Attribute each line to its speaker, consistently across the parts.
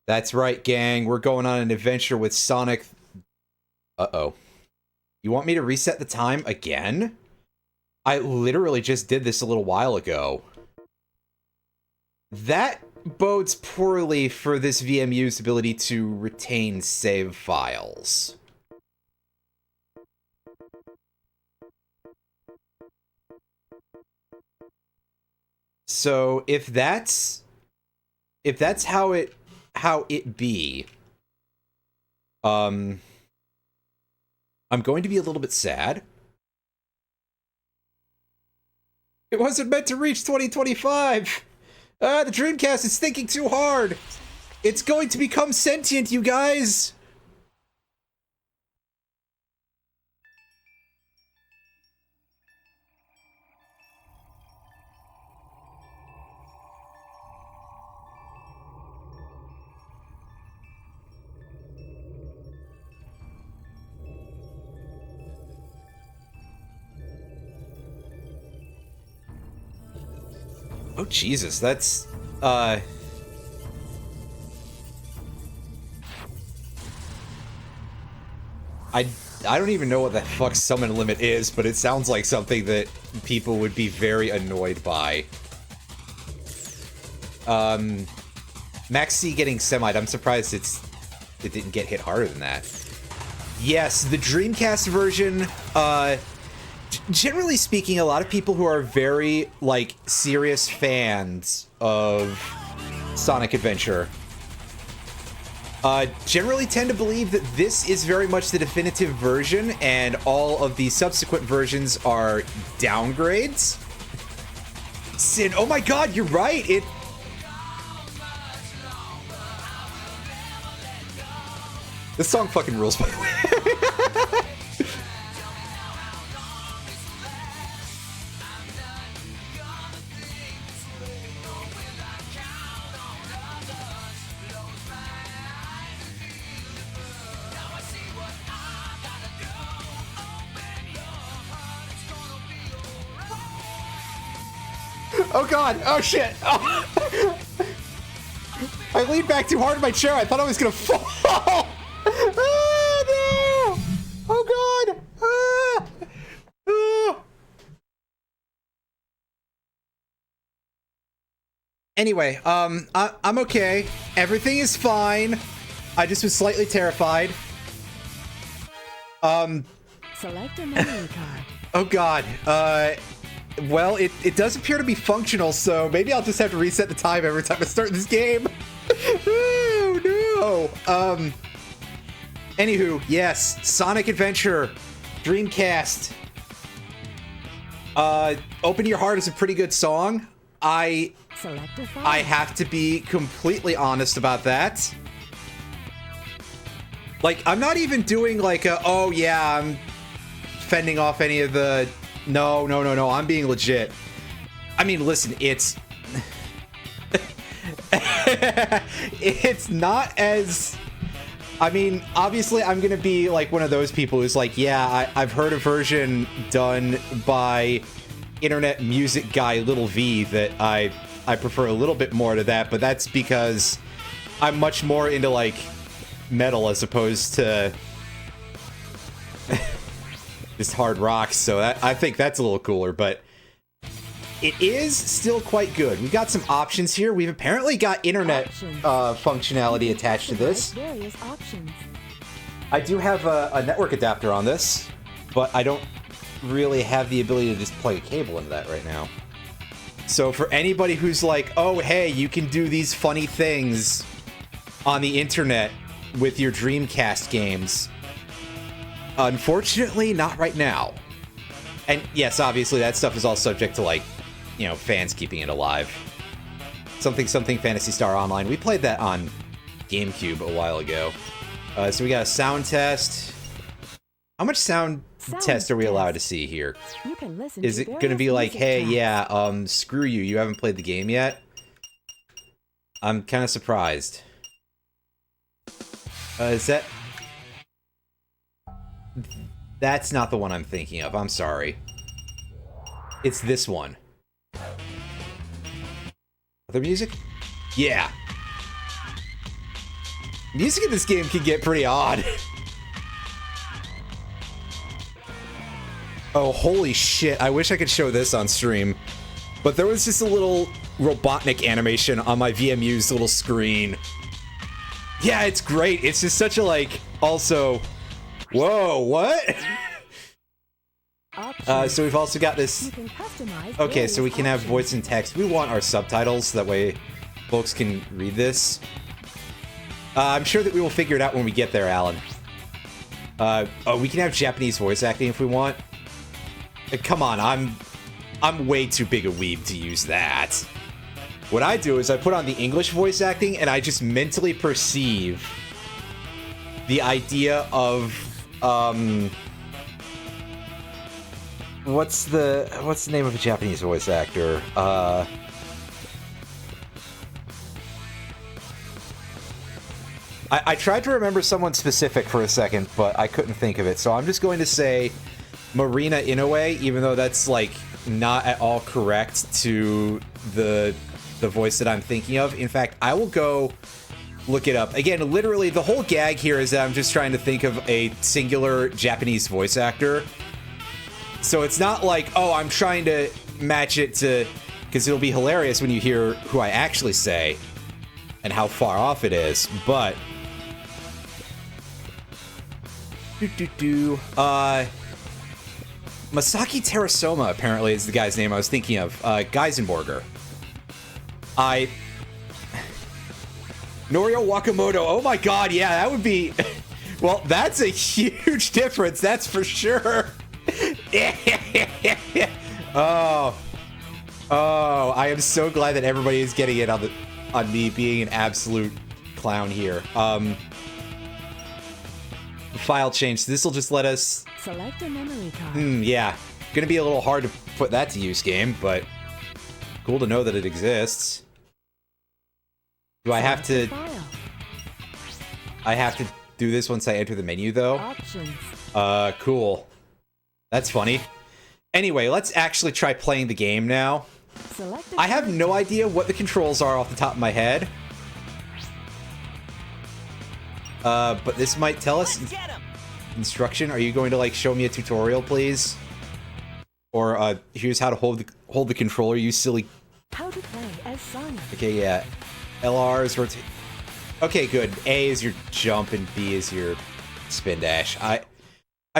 Speaker 1: That's right, gang. We're going on an adventure with Sonic. Uh-oh. You want me to reset the time again? I literally just did this a little while ago. That bodes poorly for this VMU's ability to retain save files. So if that's how it be, I'm going to be a little bit sad. It wasn't meant to reach 2025. The Dreamcast is thinking too hard. It's going to become sentient, you guys. Oh, Jesus, that's, I don't even know what the fuck summon limit is, but it sounds like something that people would be very annoyed by. Maxi getting semi'd, I'm surprised it didn't get hit harder than that. Yes, the Dreamcast version, generally speaking, a lot of people who are very, like, serious fans of Sonic Adventure generally tend to believe that this is very much the definitive version, and all of the subsequent versions are downgrades. Sin, oh my god, you're right! This song fucking rules, by the way. Oh god! Oh shit! Oh. I leaned back too hard in my chair. I thought I was gonna fall. Oh no! Oh god! Ah! Ah! Anyway, I'm okay. Everything is fine. I just was slightly terrified.
Speaker 2: Select a memory card.
Speaker 1: Oh god. Well, it does appear to be functional, so maybe I'll just have to reset the time every time I start this game. Oh, no. Anywho, yes, Sonic Adventure, Dreamcast. Open Your Heart is a pretty good song. I have to be completely honest about that. Like, I'm not even doing like a, oh yeah, I'm fending off any of the... No, I'm being legit. I mean, listen, it's... it's not as... I mean, obviously, I'm gonna be like one of those people who's like, yeah, I've heard a version done by internet music guy Little V that I prefer a little bit more to that, but that's because I'm much more into, like, metal as opposed to... just hard rock, so I think that's a little cooler, but it is still quite good. We've got some options here. We've apparently got internet functionality attached to this. I do have a network adapter on this, but I don't really have the ability to just plug a cable into that right now. So for anybody who's like, oh, hey, you can do these funny things on the internet with your Dreamcast games, unfortunately, not right now. And yes, obviously, that stuff is all subject to, like, you know, fans keeping it alive. Something Phantasy Star Online. We played that on GameCube a while ago. So we got a sound test. How much sound test are we allowed to see here? Is it going to be like, hey, yeah, screw you, you haven't played the game yet? I'm kind of surprised. Is that... That's not the one I'm thinking of. I'm sorry. It's this one. Other music? Yeah. Music in this game can get pretty odd. Oh, holy shit. I wish I could show this on stream. But there was just a little Robotnik animation on my VMU's little screen. Yeah, it's great. It's just such a, like, also... Whoa, what? So we've also got this... Okay, so we can have voice and text. We want our subtitles, so that way folks can read this. I'm sure that we will figure it out when we get there, Alan. Oh, we can have Japanese voice acting if we want. Come on, I'm way too big a weeb to use that. What I do is I put on the English voice acting and I just mentally perceive the idea of what's the name of a Japanese voice actor? I tried to remember someone specific for a second, but I couldn't think of it. So I'm just going to say Marina Inoue, even though that's like not at all correct to the voice that I'm thinking of. In fact, I will go look it up. Again, literally the whole gag here is that I'm just trying to think of a singular Japanese voice actor. So it's not like, oh, I'm trying to match it to... Because it'll be hilarious when you hear who I actually say and how far off it is, but... Masaki Terasoma, apparently, is the guy's name I was thinking of. Geisenborger. Norio Wakamoto. Oh my god, yeah, that would be... Well, that's a huge difference, that's for sure. Oh, I am so glad that everybody is getting it on me being an absolute clown here. File change. So this will just let us
Speaker 2: select a memory card.
Speaker 1: Yeah, gonna be a little hard to put that to use, game, but cool to know that it exists. Do I have to? I have to do this once I enter the menu, though.
Speaker 2: Options.
Speaker 1: Cool. That's funny. Anyway, let's actually try playing the game now. I have no idea what the controls are off the top of my head. But this might tell us instruction. Are you going to like show me a tutorial, please? Or here's how to hold the controller, you silly.
Speaker 2: How to play as Sonic.
Speaker 1: Okay, yeah. LR is rotate. Okay, good. A is your jump and B is your spin dash. I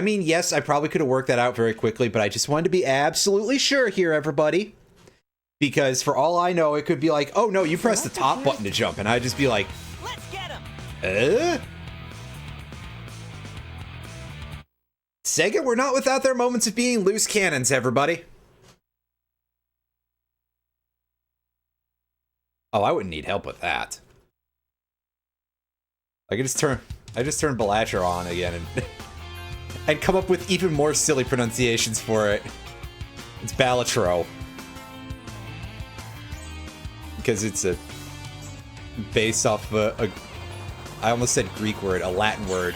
Speaker 1: mean, yes, I probably could have worked that out very quickly, but I just wanted to be absolutely sure here, everybody. Because for all I know, it could be like, oh no, you press the top button to jump, and I'd just be like, let's get him. Sega, we're not without their moments of being loose cannons, everybody. Oh, I wouldn't need help with that. I just turn Belacher on again and come up with even more silly pronunciations for it. It's Balatro. Because it's based off I almost said Greek word, a Latin word.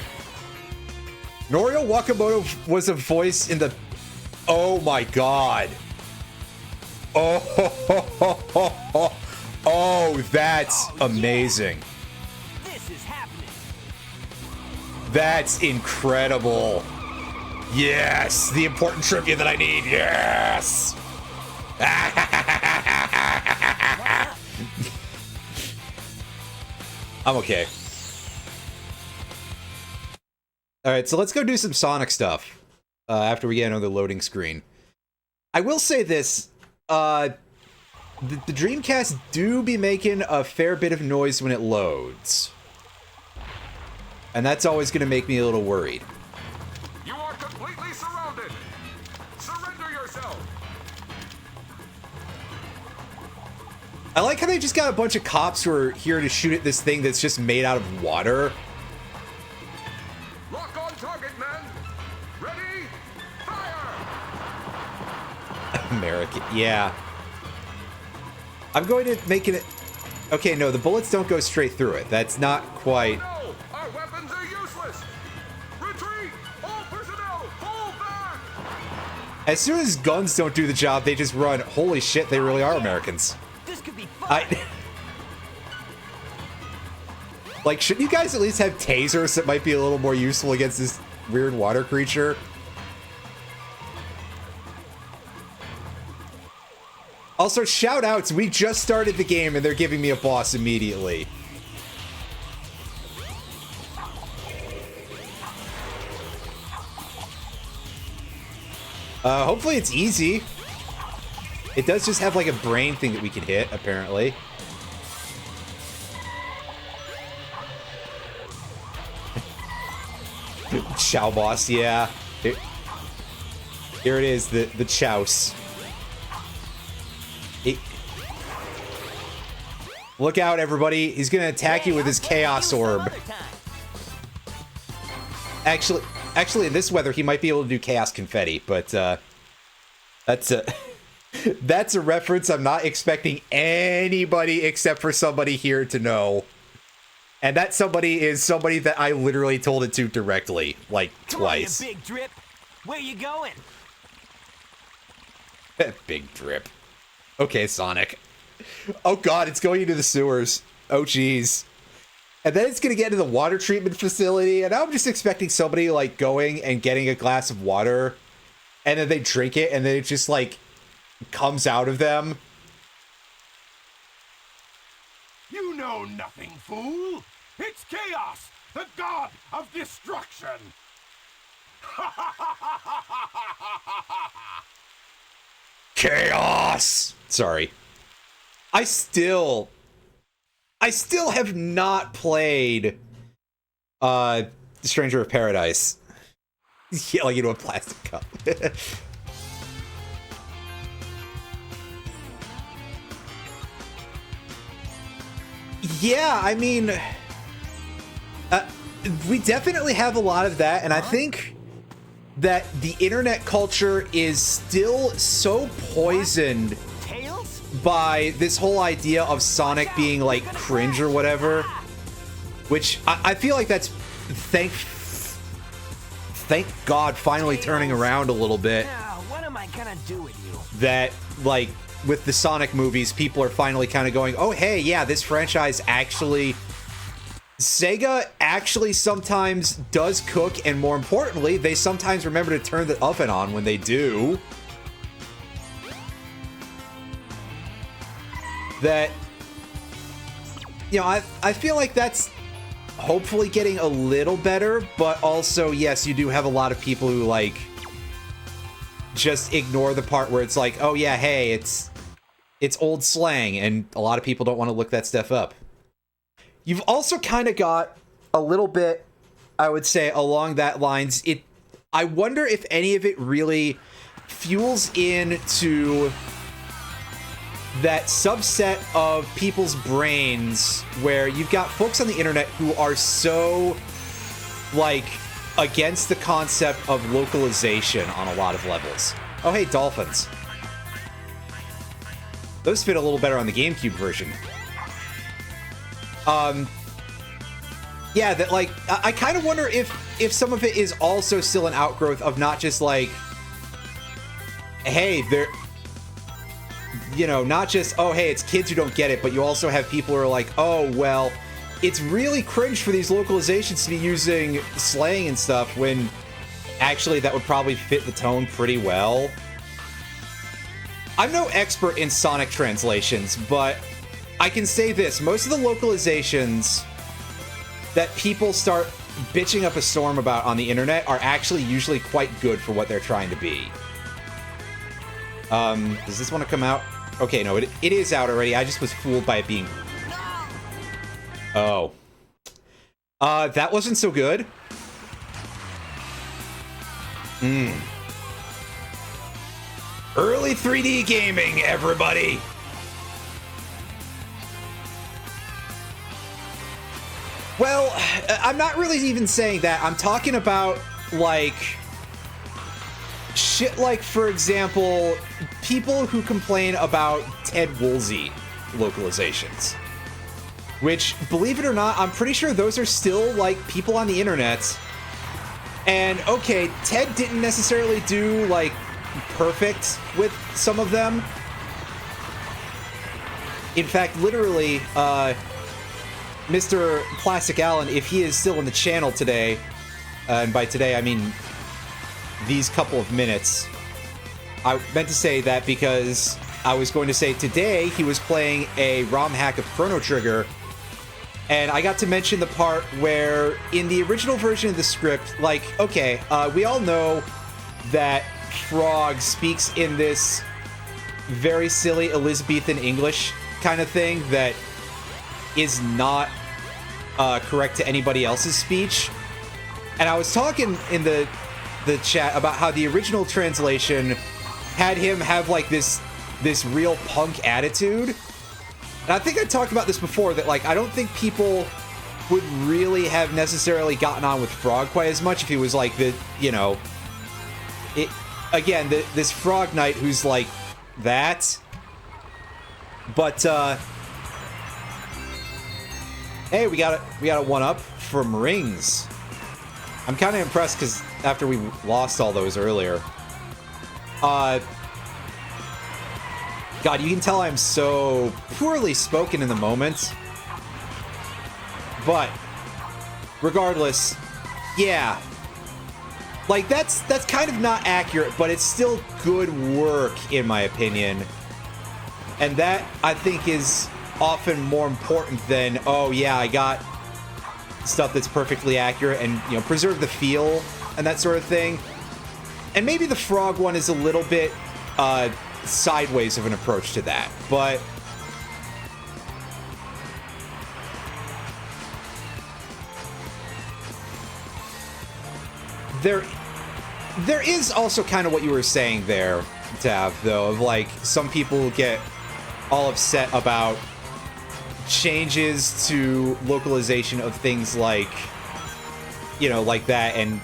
Speaker 1: Norio Wakamoto was a voice in the... Oh my god. Oh, that's amazing. This is happening. That's incredible. Yes, the important trivia that I need. Yes. I'm okay. Alright, so let's go do some Sonic stuff after we get another loading screen. I will say this, the Dreamcast do be making a fair bit of noise when it loads. And that's always going to make me a little worried.
Speaker 3: You are completely surrounded. Surrender yourself.
Speaker 1: I like how they just got a bunch of cops who are here to shoot at this thing that's just made out of water.
Speaker 3: Lock on target, men. Ready? Fire!
Speaker 1: American, yeah. I'm going to make it... Okay, no, the bullets don't go straight through it. That's not quite...
Speaker 3: No! Our weapons are useless! Retreat! All personnel, fall back!
Speaker 1: As soon as guns don't do the job, they just run. Holy shit, they really are Americans.
Speaker 4: This could be fun.
Speaker 1: Like, shouldn't you guys at least have tasers that might be a little more useful against this weird water creature? Also, shout outs. We just started the game and they're giving me a boss immediately. Hopefully it's easy. It does just have like a brain thing that we can hit, apparently. Chow boss, yeah. Here it is, the chouse. Look out, everybody. He's gonna attack you with his chaos orb. Actually, in this weather, he might be able to do chaos confetti, but that's a that's a reference I'm not expecting anybody except for somebody here to know. And that somebody is somebody that I literally told it to directly, like twice.
Speaker 4: Come on, you big drip. Where you going?
Speaker 1: Big drip. Okay, Sonic. Oh god, it's going into the sewers. Oh jeez. And then it's going to get into the water treatment facility, and I'm just expecting somebody, like, going and getting a glass of water, and then they drink it, and then it just, like, comes out of them.
Speaker 3: You know nothing, fool. It's Chaos, the god of destruction.
Speaker 1: Chaos! Sorry. I still have not played Stranger of Paradise. Yeah, like into a plastic cup. Yeah, I mean, we definitely have a lot of that, and I think that the internet culture is still so poisoned by this whole idea of Sonic being like cringe or whatever, which I feel like that's thank God finally turning around a little bit.
Speaker 4: Now, what am I gonna do with you?
Speaker 1: That like with the Sonic movies, people are finally kind of going, oh hey, yeah, this franchise actually, Sega actually sometimes does cook, and more importantly, they sometimes remember to turn the oven on when they do. That, you know, I feel like that's hopefully getting a little better, but also, yes, you do have a lot of people who, like, just ignore the part where it's like, oh yeah, hey, it's old slang, and a lot of people don't want to look that stuff up. You've also kind of got a little bit, I would say, along that lines. I wonder if any of it really fuels into that subset of people's brains where you've got folks on the internet who are so, like, against the concept of localization on a lot of levels. Oh, hey, dolphins. Those fit a little better on the GameCube version. Yeah, that, like, I kind of wonder if some of it is also still an outgrowth of not just, like, hey, they're, you know, not just, oh, hey, it's kids who don't get it, but you also have people who are like, oh, well, it's really cringe for these localizations to be using slang and stuff when actually that would probably fit the tone pretty well. I'm no expert in Sonic translations, but I can say this. Most of the localizations that people start bitching up a storm about on the internet are actually usually quite good for what they're trying to be. Does this want to come out? Okay, no, it is out already. I just was fooled by it being... Oh. That wasn't so good. Early 3D gaming, everybody! Well, I'm not really even saying that. I'm talking about, like, shit like, for example, people who complain about Ted Woolsey localizations. Which, believe it or not, I'm pretty sure those are still, like, people on the internet. And, okay, Ted didn't necessarily do, like, perfect with some of them. In fact, literally, Mr. Plastic Allen, if he is still in the channel today, and by today I mean these couple of minutes, I meant to say that because I was going to say today he was playing a ROM hack of Chrono Trigger, and I got to mention the part where in the original version of the script, like, okay, we all know that Frog speaks in this very silly Elizabethan English kind of thing that is not correct to anybody else's speech. And I was talking in the chat about how the original translation had him have like this real punk attitude. And I think I talked about this before, that like I don't think people would really have necessarily gotten on with Frog quite as much if he was like the, you know, this Frog Knight who's like that. But hey, we got a one-up from Rings. I'm kind of impressed because after we lost all those earlier. God, you can tell I'm so poorly spoken in the moment. But regardless, yeah. Like, that's kind of not accurate, but it's still good work, in my opinion. And that, I think, is often more important than, oh, yeah, I got stuff that's perfectly accurate and, you know, preserve the feel and that sort of thing. And maybe the Frog one is a little bit sideways of an approach to that, but there is also kind of what you were saying there, Tav, though, of like some people get all upset about changes to localization of things like, you know, like that. And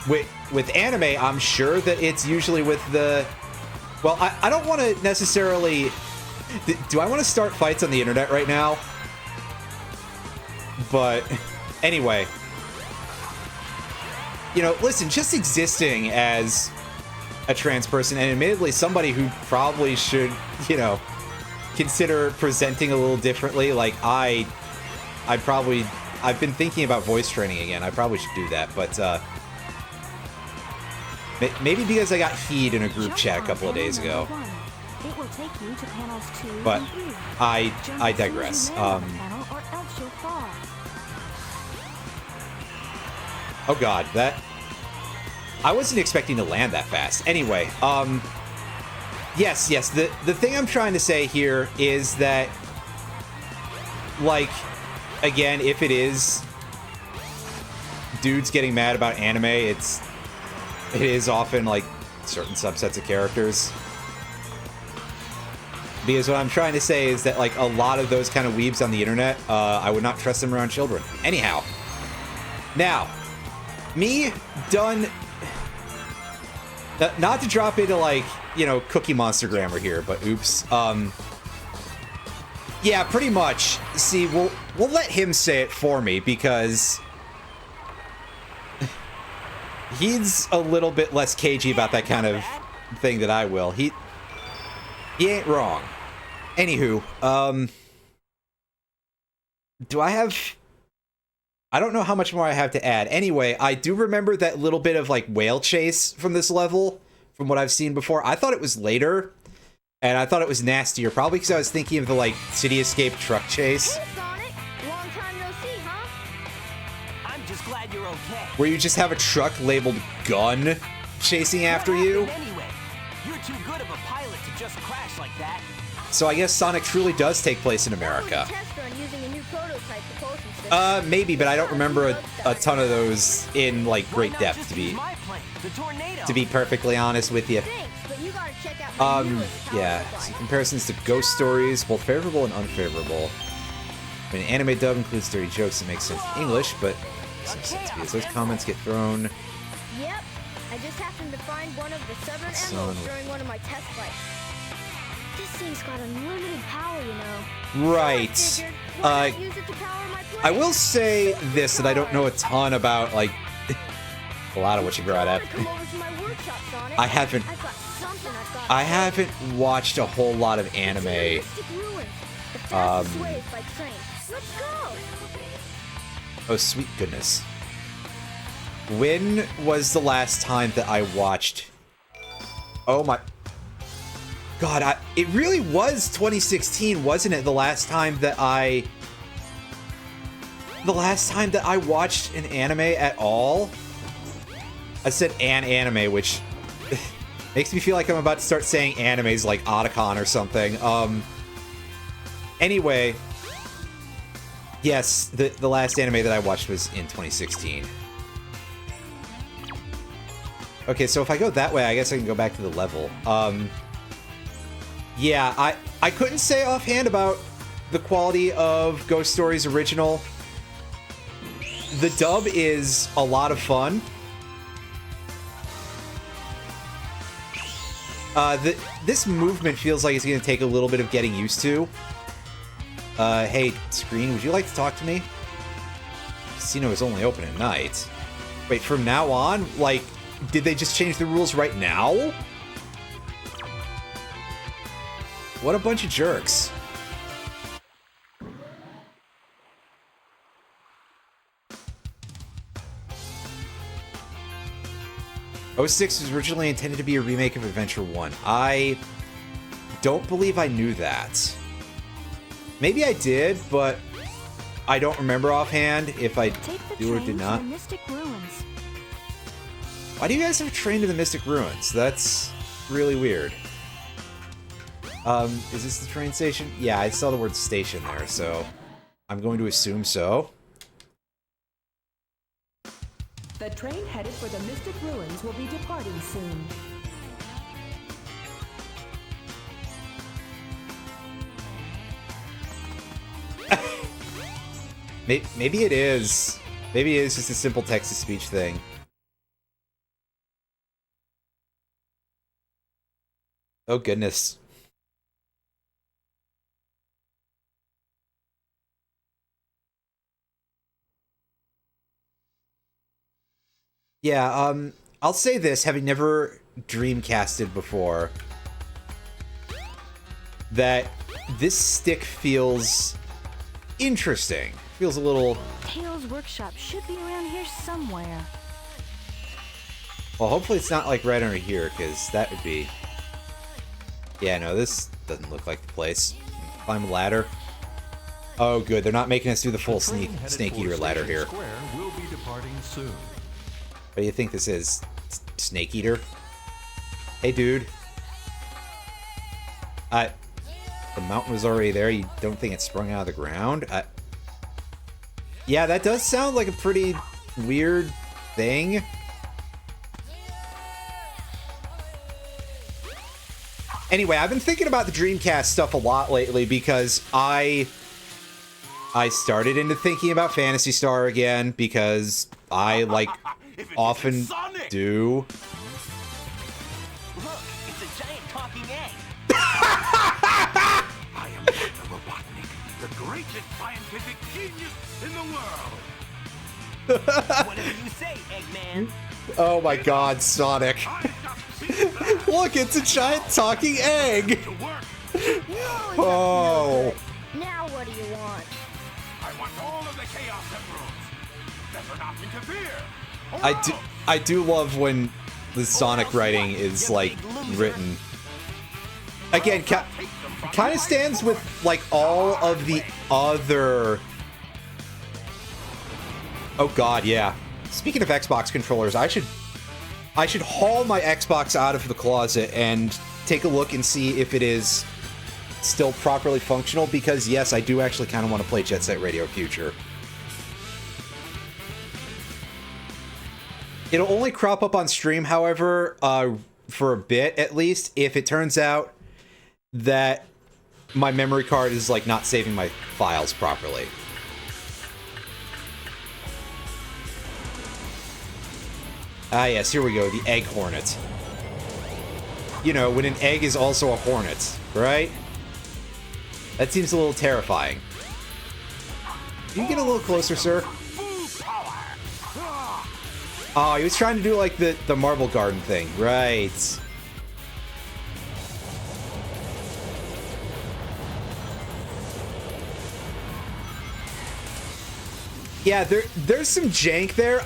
Speaker 1: with anime, I'm sure that it's usually with the, well, I don't want to necessarily, do I want to start fights on the internet right now? But anyway, you know, listen, just existing as a trans person, and admittedly somebody who probably should, you know, consider presenting a little differently. Like, I've been thinking about voice training again. I probably should do that, but maybe because I got heed in a group chat a couple of days ago. But I digress. Oh god, that, I wasn't expecting to land that fast. Anyway, yes, the thing I'm trying to say here is that, like, again, if it is dudes getting mad about anime, it is often like certain subsets of characters. Because what I'm trying to say is that, like, a lot of those kind of weebs on the internet, I would not trust them around children. Anyhow, now, me done. Not to drop into, like, you know, Cookie Monster grammar here, but oops. Yeah, pretty much. See, we'll let him say it for me because he's a little bit less cagey about that kind of thing than I will. He ain't wrong. Anywho, do I have... I don't know how much more I have to add. Anyway, I do remember that little bit of, like, whale chase from this level, from what I've seen before. I thought it was later, and I thought it was nastier, probably because I was thinking of the, like, City Escape truck chase.
Speaker 5: Hey, Sonic. Long time no see, huh?
Speaker 4: I'm just glad you're okay.
Speaker 1: Where you just have a truck labeled gun chasing after you.
Speaker 4: Anyway, you're too good of a pilot to just crash like that.
Speaker 1: So I guess Sonic truly does take place in America.
Speaker 5: Test run using a new prototype propulsion system.
Speaker 1: Maybe, but I don't remember a ton of those in, like, great
Speaker 4: Why not
Speaker 1: depth,
Speaker 4: just
Speaker 1: to be
Speaker 4: use my plane, the Tornado?
Speaker 1: to be perfectly honest with you.
Speaker 5: Thanks, but you gotta check out my newest
Speaker 1: Yeah,
Speaker 5: power
Speaker 1: so
Speaker 5: supply.
Speaker 1: comparisons to ghost stories, both favorable and unfavorable. I mean, anime dub includes dirty jokes that make sense in English, but makes no sense because those comments get thrown.
Speaker 5: Yep, I just happened to find one of the southern
Speaker 1: Son
Speaker 5: emeralds
Speaker 1: of-
Speaker 5: during one of my test flights. This thing's got unlimited power, you know.
Speaker 1: Right.
Speaker 5: So I figured, why not use it to power my plane?
Speaker 1: I will say this, that I don't know a ton about, like, a lot of what you brought up.
Speaker 5: Come over to my workshop, Sonic.
Speaker 1: I haven't
Speaker 5: I've got something I've got.
Speaker 1: I haven't watched a whole lot of anime.
Speaker 5: Realistic ruins. The fastest way is by train. Let's go.
Speaker 1: Oh, sweet goodness. When was the last time that I watched... Oh my... God, it really was 2016, wasn't it? The last time that I watched an anime at all? I said an anime, which makes me feel like I'm about to start saying animes like Otacon or something. Anyway, yes, the last anime that I watched was in 2016. Okay, so if I go that way, I guess I can go back to the level. Yeah, I couldn't say offhand about the quality of Ghost Stories original. The dub is a lot of fun. This movement feels like it's going to take a little bit of getting used to. Hey, screen, would you like to talk to me? Casino is only open at night. Wait, from now on? Like, did they just change the rules right now? What a bunch of jerks. '06 was originally intended to be a remake of Adventure 1. I don't believe I knew that. Maybe I did, but I don't remember offhand if I do or did not.
Speaker 2: Mystic Ruins.
Speaker 1: Why do you guys have a train to the Mystic Ruins? That's really weird. Is this the train station? Yeah, I saw the word station there, so I'm going to assume so.
Speaker 2: The train headed for the Mystic Ruins will be departing soon.
Speaker 1: Maybe it is. Maybe it is just a simple text-to-speech thing. Oh, goodness. Yeah, I'll say this, having never Dreamcasted before, that this stick feels interesting. Feels a little...
Speaker 2: Tails Workshop should be around here somewhere.
Speaker 1: Well, hopefully it's not, like, right under here, because that would be... Yeah, no, this doesn't look like the place. Climb a ladder. Oh, good, they're not making us do the full Snake Eater ladder here.
Speaker 6: Square will be departing soon.
Speaker 1: What do you think this is? Snake Eater? Hey, dude. The mountain was already there. You don't think it sprung out of the ground? Yeah, that does sound like a pretty weird thing. Anyway, I've been thinking about the Dreamcast stuff a lot lately because I started into thinking about Phantasy Star again because I, like, often do.
Speaker 4: Look, it's a giant talking egg.
Speaker 3: I am Dr. Robotnik, the greatest scientific genius in the world.
Speaker 4: Whatever you say, Eggman.
Speaker 1: Oh my god, Sonic. Look, it's a giant talking egg.
Speaker 3: To work.
Speaker 1: Oh.
Speaker 5: Now what do you want?
Speaker 3: I want all of the Chaos Emeralds. Better not interfere.
Speaker 1: I do love when the Sonic writing is, like, written. Again, kind of stands with, like, all of the other... Oh god, yeah. Speaking of Xbox controllers, I should haul my Xbox out of the closet and take a look and see if it is still properly functional, because yes, I do actually kind of want to play Jet Set Radio Future. It'll only crop up on stream, however, for a bit at least, if it turns out that my memory card is, like, not saving my files properly. Ah, yes, here we go, the Egg Hornet. You know, when an egg is also a hornet, right? That seems a little terrifying. Can you get a little closer, sir? Oh, he was trying to do, like, the Marble Garden thing. Right. Yeah, there's some jank there.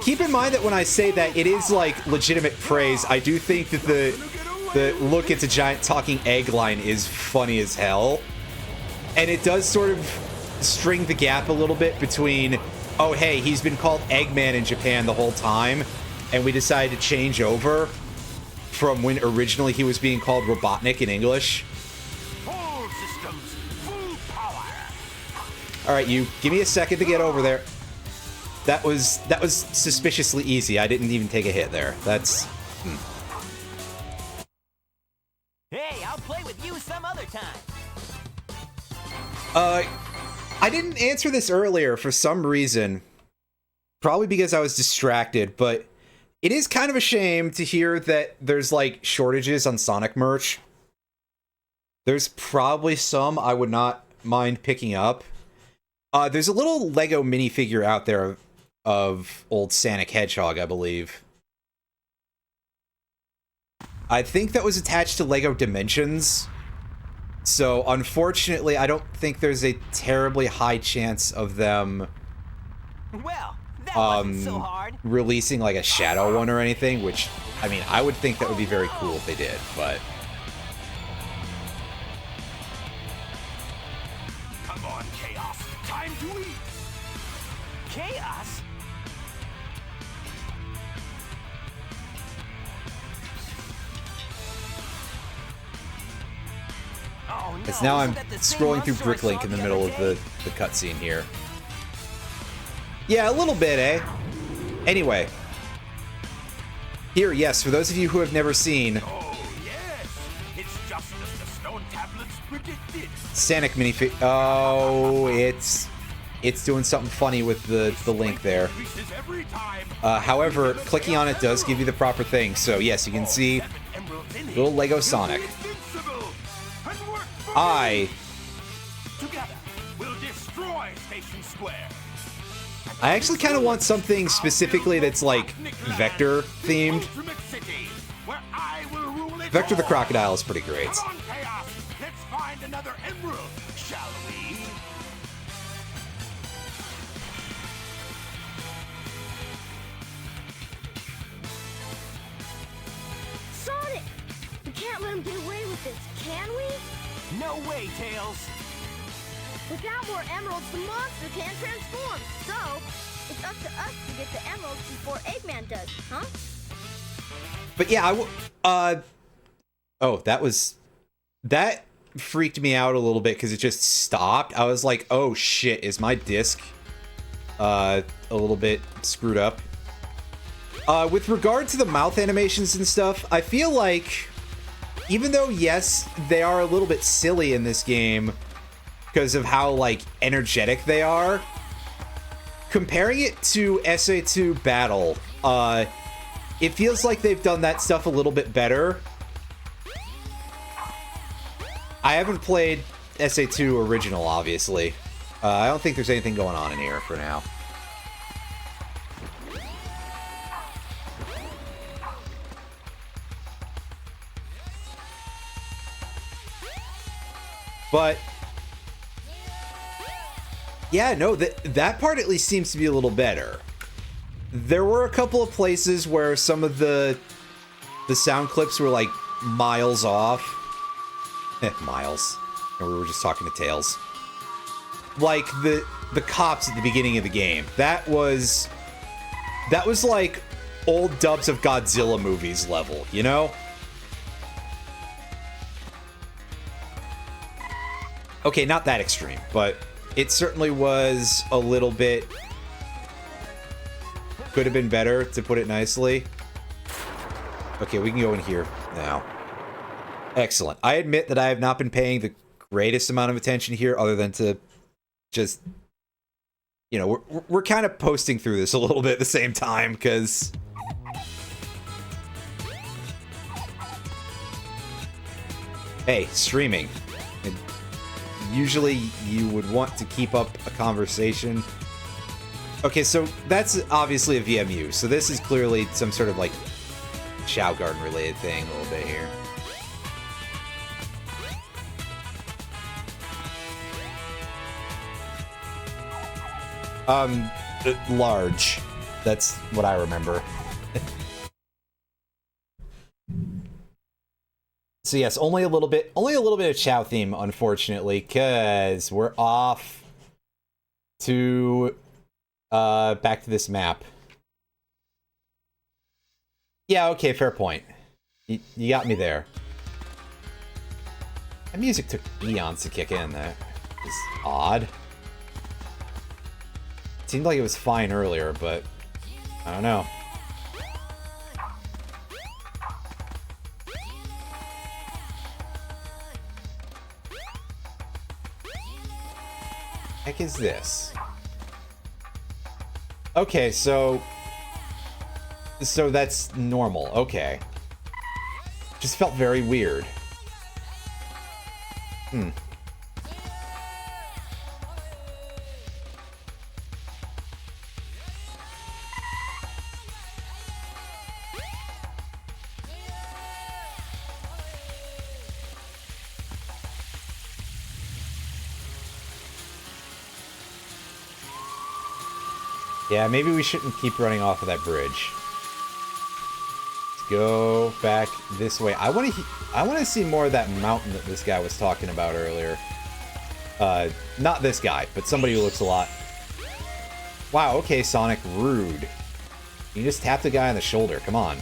Speaker 1: Keep in mind that when I say that, it is like legitimate praise. I do think that the look, it's a giant talking egg line is funny as hell. And it does sort of string the gap a little bit between, oh, hey, he's been called Eggman in Japan the whole time, and we decided to change over from when originally he was being called Robotnik in English.
Speaker 3: All systems, full power.
Speaker 1: All right, you give me a second to get over there. That was suspiciously easy. I didn't even take a hit there. That's...
Speaker 4: Hey, I'll play with you some other time.
Speaker 1: I didn't answer this earlier for some reason. Probably because I was distracted, but it is kind of a shame to hear that there's, like, shortages on Sonic merch. There's probably some I would not mind picking up. There's a little Lego minifigure out there of old Sonic Hedgehog, I believe. I think that was attached to Lego Dimensions. So, unfortunately, I don't think there's a terribly high chance of them
Speaker 4: Well, that wasn't so hard.
Speaker 1: releasing, like, a Shadow one or anything, which, I mean, I would think that would be very cool if they did, but...
Speaker 3: Come on, Chaos. Time to eat.
Speaker 4: Chaos? Oh, no.
Speaker 1: It's now I'm
Speaker 4: isn't that the same
Speaker 1: scrolling through
Speaker 4: monster I saw
Speaker 1: Bricklink in the
Speaker 4: the
Speaker 1: middle
Speaker 4: other
Speaker 1: of
Speaker 4: day?
Speaker 1: the cutscene here. Yeah, a little bit, eh? Anyway. Here, yes, for those of you who have never seen
Speaker 3: Oh, yes. It's just as the stone tablets predicted.
Speaker 1: Sonic minifig... Oh, it's doing something funny with the link there.
Speaker 3: Increases every time.
Speaker 1: However, clicking on it does give you the proper thing. So, yes, you can see
Speaker 3: Seven emeralds in
Speaker 1: little
Speaker 3: it.
Speaker 1: Lego Sonic.
Speaker 3: We'll be invincible. And work for
Speaker 1: I
Speaker 3: together, we'll destroy Station Square.
Speaker 1: actually kind of want something specifically that's, like, Vector-themed.
Speaker 3: Ultimate City, where I will rule it
Speaker 1: Vector the
Speaker 3: all.
Speaker 1: Crocodile is pretty great.
Speaker 3: Come on, Chaos. Let's find another emerald, shall we?
Speaker 5: Sonic! We can't let him get away with this, can we?
Speaker 4: No way, Tails.
Speaker 5: Without more emeralds, the monster can't transform. So, it's up to us to get the emeralds before Eggman does, huh?
Speaker 1: But yeah, oh, that freaked me out a little bit because it just stopped. I was like, oh shit, is my disc a little bit screwed up? With regard to the mouth animations and stuff, I feel like, even though, yes, they are a little bit silly in this game because of how, like, energetic they are, comparing it to SA2 Battle, it feels like they've done that stuff a little bit better. I haven't played SA2 Original, obviously. I don't think there's anything going on in here for now. But yeah, no, that part at least seems to be a little better. There were a couple of places where some of the sound clips were like miles off. Miles. And we were just talking to Tails. Like the cops at the beginning of the game. That was like old dubs of Godzilla movies level, you know? Okay, not that extreme, but it certainly was a little bit... Could have been better, to put it nicely. Okay, we can go in here now. Excellent. I admit that I have not been paying the greatest amount of attention here, other than to just... You know, we're kind of posting through this a little bit at the same time, because... Hey, streaming. And usually you would want to keep up a conversation. Okay, so that's obviously a VMU, so this is clearly some sort of, like, Chao Garden related thing a little bit here. Large. That's what I remember. So yes, only a little bit of Chow theme, unfortunately, because we're off to back to this map. Yeah, okay, fair point. You got me there. That music took eons to kick in. That is odd. It seemed like it was fine earlier, but I don't know. Heck is this? Okay, so that's normal. Okay. Just felt very weird. Yeah, maybe we shouldn't keep running off of that bridge. Let's go back this way. I want to see more of that mountain that this guy was talking about earlier. Not this guy, but somebody who looks a lot. Wow, okay, Sonic, rude. You just tap the guy on the shoulder, come on.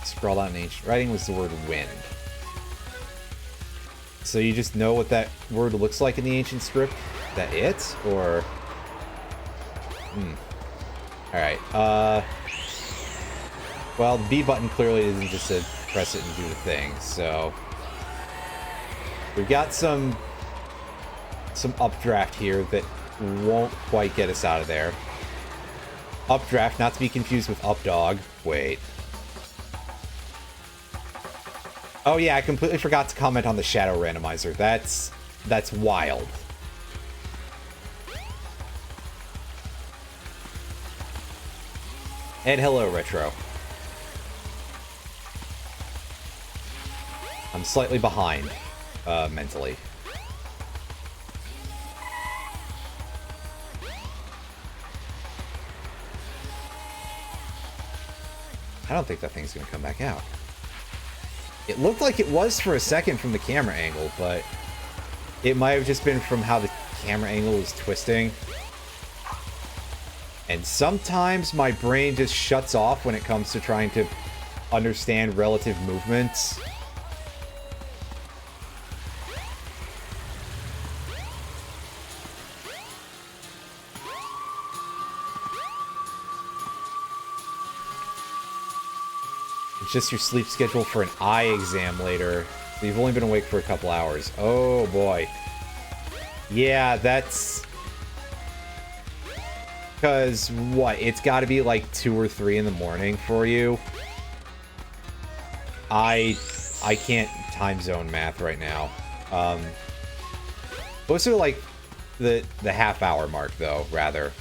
Speaker 1: Scroll down in ancient writing was the word wind. So you just know what that word looks like in the ancient script? Is that it? Or... Alright, well, the B button clearly isn't just to press it and do the thing, so... We've got some updraft here that won't quite get us out of there. Updraft, not to be confused with updog. Wait. Oh yeah, I completely forgot to comment on the shadow randomizer. That's wild. And hello, Retro. I'm slightly behind, mentally. I don't think that thing's gonna come back out. It looked like it was for a second from the camera angle, but it might have just been from how the camera angle was twisting. And sometimes my brain just shuts off when it comes to trying to understand relative movements. It's just your sleep schedule for an eye exam later. So you've only been awake for a couple hours. Oh boy. Yeah, that's... Because, what, it's got to be like 2 or 3 in the morning for you? I can't time zone math right now. Those are like the half hour mark, though, rather.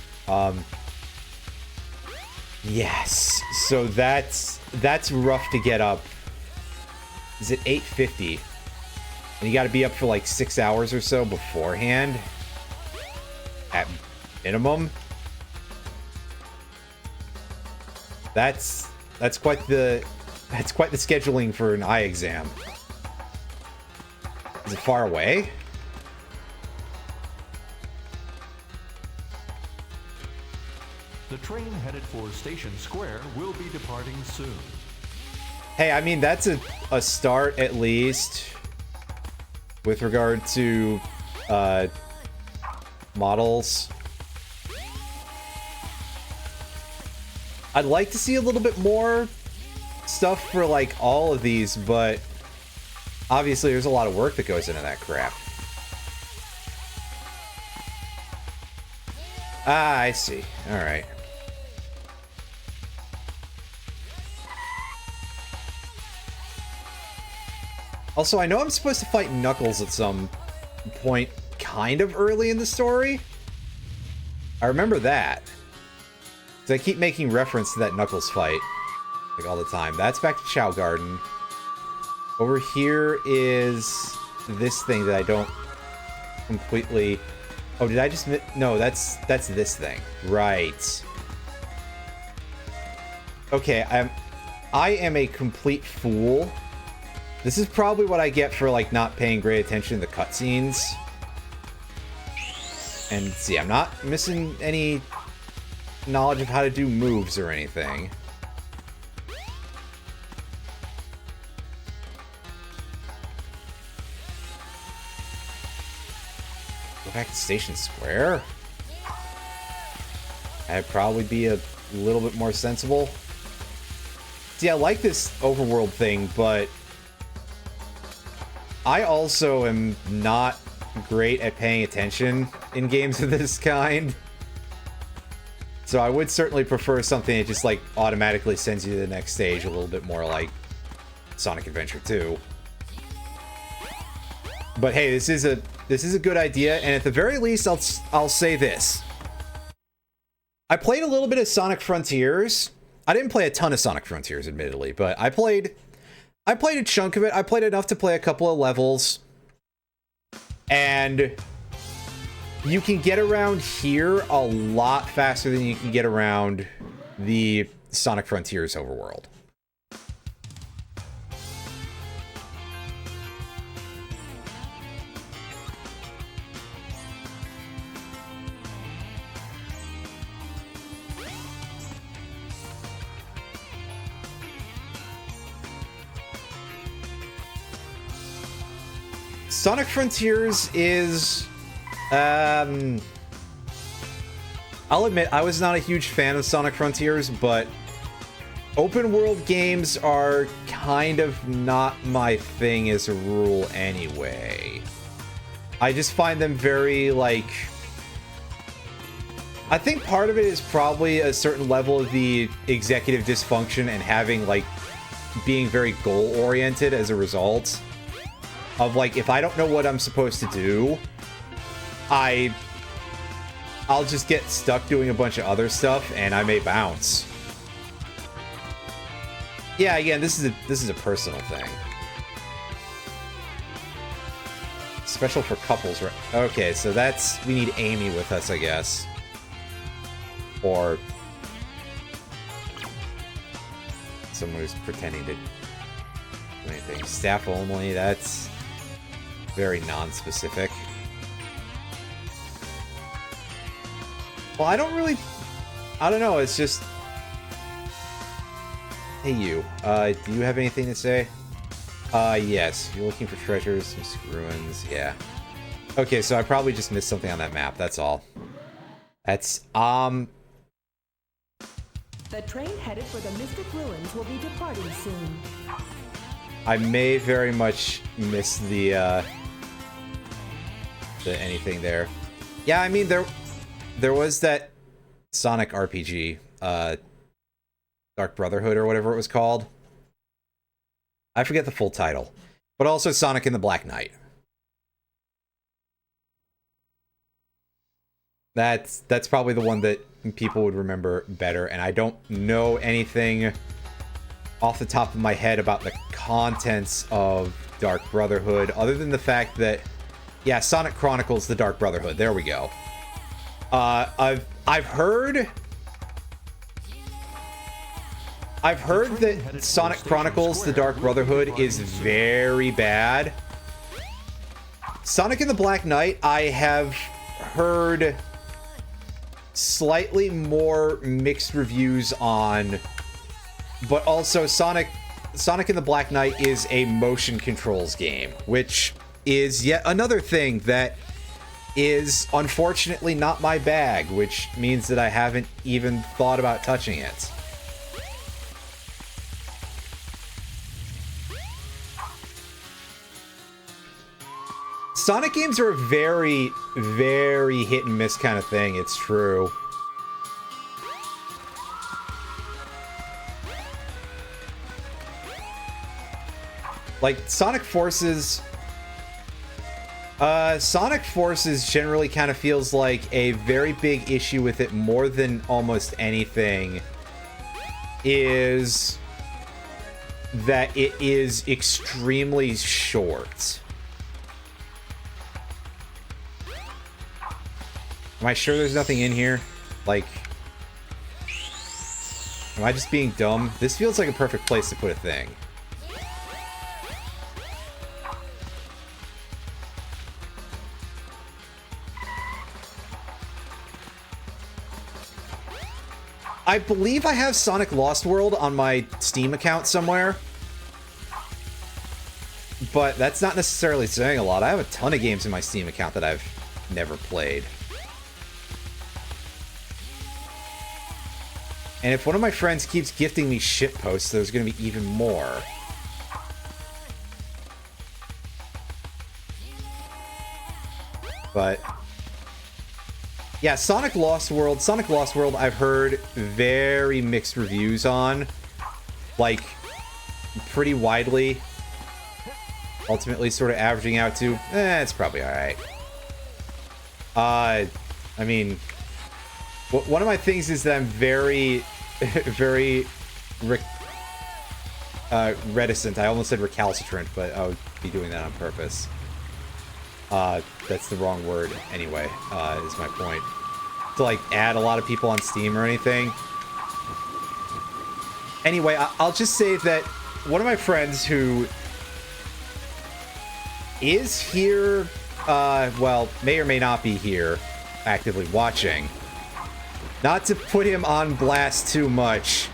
Speaker 1: Yes, so that's rough to get up. Is it 8:50? And you got to be up for like 6 hours or so beforehand, at minimum. That's quite the scheduling for an eye exam. Is it far away?
Speaker 6: The train headed for Station Square will be departing soon.
Speaker 1: Hey, I mean, that's a start at least with regard to models. I'd like to see a little bit more stuff for like all of these, but obviously there's a lot of work that goes into that crap. Ah, I see. All right. Also, I know I'm supposed to fight Knuckles at some point kind of early in the story. I remember that. I keep making reference to that Knuckles fight, like, all the time. That's back to Chow Garden. Over here is this thing that I don't completely Oh, did I just... No, that's this thing. Right. Okay, I am a complete fool. This is probably what I get for, like, not paying great attention to the cutscenes. And see, I'm not missing any knowledge of how to do moves or anything. Go back to Station Square? That'd probably be a little bit more sensible. See, I like this overworld thing, but I also am not great at paying attention in games of this kind. So I would certainly prefer something that just, like, automatically sends you to the next stage, a little bit more like Sonic Adventure 2. But hey, this is a good idea, and at the very least, I'll say this. I played a little bit of Sonic Frontiers. I didn't play a ton of Sonic Frontiers, admittedly, but I played a chunk of it. I played enough to play a couple of levels. And you can get around here a lot faster than you can get around the Sonic Frontiers overworld. Sonic Frontiers is, I'll admit, I was not a huge fan of Sonic Frontiers, but open world games are kind of not my thing as a rule anyway. I just find them very, like... I think part of it is probably a certain level of the executive dysfunction and having, like, being very goal-oriented as a result. Of, like, if I don't know what I'm supposed to do, I'll just get stuck doing a bunch of other stuff, and I may bounce. Yeah, again, this is a personal thing. Special for couples, right? Okay, so that's... We need Amy with us, I guess. Or... someone who's pretending to do anything. Staff only, that's... very non-specific. Well, I don't know, it's just... Hey, you. Do you have anything to say? Yes. You're looking for treasures, some ruins, yeah. Okay, so I probably just missed something on that map, that's all. That's,
Speaker 2: The train headed for the Mystic Ruins will be departing soon.
Speaker 1: I may very much miss the anything there. Yeah, I mean, there was that Sonic RPG, Dark Brotherhood or whatever it was called. I forget the full title. But also Sonic and the Black Knight. That's probably the one that people would remember better, and I don't know anything off the top of my head about the contents of Dark Brotherhood, other than the fact that, yeah, Sonic Chronicles The Dark Brotherhood. There we go. I've heard that Sonic Chronicles The Dark Brotherhood is very bad. Sonic and the Black Knight, I have heard slightly more mixed reviews on, but also Sonic and the Black Knight is a motion controls game, which is yet another thing that is unfortunately not my bag, which means that I haven't even thought about touching it. Sonic games are a very, very hit and miss kind of thing, it's true. Like, Sonic Forces generally kind of feels like a very big issue with it, more than almost anything, is that it is extremely short. Am I sure there's nothing in here? Like, am I just being dumb? This feels like a perfect place to put a thing. I believe I have Sonic Lost World on my Steam account somewhere. But that's not necessarily saying a lot. I have a ton of games in my Steam account that I've never played. And if one of my friends keeps gifting me shit posts, there's going to be even more. But yeah, Sonic Lost World, I've heard very mixed reviews on. Like, pretty widely. Ultimately sort of averaging out to, it's probably alright. I mean, one of my things is that I'm very, very reticent. I almost said recalcitrant, but I would be doing that on purpose. That's the wrong word anyway, is my point. To, like, add a lot of people on Steam or anything. Anyway, I'll just say that one of my friends who is here, well, may or may not be here, actively watching. Not to put him on blast too much,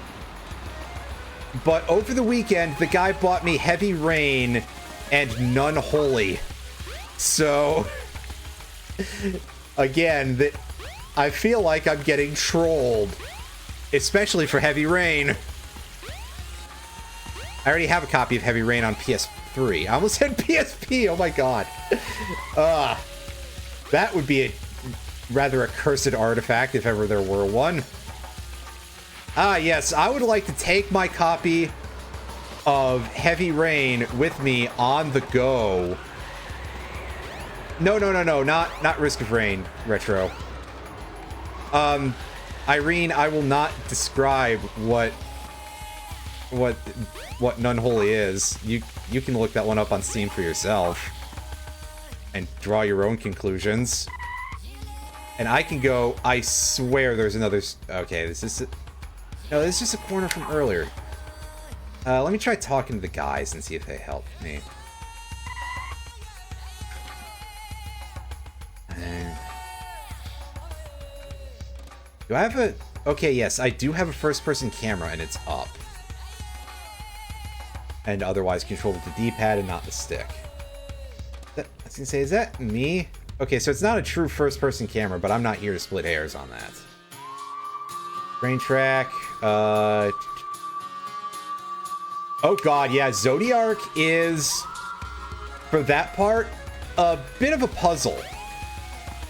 Speaker 1: but over the weekend, the guy bought me Heavy Rain and None Holy. So, again, I feel like I'm getting trolled, especially for Heavy Rain. I already have a copy of Heavy Rain on PS3. I almost said PSP, oh my god. That would be a rather accursed artifact if ever there were one. Yes, I would like to take my copy of Heavy Rain with me on the go. No, not Risk of Rain, Retro. Irene, I will not describe what None Holy is. You can look that one up on Steam for yourself and draw your own conclusions. And I can go, I swear there's another... Okay, this is... No, this is just a corner from earlier. Let me try talking to the guys and see if they help me. Do I have a... Okay, yes, I do have a first-person camera, and it's up. And otherwise controlled with the D-pad and not the stick. I was gonna say, is that me? Okay, so it's not a true first-person camera, but I'm not here to split hairs on that. Brain track, Oh god, yeah, Zodiac is, for that part, a bit of a puzzle.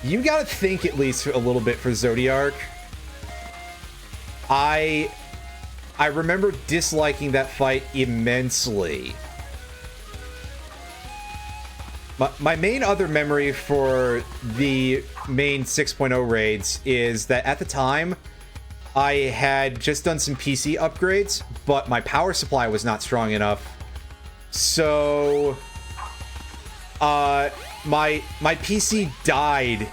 Speaker 1: You gotta think at least a little bit for Zodiac. I remember disliking that fight immensely. My main other memory for the main 6.0 raids is that at the time, I had just done some PC upgrades, but my power supply was not strong enough. So, my PC died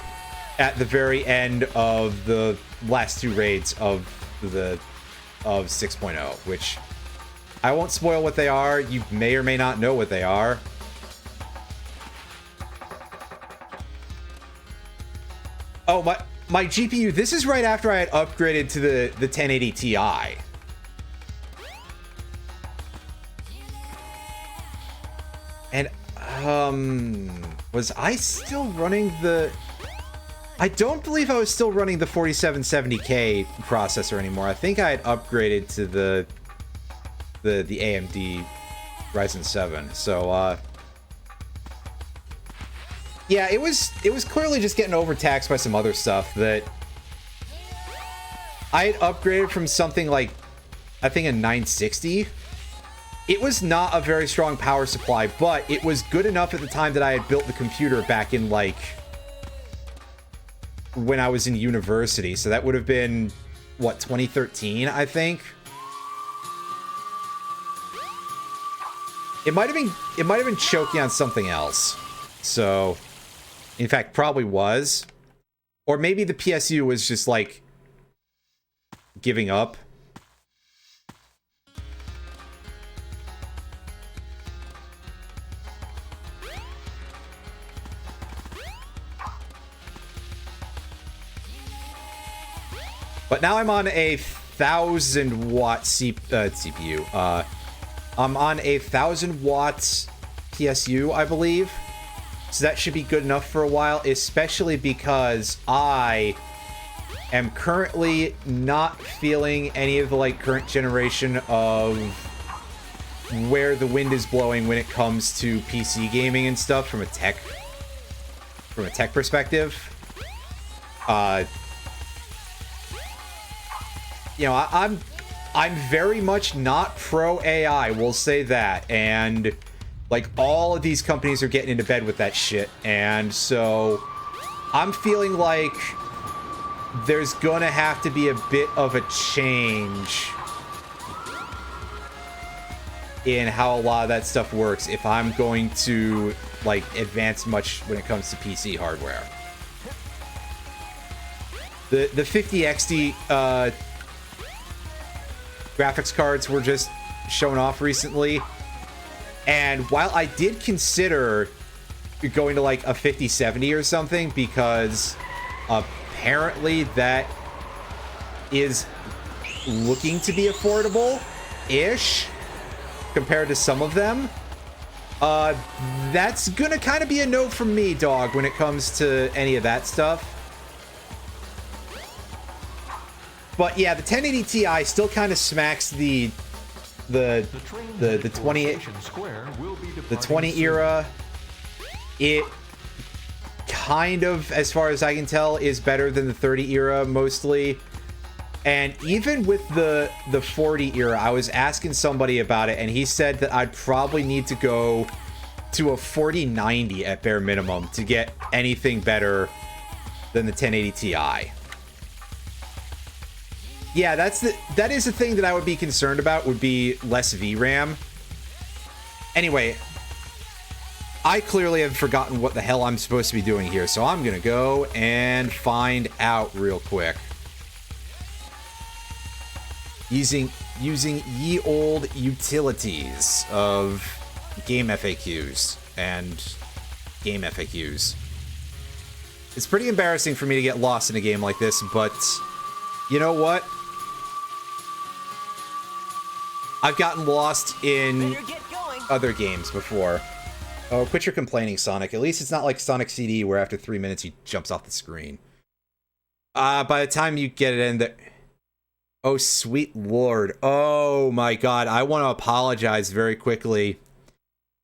Speaker 1: at the very end of the last two raids of 6.0, which I won't spoil what they are. You may or may not know what they are. Oh, my GPU, this is right after I had upgraded to the 1080 Ti. And, was I still running the... I don't believe I was still running the 4770K processor anymore. I think I had upgraded to the AMD Ryzen 7. So, yeah, it was clearly just getting overtaxed by some other stuff that I had upgraded from something like, I think a 960. It was not a very strong power supply, but it was good enough at the time that I had built the computer back in, like, when I was in university. So that would have been, what, 2013, I think? It might have been choking on something else. So, in fact, probably was. Or maybe the PSU was just, like, giving up. But now I'm on a 1,000-watt CPU. I'm on a 1,000-watt PSU, I believe. So that should be good enough for a while, especially because I am currently not feeling any of the, like, current generation of where the wind is blowing when it comes to PC gaming and stuff from a tech perspective. You know, I'm very much not pro AI, we'll say that, and like all of these companies are getting into bed with that shit, and so I'm feeling like there's gonna have to be a bit of a change in how a lot of that stuff works if I'm going to like advance much when it comes to PC hardware. The 50XD graphics cards were just shown off recently, and while I did consider going to like a 5070 or something, because apparently that is looking to be affordable-ish compared to some of them, that's gonna kind of be a no from me, dog, when it comes to any of that stuff. But yeah, the 1080 Ti still kind of smacks the 20 era. It kind of, as far as I can tell, is better than the 30 era mostly. And even with the 40 era, I was asking somebody about it, and he said that I'd probably need to go to a 4090 at bare minimum to get anything better than the 1080 Ti. Yeah, that is the thing that I would be concerned about, would be less VRAM. Anyway, I clearly have forgotten what the hell I'm supposed to be doing here, so I'm gonna go and find out real quick. Using ye old utilities of game FAQs and game FAQs. It's pretty embarrassing for me to get lost in a game like this, but you know what? I've gotten lost in other games before. Oh, quit your complaining, Sonic. At least it's not like Sonic CD, where after 3 minutes he jumps off the screen. By the time you get it in there... Oh, sweet lord. Oh my god. I want to apologize very quickly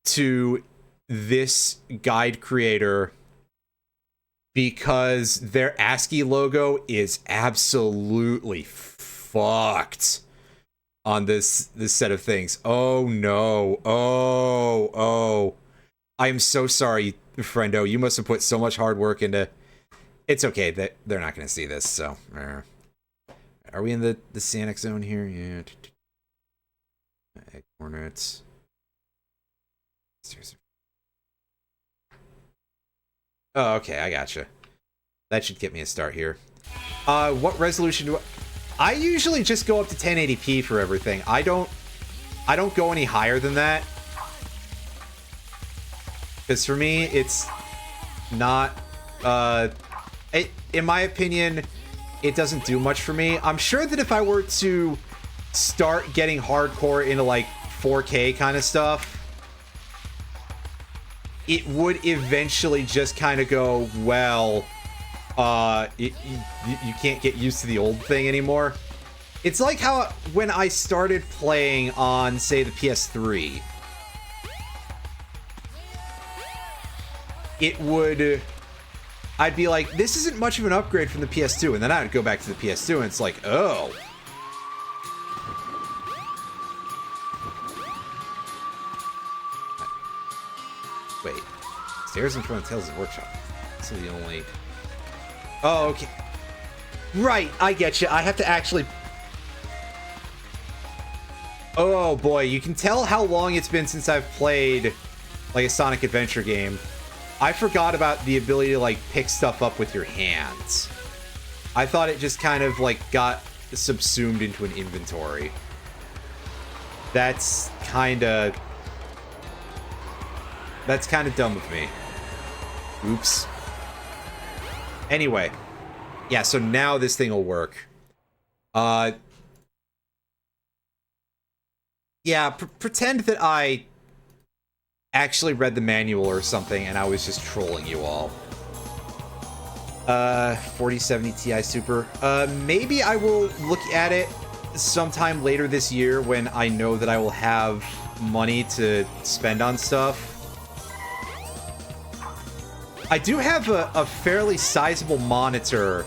Speaker 1: to this guide creator, because their ASCII logo is absolutely fucked on this set of things. Oh no. Oh. I am so sorry, friendo. You must have put so much hard work into... It's okay. They're not going to see this, so... Are we in the Sanic zone here? Yeah. Egg Hornets. Oh, okay, I gotcha. That should get me a start here. What resolution do I usually just go up to 1080p for everything. I don't go any higher than that. Because for me, it's not... in my opinion, it doesn't do much for me. I'm sure that if I were to start getting hardcore into, like, 4K kind of stuff, it would eventually just kind of go, well, you can't get used to the old thing anymore. It's like how when I started playing on, say, the PS3, I'd be like, this isn't much of an upgrade from the PS2, and then I'd go back to the PS2, and it's like, oh. Wait. Stairs in front of Tales' Workshop. This is the only... Oh, okay. Right, I get you. I have to actually... Oh, boy. You can tell how long it's been since I've played, like, a Sonic Adventure game. I forgot about the ability to, like, pick stuff up with your hands. I thought it just kind of, like, got subsumed into an inventory. That's kind of dumb of me. Oops. Anyway. Yeah, so now this thing will work. Yeah, pretend that I actually read the manual or something and I was just trolling you all. 4070 Ti Super. Maybe I will look at it sometime later this year when I know that I will have money to spend on stuff. I do have a fairly sizable monitor.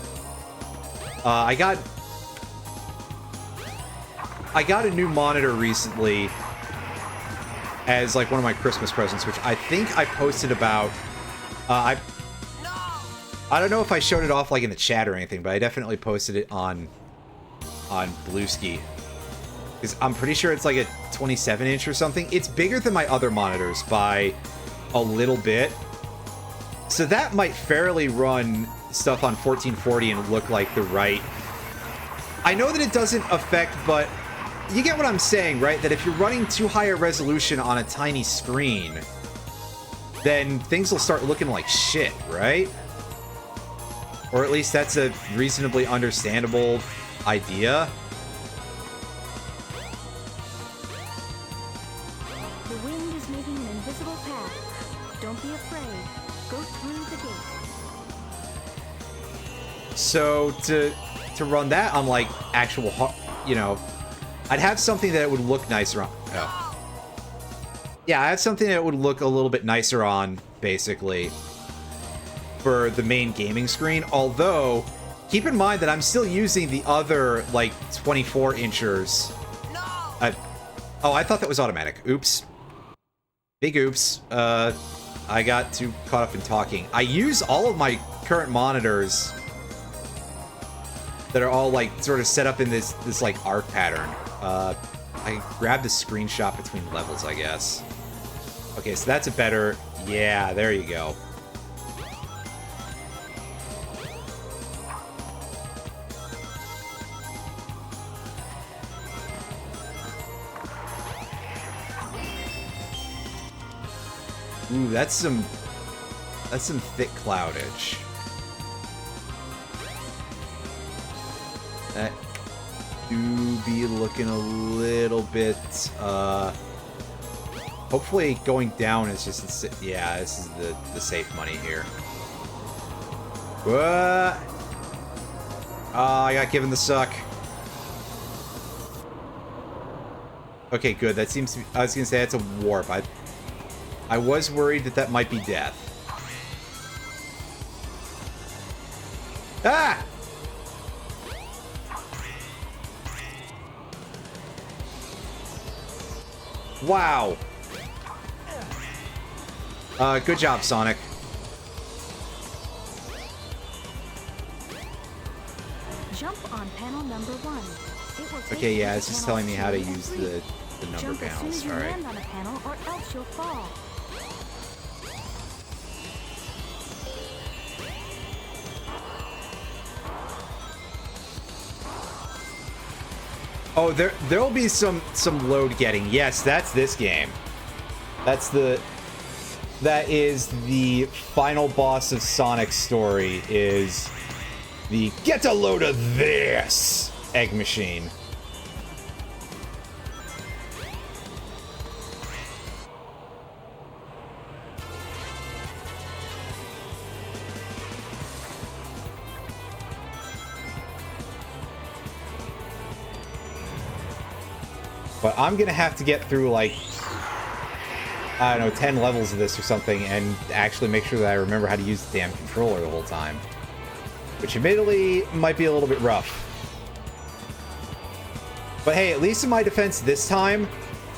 Speaker 1: I got a new monitor recently as like one of my Christmas presents, which I think I posted about. I don't know if I showed it off like in the chat or anything, but I definitely posted it on Blueski. Because I'm pretty sure it's like a 27-inch or something. It's bigger than my other monitors by a little bit. So that might fairly run stuff on 1440 and look like the right... I know that it doesn't affect, but you get what I'm saying, right? That if you're running too high a resolution on a tiny screen, then things will start looking like shit, right? Or at least that's a reasonably understandable idea.
Speaker 5: The wind is making an invisible path. Don't be afraid. Go through the gate.
Speaker 1: So to run that on like actual, you know, I'd have something that would look nicer on. Oh. Yeah, I have something that would look a little bit nicer on, basically, for the main gaming screen. Although, keep in mind that I'm still using the other, like, 24-inchers. No! Oh, I thought that was automatic. Oops. Big oops. I got too caught up in talking. I use all of my current monitors that are all, like, sort of set up in this like, arc pattern. I grabbed a screenshot between levels, I guess. Okay, so that's a better... Yeah, there you go. Ooh, that's some thick cloudage. That do be looking a little bit, hopefully going down is just, yeah, this is the safe money here. What? Oh, I got given the suck. Okay, good. That seems to be, I was gonna say that's a warp. I was worried that might be death. Ah! Wow. Good job, Sonic.
Speaker 5: Jump on panel number 1. It will take
Speaker 1: Okay,
Speaker 5: you
Speaker 1: yeah,
Speaker 5: to
Speaker 1: it's just
Speaker 5: panel
Speaker 1: telling me how to
Speaker 5: 2 and
Speaker 1: use
Speaker 5: 3.
Speaker 1: the number
Speaker 5: Jump as soon
Speaker 1: panels.
Speaker 5: as you
Speaker 1: All right.
Speaker 5: land on a panel, or else you'll fall.
Speaker 1: Oh, there'll be some load getting. Yes, that's this game. That is the final boss of Sonic's story, is the get a load of this egg machine. But I'm gonna have to get through, like, I don't know, 10 levels of this or something, and actually make sure that I remember how to use the damn controller the whole time. Which admittedly might be a little bit rough. But hey, at least in my defense this time,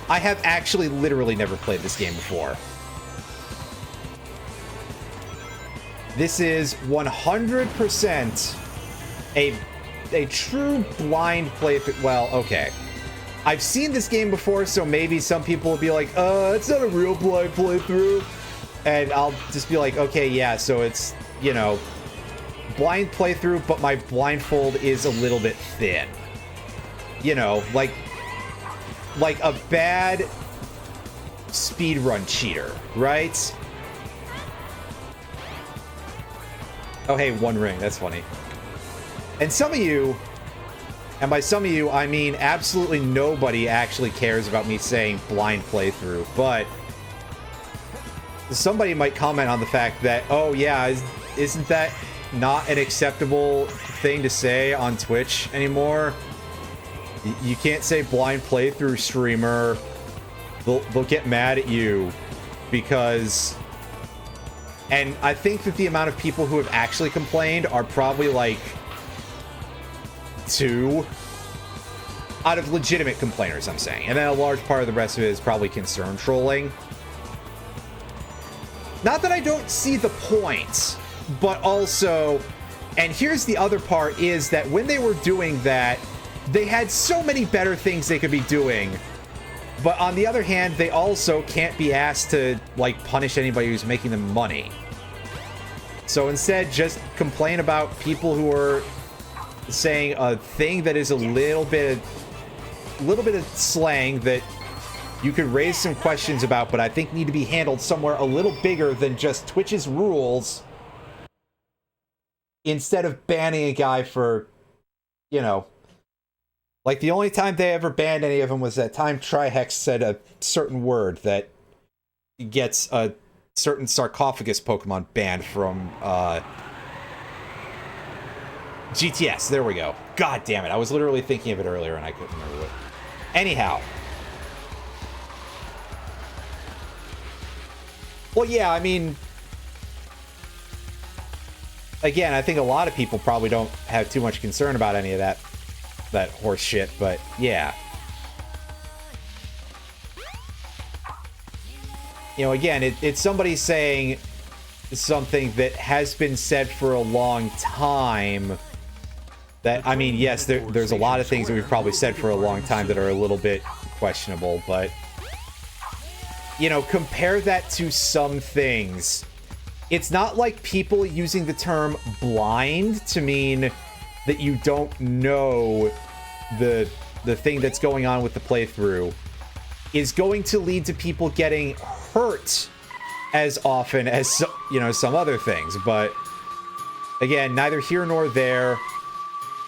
Speaker 1: I have actually literally never played this game before. This is 100% a true blind play. Well, okay. I've seen this game before, so maybe some people will be like, it's not a real blind playthrough. And I'll just be like, okay, yeah, so it's, you know, blind playthrough, but my blindfold is a little bit thin. You know, like a bad speedrun cheater, right? Oh, hey, one ring. That's funny. And some of you, and by some of you, I mean absolutely nobody actually cares about me saying blind playthrough, but somebody might comment on the fact that, oh yeah, isn't that not an acceptable thing to say on Twitch anymore? You can't say blind playthrough, streamer. They'll get mad at you because... And I think that the amount of people who have actually complained are probably like 2 out of legitimate complainers, I'm saying. And then a large part of the rest of it is probably concern trolling. Not that I don't see the point, but also, and here's the other part, is that when they were doing that, they had so many better things they could be doing. But on the other hand, they also can't be asked to, like, punish anybody who's making them money. So instead, just complain about people who are saying a thing that is a little bit of slang that you could raise some questions about, but I think need to be handled somewhere a little bigger than just Twitch's rules, instead of banning a guy for, you know, like the only time they ever banned any of them was that time Trihex said a certain word that gets a certain sarcophagus Pokemon banned from GTS. There we go. God damn it. I was literally thinking of it earlier and I couldn't remember what. Anyhow. Well, yeah, I mean, again, I think a lot of people probably don't have too much concern about any of that horse shit, but yeah. You know, again, it's somebody saying something that has been said for a long time. That, I mean, yes, there's a lot of things that we've probably said for a long time that are a little bit questionable, but, you know, compare that to some things. It's not like people using the term blind to mean that you don't know the thing that's going on with the playthrough is going to lead to people getting hurt as often as, you know, some other things. But again, neither here nor there.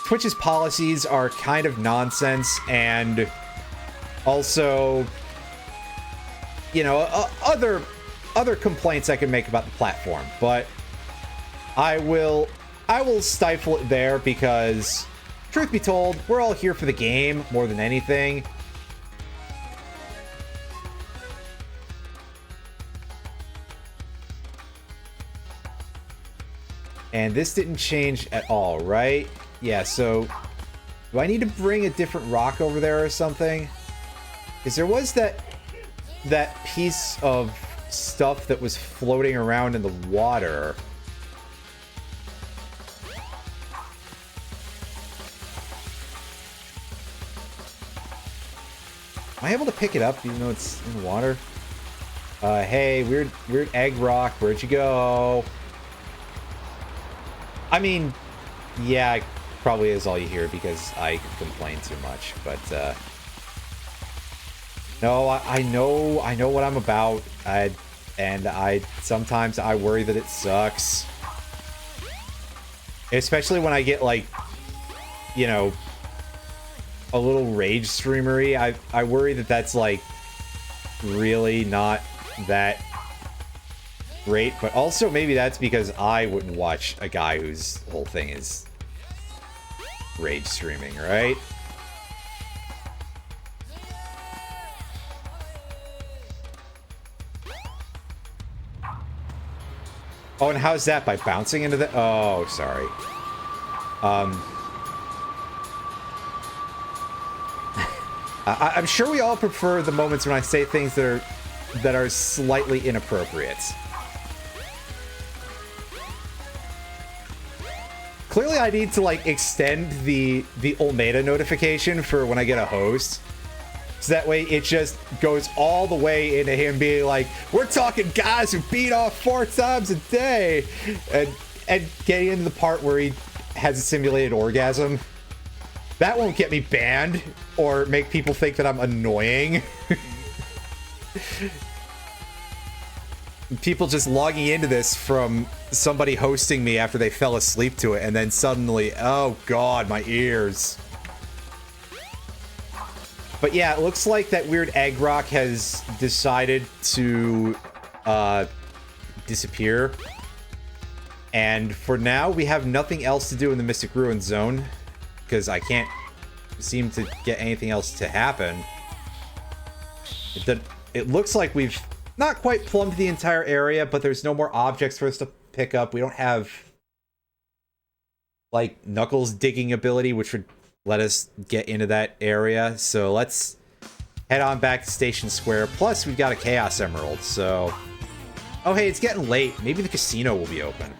Speaker 1: Twitch's policies are kind of nonsense, and also, you know, other complaints I can make about the platform, but I will stifle it there because, truth be told, we're all here for the game more than anything. And this didn't change at all, right? Yeah, so do I need to bring a different rock over there or something? Because there was that piece of stuff that was floating around in the water. Am I able to pick it up even though it's in the water? Hey, weird egg rock, where'd you go? I mean, yeah, it probably is all you hear because I complain too much, but no, I know what I'm about, and sometimes I worry that it sucks. Especially when I get, like, you know, a little rage streamery. I worry that that's, like, really not that great, but also maybe that's because I wouldn't watch a guy whose whole thing is rage streaming, right? Oh, and how's that? By bouncing into the... Oh, sorry. I'm sure we all prefer the moments when I say things that are slightly inappropriate. Clearly, I need to, like, extend the Olmeda notification for when I get a host. So that way it just goes all the way into him being like, we're talking guys who beat off 4 times a day. And and getting into the part where he has a simulated orgasm. That won't get me banned or make people think that I'm annoying. People just logging into this from somebody hosting me after they fell asleep to it, and then suddenly, oh god, my ears. But yeah, it looks like that weird egg rock has decided to disappear. And for now, we have nothing else to do in the Mystic Ruin Zone, because I can't seem to get anything else to happen. It looks like we've not quite plumbed the entire area, but there's no more objects for us to pick up. We don't have, like, Knuckles' digging ability, which would let us get into that area. So let's head on back to Station Square. Plus, we've got a Chaos Emerald, so... Oh, hey, it's getting late. Maybe the casino will be open.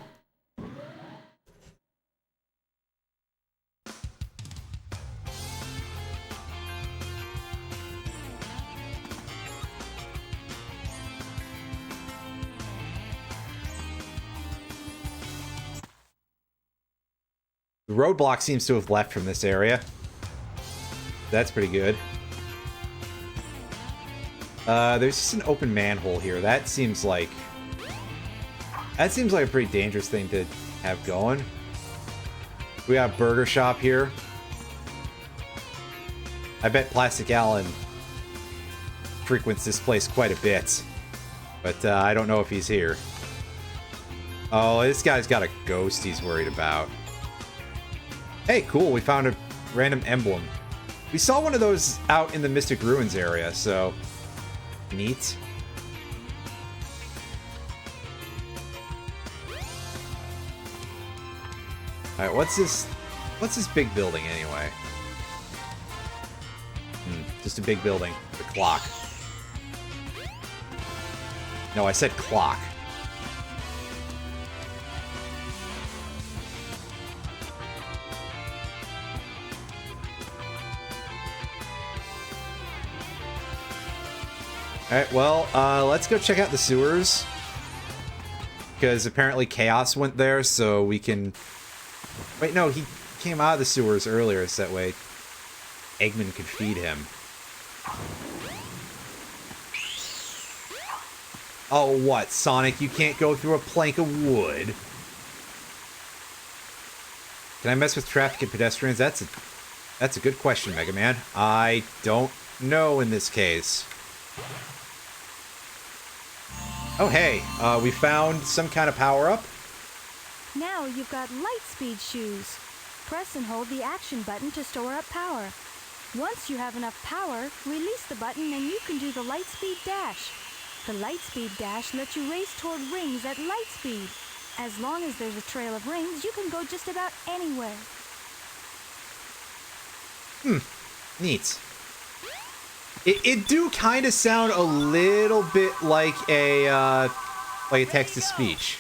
Speaker 1: The roadblock seems to have left from this area. That's pretty good. There's just an open manhole here. That seems like a pretty dangerous thing to have going. We got a burger shop here. I bet Plastic Alan frequents this place quite a bit. But I don't know if he's here. Oh, this guy's got a ghost he's worried about. Hey, cool, we found a random emblem. We saw one of those out in the Mystic Ruins area, so... neat. Alright, what's this big building, anyway? Just a big building. The clock. No, I said clock. Alright, well, let's go check out the sewers. Because apparently Chaos went there, so we can... Wait, no, he came out of the sewers earlier, so that way Eggman could feed him. Oh, what, Sonic? You can't go through a plank of wood? Can I mess with traffic and pedestrians? That's a good question, Mega Man. I don't know in this case. Oh, hey, we found some kind of power-up.
Speaker 7: Now you've got light speed shoes. Press and hold the action button to store up power. Once you have enough power, release the button and you can do the light speed dash. The light speed dash lets you race toward rings at light speed. As long as there's a trail of rings, you can go just about anywhere.
Speaker 1: Neat. It do kind of sound a little bit like a text-to-speech.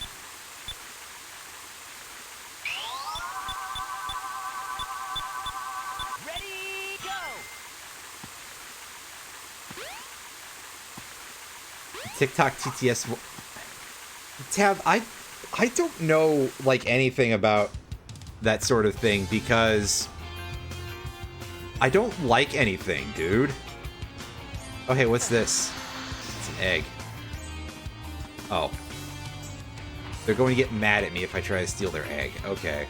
Speaker 4: Ready, go!
Speaker 1: TikTok TTS. Tab, I don't know, like, anything about that sort of thing because I don't like anything, dude. Oh, hey, what's this? It's an egg. Oh. They're going to get mad at me if I try to steal their egg. Okay.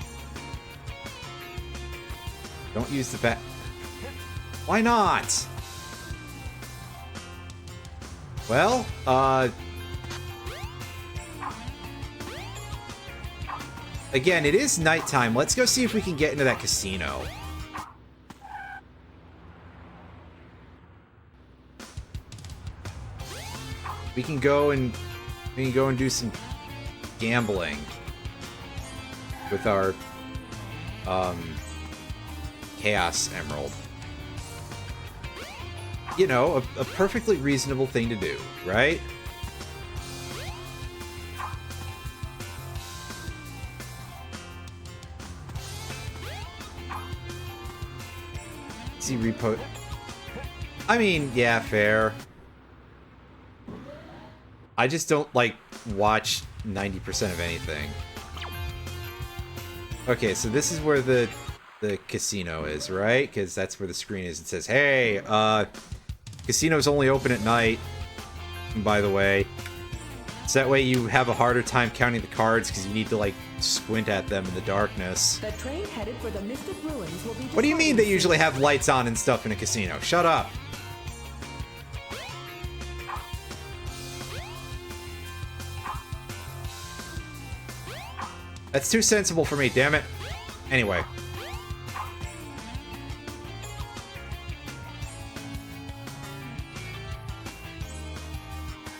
Speaker 1: Don't use the bat. Why not? Well, again, it is nighttime. Let's go see if we can get into that casino. We can go and do some gambling with our Chaos Emerald. You know, a perfectly reasonable thing to do, right? See repo. I mean, yeah, fair. I just don't, like, watch 90% of anything. Okay, so this is where the casino is, right? Because that's where the screen is. It says, hey, casino's only open at night, by the way. So that way you have a harder time counting the cards because you need to, like, squint at them in the darkness.
Speaker 2: The train headed for the Mystic Ruins will be
Speaker 1: What do you mean
Speaker 2: departing
Speaker 1: they
Speaker 2: soon.
Speaker 1: usually have lights on and stuff in a casino? Shut up. That's too sensible for me, damn it. Anyway.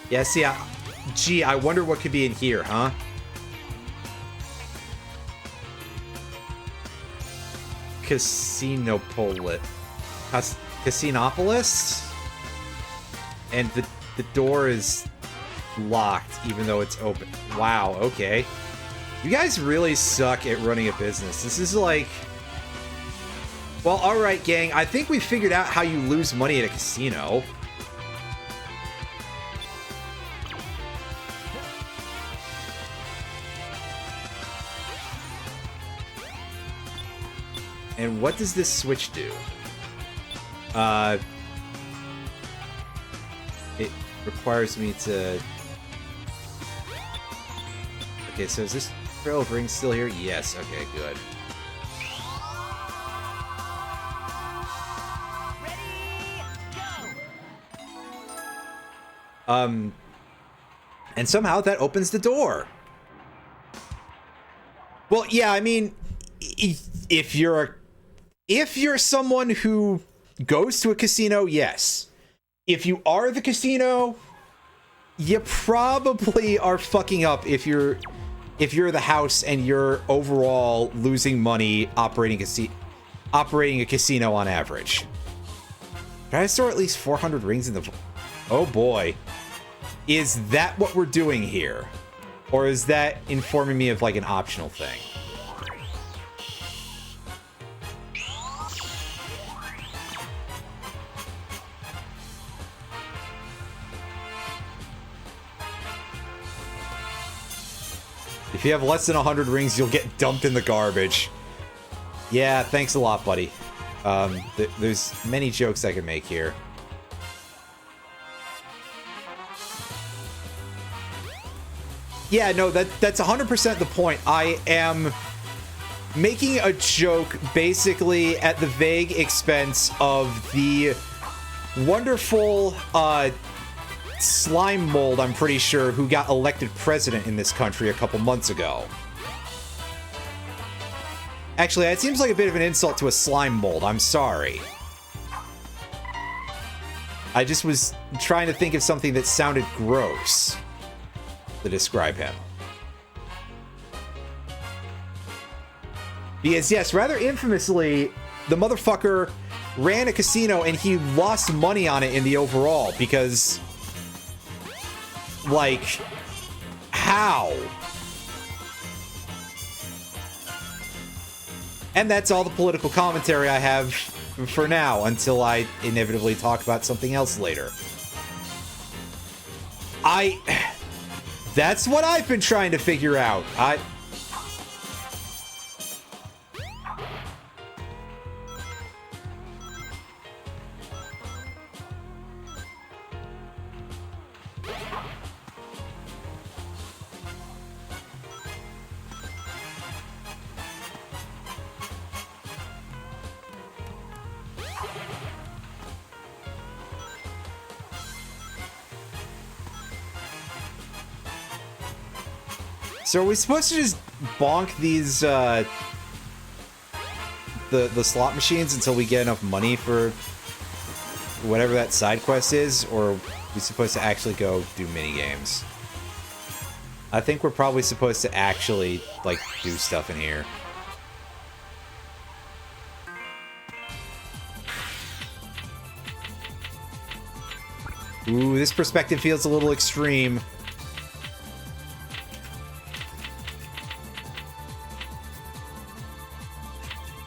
Speaker 1: Yeah, see, gee, I wonder what could be in here, huh? Casinopolis. Casinopolis? And the door is locked, even though it's open. Wow, okay. You guys really suck at running a business. This is like... Well, alright, gang. I think we figured out how you lose money at a casino. And what does this switch do? It requires me to... Okay, so is this Trail of Rings still here? Yes, okay, good. And somehow that opens the door. Well, yeah, I mean, if you're someone who goes to a casino, yes. If you are the casino, you probably are fucking up if you're the house and you're overall losing money operating a casino on average. Did I store at least 400 rings in the... Oh boy. Is that what we're doing here? Or is that informing me of like an optional thing? If you have less than 100 rings, you'll get dumped in the garbage. Yeah, thanks a lot, buddy. There's many jokes I can make here. Yeah, no, that's 100% the point. I am making a joke basically at the vague expense of the wonderful slime mold, I'm pretty sure, who got elected president in this country a couple months ago. Actually, it seems like a bit of an insult to a slime mold. I'm sorry. I just was trying to think of something that sounded gross to describe him. Because, yes, rather infamously, the motherfucker ran a casino and he lost money on it in the overall because... Like, how? And that's all the political commentary I have for now, until I inevitably talk about something else later. That's what I've been trying to figure out. So are we supposed to just bonk these, the slot machines until we get enough money for whatever that side quest is? Or are we supposed to actually go do minigames? I think we're probably supposed to actually, like, do stuff in here. Ooh, this perspective feels a little extreme.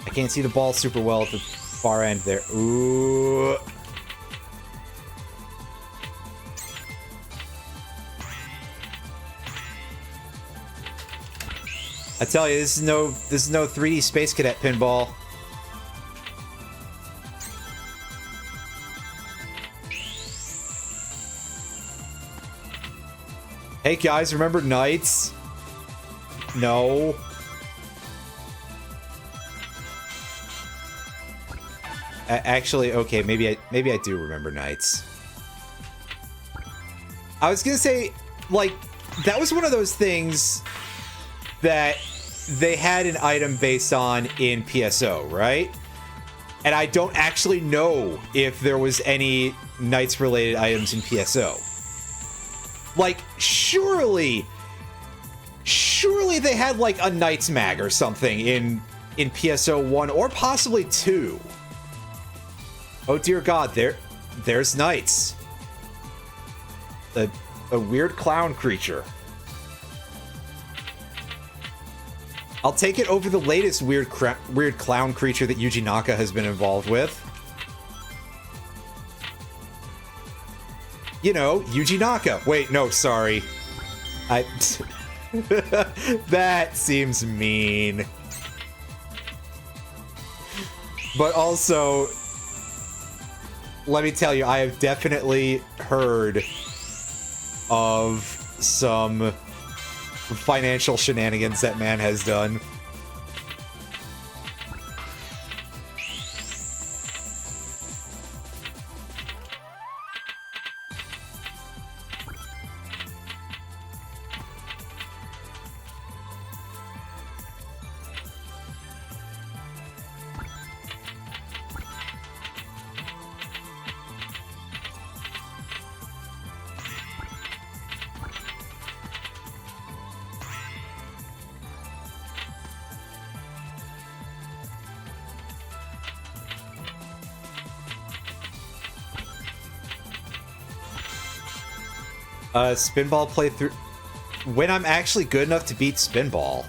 Speaker 1: I can't see the ball super well at the far end there. Ooh. I tell you, this is no 3D Space Cadet pinball. Hey guys, remember Knights? No. Actually, okay, maybe I do remember Knights. I was gonna say, like, that was one of those things that they had an item based on in PSO, right? And I don't actually know if there was any Knights-related items in PSO. Like, surely they had, like, a Knights mag or something in PSO 1 or possibly 2. Oh, dear God, there's Knights. A weird clown creature. I'll take it over the latest weird clown creature that Yuji Naka has been involved with. You know, Yuji Naka. Wait, no, sorry. That seems mean. But also, let me tell you, I have definitely heard of some financial shenanigans that man has done. Spinball playthrough. When I'm actually good enough to beat Spinball.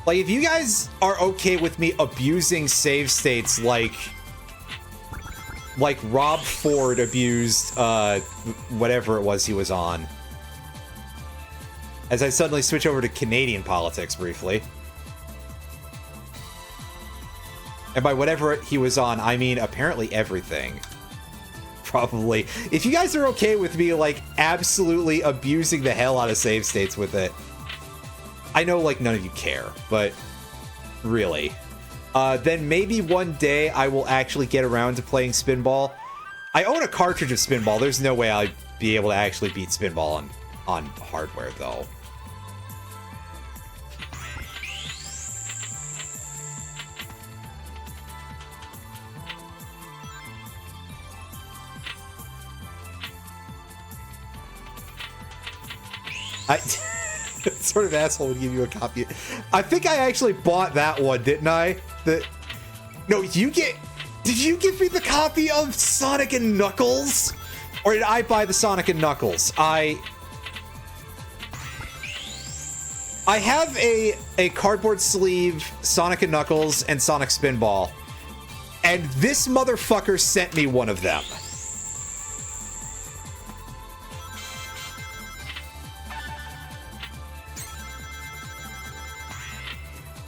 Speaker 1: Like, if you guys are okay with me abusing save states like Rob Ford abused whatever it was he was on. As I suddenly switch over to Canadian politics briefly. And by whatever he was on, I mean apparently everything. Probably. If you guys are okay with me, like, absolutely abusing the hell out of save states with it. I know, like, none of you care, but really. Then maybe one day I will actually get around to playing Spinball. I own a cartridge of Spinball. There's no way I'd be able to actually beat Spinball on hardware, though. Sort of asshole would give you a copy. I think I actually bought that one, didn't I? No, did you give me the copy of Sonic and Knuckles? Or did I buy the Sonic and Knuckles? I have a cardboard sleeve Sonic and Knuckles and Sonic Spinball. And this motherfucker sent me one of them.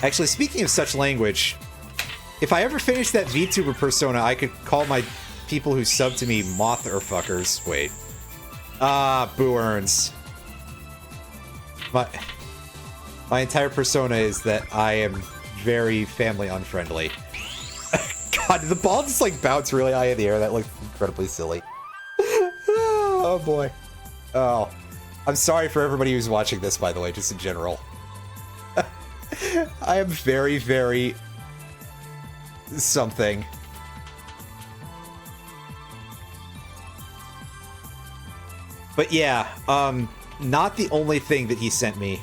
Speaker 1: Actually, speaking of such language, if I ever finish that VTuber persona, I could call my people who sub to me moth or fuckers. Wait. Boo earns. My entire persona is that I am very family unfriendly. God, did the ball just like bounce really high in the air? That looked incredibly silly. Oh boy. Oh. I'm sorry for everybody who's watching this, by the way, just in general. I am very, very something. But yeah, not the only thing that he sent me.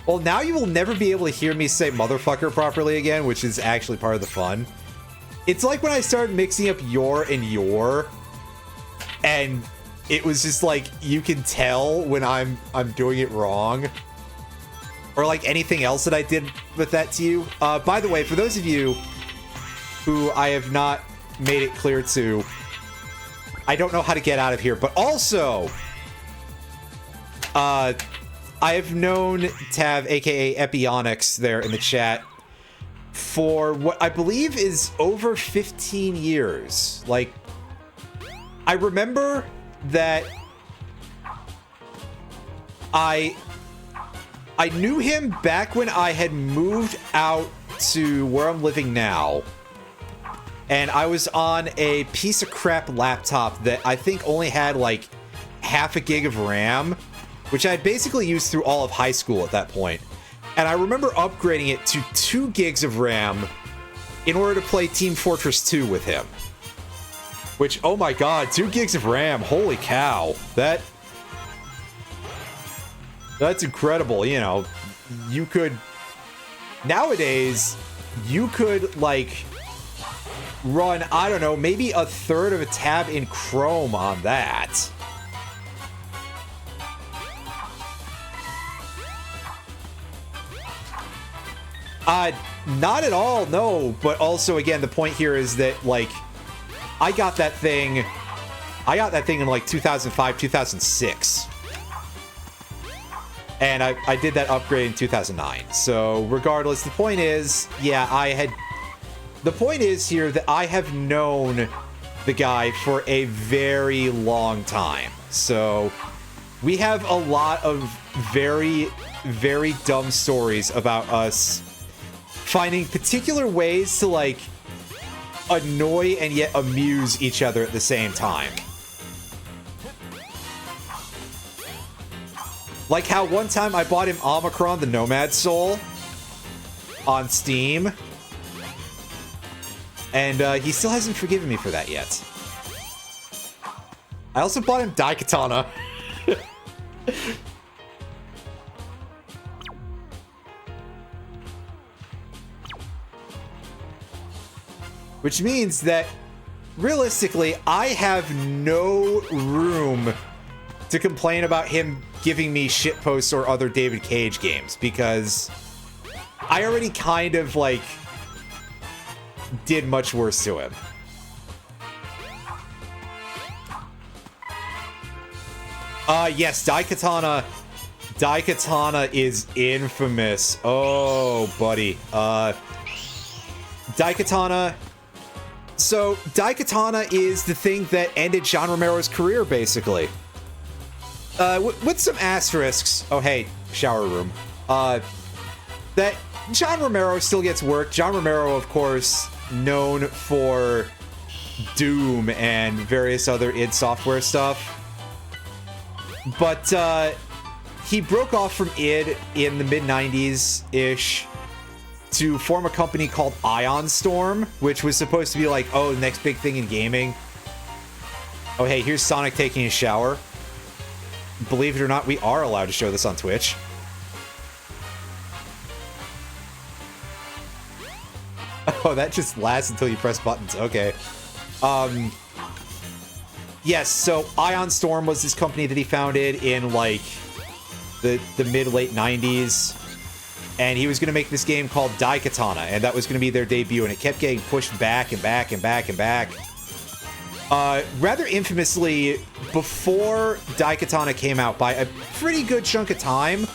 Speaker 1: Well, now you will never be able to hear me say motherfucker properly again, which is actually part of the fun. It's like when I started mixing up your and your, and it was just like, you can tell when I'm doing it wrong. Or like anything else that I did with that to you. By the way, for those of you who I have not made it clear to, I don't know how to get out of here, but also, I've known Tav, aka Epionics, there in the chat for what I believe is over 15 years. Like, I remember that I knew him back when I had moved out to where I'm living now. And I was on a piece of crap laptop that I think only had like half a gig of RAM, which I had basically used through all of high school at that point. And I remember upgrading it to 2 gigs of RAM in order to play Team Fortress 2 with him. Which, oh my god, 2 gigs of RAM, holy cow. That's incredible, you know. You could... Nowadays, you could, like, run, I don't know, maybe a third of a tab in Chrome on that. Not at all, no. But also, again, the point here is that, like, I got that thing in, like, 2005, 2006. And I did that upgrade in 2009. So, regardless, the point is, yeah, the point is here that I have known the guy for a very long time. So, we have a lot of very, very dumb stories about us finding particular ways to, like, annoy and yet amuse each other at the same time. Like how one time I bought him Omicron the Nomad Soul on Steam. And he still hasn't forgiven me for that yet. I also bought him Daikatana. Which means that, realistically, I have no room to complain about him giving me shitposts or other David Cage games, because I already kind of, like, did much worse to him. Yes, Daikatana is infamous. Oh, buddy. Daikatana... So, Daikatana is the thing that ended John Romero's career, basically. With some asterisks. Oh, hey, shower room. That John Romero still gets work. John Romero, of course, known for Doom and various other id Software stuff. But he broke off from id in the mid-90s-ish to form a company called Ion Storm, which was supposed to be like, oh, the next big thing in gaming. Oh, hey, here's Sonic taking a shower. Believe it or not, we are allowed to show this on Twitch. Oh, that just lasts until you press buttons. Okay. Yes, so Ion Storm was this company that he founded in, like, the mid-late 90s. And he was going to make this game called Daikatana, and that was going to be their debut, and it kept getting pushed back and back and back and back. Rather infamously, before Daikatana came out, by a pretty good chunk of time,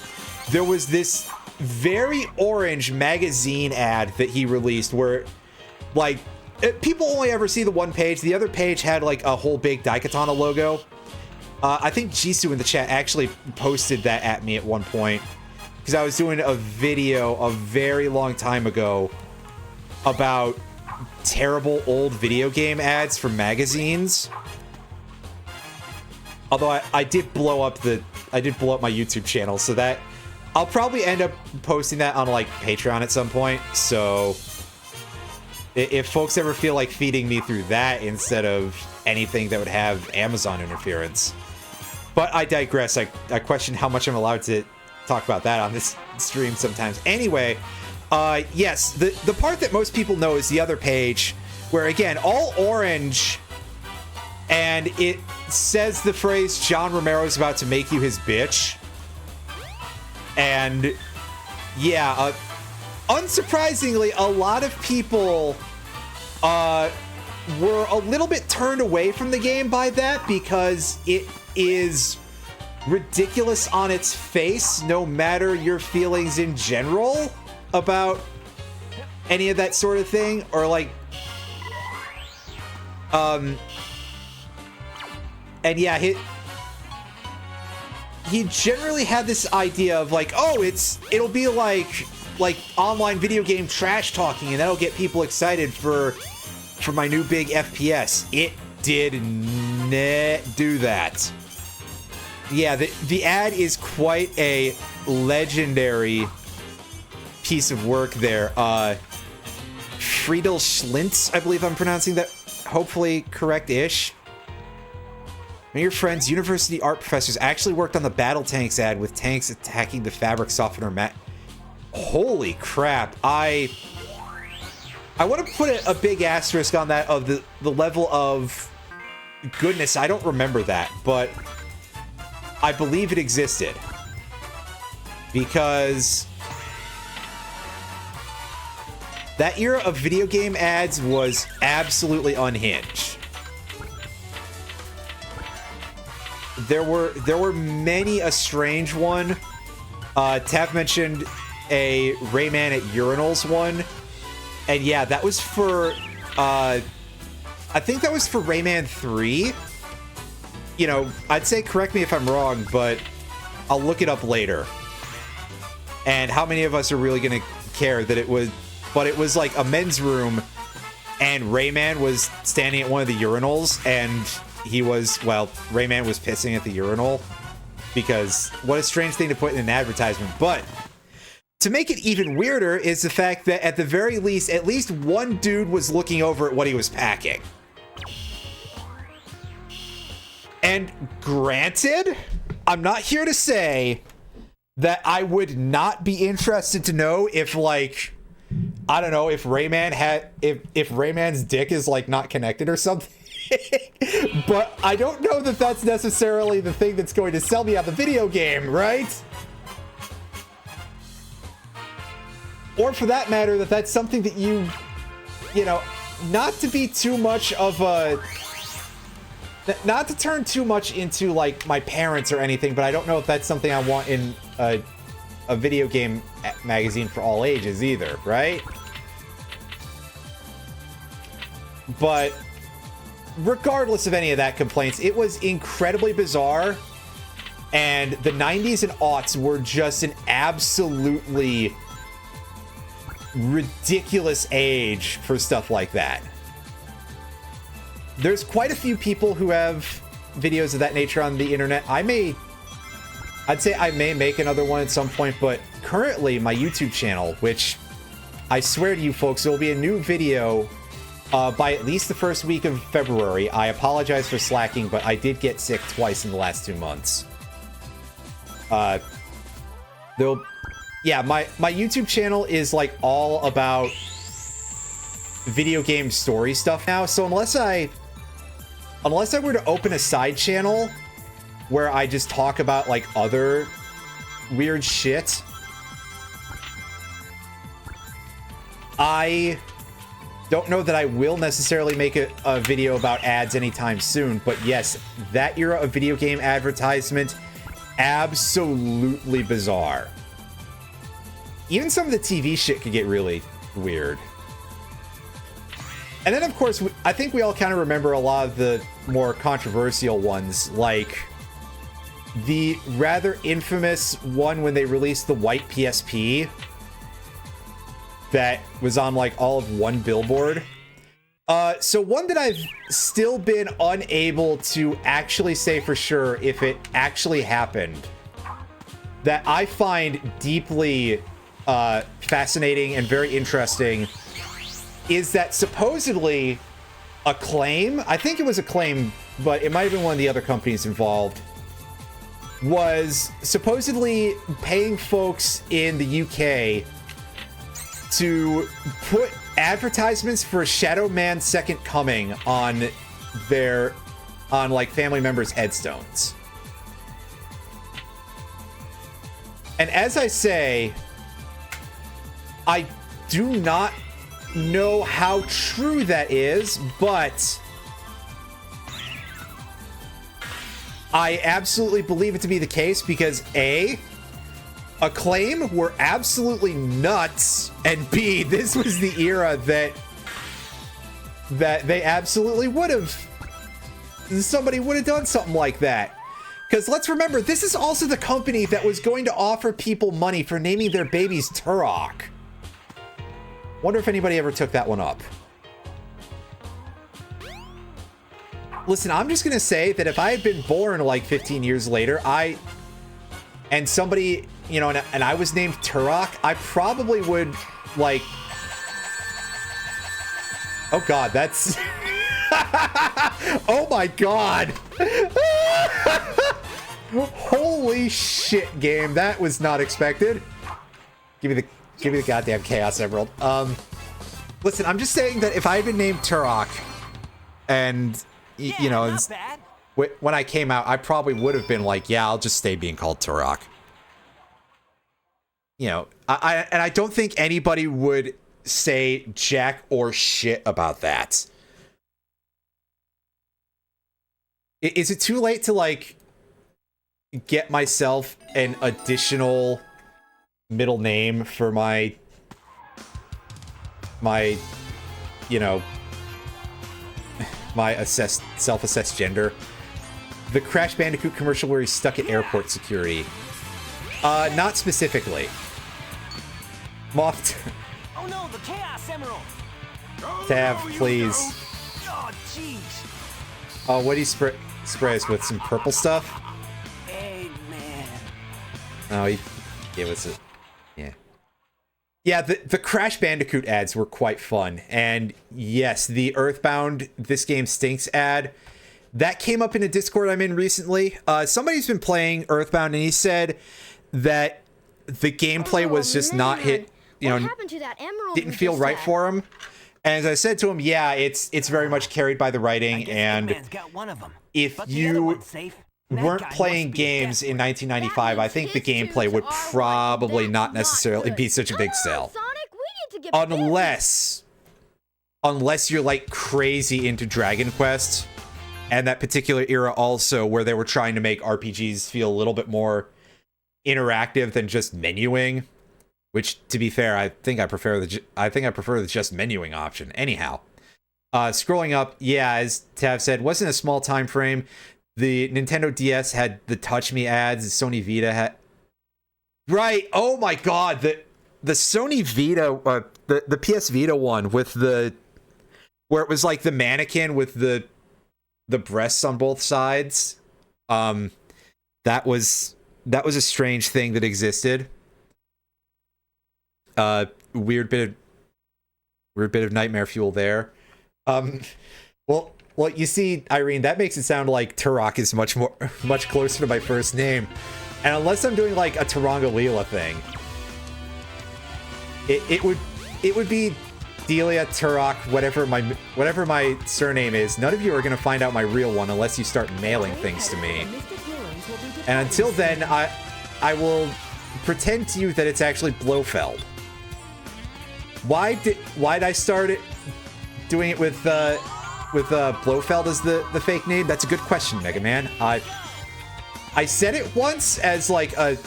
Speaker 1: there was this very orange magazine ad that he released where, like, people only ever see the one page. The other page had, like, a whole big Daikatana logo. I think Jisoo in the chat actually posted that at me at one point, because I was doing a video a very long time ago about terrible old video game ads from magazines. Although I did blow up my YouTube channel, so that I'll probably end up posting that on, like, Patreon at some point. So if folks ever feel like feeding me through that instead of anything that would have Amazon interference. But I digress. I question how much I'm allowed to talk about that on this stream sometimes. Anyway, yes, the part that most people know is the other page, where, again, all orange, and it says the phrase, John Romero's about to make you his bitch. And, yeah, unsurprisingly, a lot of people were a little bit turned away from the game by that because it is ridiculous on its face, no matter your feelings in general about any of that sort of thing, or like, and yeah, he generally had this idea of like, oh, it'll be like online video game trash talking, and that'll get people excited for my new big FPS. It did not do that. Yeah, the ad is quite a legendary piece of work there. Friedel Schlintz, I believe I'm pronouncing that hopefully correct-ish. One of your friends, university art professors, actually worked on the battle tanks ad with tanks attacking the fabric softener mat. Holy crap. I want to put a big asterisk on that of the level of goodness. I don't remember that, but I believe it existed. Because that era of video game ads was absolutely unhinged. There were many a strange one. Tav mentioned a Rayman at urinals one. And yeah, that was for, I think that was for Rayman 3. You know, I'd say correct me if I'm wrong, but I'll look it up later. And how many of us are really going to care that it was, but it was like a men's room, and Rayman was standing at one of the urinals, and he was, well, Rayman was pissing at the urinal, because what a strange thing to put in an advertisement. But to make it even weirder is the fact that at the very least, at least one dude was looking over at what he was packing. And granted, I'm not here to say that I would not be interested to know if, like, I don't know, if Rayman had, if Rayman's dick is, like, not connected or something. But I don't know that that's necessarily the thing that's going to sell me on the video game, right? Or for that matter, that's something that you know, not to be too much of a, not to turn too much into, like, my parents or anything, but I don't know if that's something I want in a video game magazine for all ages either, right? But regardless of any of that complaints, it was incredibly bizarre, and the 90s and aughts were just an absolutely ridiculous age for stuff like that. There's quite a few people who have videos of that nature on the internet. I'd say I may make another one at some point, but currently my YouTube channel, which I swear to you folks, there will be a new video by at least the first week of February. I apologize for slacking, but I did get sick twice in the last 2 months. Yeah, my YouTube channel is like all about video game story stuff now. So unless I were to open a side channel where I just talk about like other weird shit, I don't know that I will necessarily make a video about ads anytime soon. But yes, that era of video game advertisement, absolutely bizarre. Even some of the TV shit could get really weird. And then, of course, I think we all kind of remember a lot of the more controversial ones, like the rather infamous one when they released the white PSP that was on, like, all of one billboard. So one that I've still been unable to actually say for sure if it actually happened, that I find deeply fascinating and very interesting, is that supposedly Acclaim, I think it was Acclaim, but it might have been one of the other companies involved, was supposedly paying folks in the UK to put advertisements for Shadow Man's Second Coming on like family members' headstones. And as I say, I do not know how true that is, but I absolutely believe it to be the case because A, Acclaim were absolutely nuts, and B, this was the era that they absolutely would have, somebody would have done something like that. Because let's remember, this is also the company that was going to offer people money for naming their babies Turok. Wonder if anybody ever took that one up. Listen, I'm just gonna say that if I had been born like 15 years later, and somebody, you know, and I was named Turok, I probably would, like... Oh god, that's... Oh my god! Holy shit, game. That was not expected. Give me the goddamn Chaos Emerald. Listen, I'm just saying that if I had been named Turok, and, you know, when I came out, I probably would have been like, yeah, I'll just stay being called Turok. You know, I don't think anybody would say jack or shit about that. Is it too late to, like, get myself an additional middle name for my, you know, my self-assessed gender? The Crash Bandicoot commercial where he's stuck at airport security. Not specifically. Moth.
Speaker 4: Oh no, the Chaos Emerald!
Speaker 1: Tav, please.
Speaker 4: Oh, jeez.
Speaker 1: Oh, what do you spray us with? Some purple stuff?
Speaker 4: Hey, man.
Speaker 1: Oh, he gave us it. Yeah. Yeah, the Crash Bandicoot ads were quite fun. And yes, the Earthbound This Game Stinks ad, that came up in a Discord I'm in recently. Somebody's been playing Earthbound and he said that the gameplay was just not hit, you know, didn't feel right for him. And as I said to him, yeah, it's very much carried by the writing, and if you weren't playing games in 1995, I think the gameplay would probably not necessarily be such a big sell. Unless you're like crazy into Dragon Quest, and that particular era also where they were trying to make RPGs feel a little bit more interactive than just menuing. Which, to be fair, I think I prefer the just menuing option. Anyhow, scrolling up, yeah, as Tav said, wasn't a small time frame. The Nintendo DS had the Touch Me ads. The Sony Vita had, right? Oh my God, the Sony Vita, the PS Vita one with the where it was like the mannequin with the breasts on both sides. That was a strange thing that existed. Weird bit of nightmare fuel there. Well, you see, Irene, that makes it sound like Turok is much closer to my first name, and unless I'm doing like a Taranga Leela thing, it would be Delia Turok, whatever my surname is. None of you are gonna find out my real one unless you start mailing things to me, and until then, I will pretend to you that it's actually Blofeld. Why'd I start it doing it with Blofeld as the fake name? That's a good question, Mega Man. I said it once as like a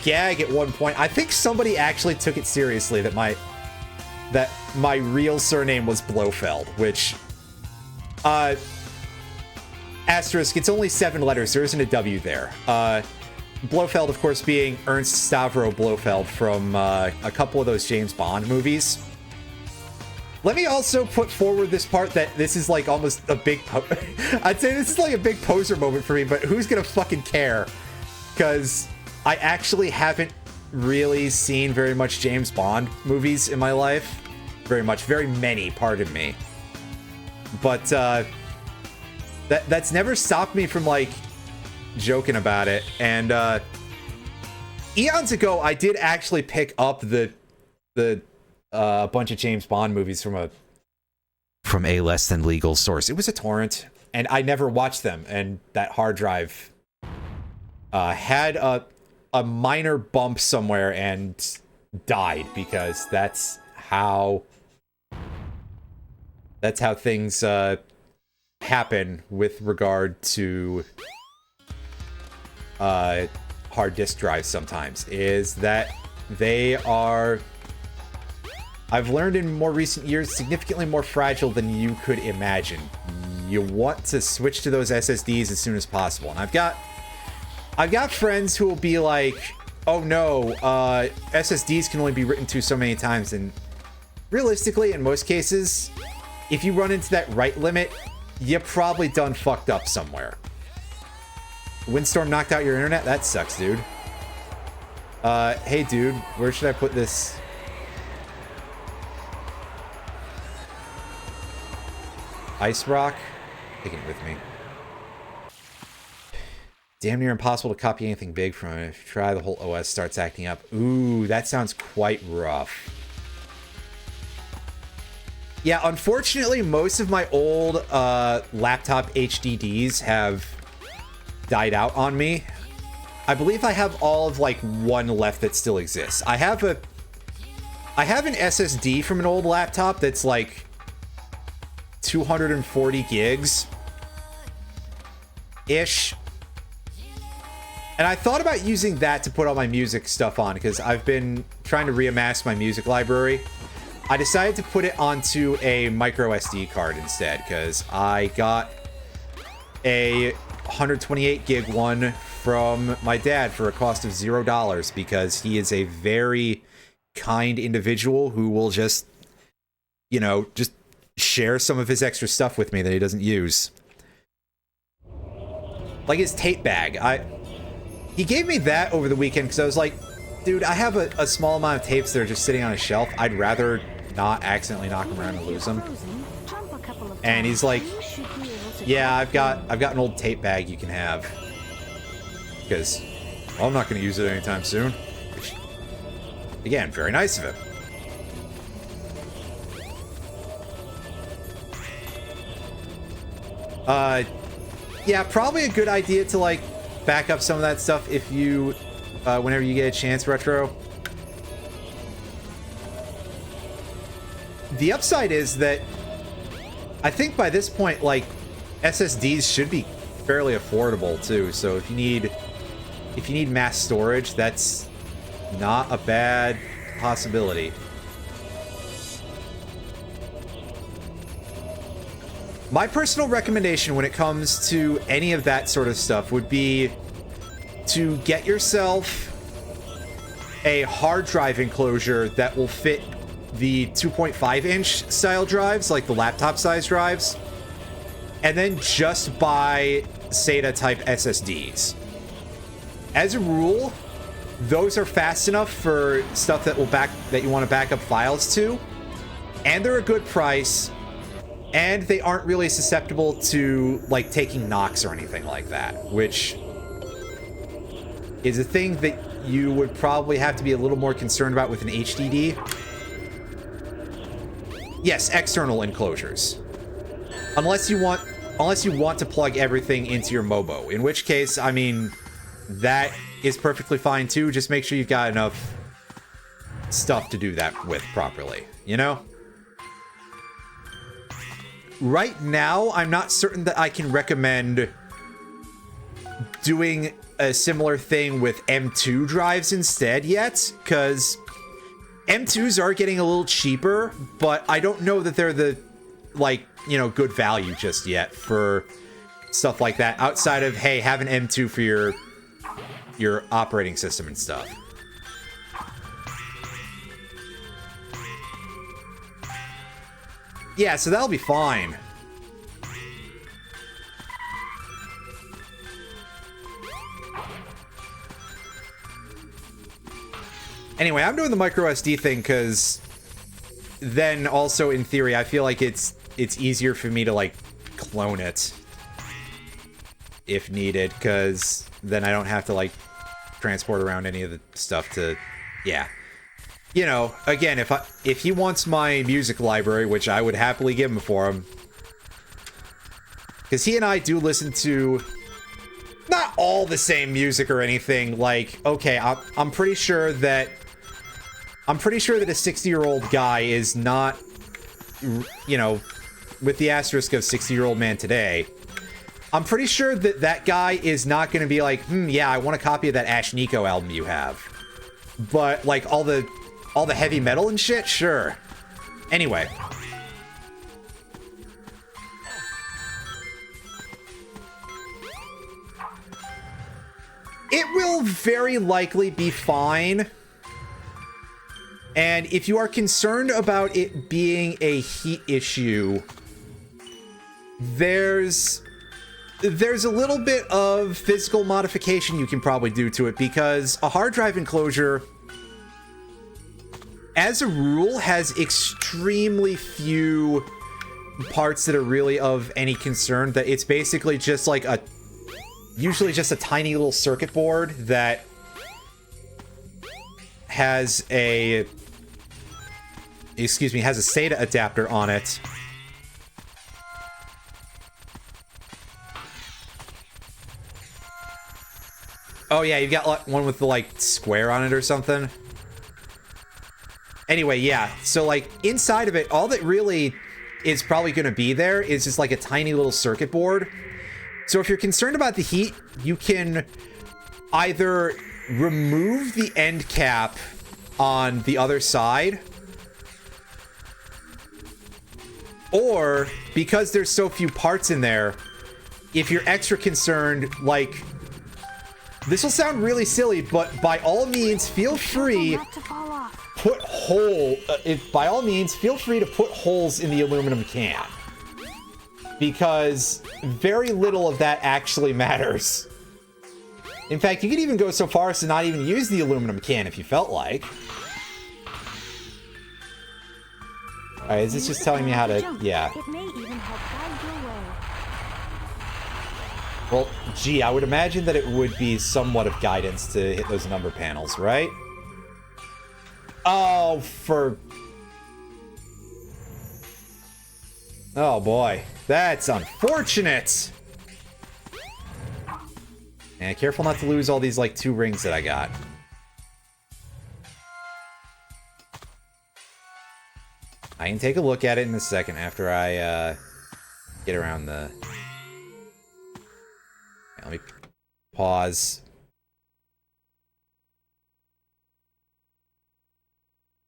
Speaker 1: gag at one point. I think somebody actually took it seriously that my real surname was Blofeld, which asterisk, it's only 7 letters. There isn't a W there. Blofeld, of course, being Ernst Stavro Blofeld from a couple of those James Bond movies. Let me also put forward this part that this is like almost a big... I'd say this is like a big poser moment for me, but who's gonna fucking care? Because I actually haven't really seen very much James Bond movies in my life. Very many, pardon me. But that's never stopped me from, like, joking about it. And eons ago, I did actually pick up the bunch of James Bond movies from a less than legal source. It was a torrent, and I never watched them. And that hard drive had a minor bump somewhere and died, because that's how That's how things happen with regard to hard disk drives sometimes, is that they are, I've learned in more recent years, significantly more fragile than you could imagine. You want to switch to those SSDs as soon as possible. And I've got friends who will be like, oh no, SSDs can only be written to so many times. And realistically, in most cases, if you run into that write limit, you probably done fucked up somewhere. Windstorm knocked out your internet? That sucks, dude. Hey dude, where should I put this? Ice rock? Taking it with me. Damn near impossible to copy anything big from it. If you try, the whole OS starts acting up. Ooh, that sounds quite rough. Yeah, unfortunately, most of my old laptop HDDs have died out on me. I believe I have all of like one left that still exists. I have an SSD from an old laptop that's like 240 gigs ish. And I thought about using that to put all my music stuff on because I've been trying to reamass my music library. I decided to put it onto a micro SD card instead because I got a 128 gig one from my dad for a cost of $0 because he is a very kind individual who will just, you know, just share some of his extra stuff with me that he doesn't use. Like his tape bag. He gave me that over the weekend because I was like, dude, I have a small amount of tapes that are just sitting on a shelf. I'd rather not accidentally knock them around and lose them. And he's like, yeah, I've got an old tape bag you can have. Because, well, I'm not going to use it anytime soon. Which, again, very nice of him. Yeah, probably a good idea to, like, back up some of that stuff if you, whenever you get a chance, Retro. The upside is that I think by this point, like, SSDs should be fairly affordable too. So if you need mass storage, that's not a bad possibility. My personal recommendation when it comes to any of that sort of stuff would be to get yourself a hard drive enclosure that will fit the 2.5-inch style drives, like the laptop size drives, and then just buy SATA type SSDs. As a rule, those are fast enough for stuff that you want to back up files to, and they're a good price, and they aren't really susceptible to like taking knocks or anything like that, which is a thing that you would probably have to be a little more concerned about with an HDD. Yes, external enclosures. Unless you want to plug everything into your Mobo, in which case, I mean, that is perfectly fine too. Just make sure you've got enough stuff to do that with properly, you know? Right now, I'm not certain that I can recommend doing a similar thing with M2 drives instead yet, because M2s are getting a little cheaper, but I don't know that they're the, like, you know, good value just yet for stuff like that, outside of, hey, have an M2 for your operating system and stuff. Yeah, so that'll be fine. Anyway, I'm doing the micro SD thing because then also in theory I feel like it's easier for me to like clone it if needed, because then I don't have to like transport around any of the stuff to, yeah. You know, again, if he wants my music library, which I would happily give him for him, because he and I do listen to not all the same music or anything. Like, okay, I'm pretty sure that a 60-year-old guy is not, you know, with the asterisk of 60-year-old man today, I'm pretty sure that that guy is not going to be like, yeah, I want a copy of that Ash Nico album you have. But, like, all the heavy metal and shit? Sure. Anyway. It will very likely be fine. And if you are concerned about it being a heat issue, there's a little bit of physical modification you can probably do to it, because a hard drive enclosure, as a rule, has extremely few parts that are really of any concern. That it's basically just like usually just a tiny little circuit board that has a SATA adapter on it. Oh yeah, you've got one with the, like, square on it or something. Anyway, yeah, so, like, inside of it, all that really is probably going to be there is just, like, a tiny little circuit board. So if you're concerned about the heat, you can either remove the end cap on the other side, or, because there's so few parts in there, if you're extra concerned, like, this will sound really silly, but by all means, feel free by all means, feel free to put holes in the aluminum can, because very little of that actually matters. In fact, you could even go so far as to not even use the aluminum can if you felt like. Alright, is this just telling me how to... Yeah.
Speaker 7: It may even help guide your way.
Speaker 1: Well, gee, I would imagine that it would be somewhat of guidance to hit those number panels, right? Oh, oh boy, that's unfortunate! And careful not to lose all these, like, 2 rings that I got. I can take a look at it in a second after I, get around the... Let me pause.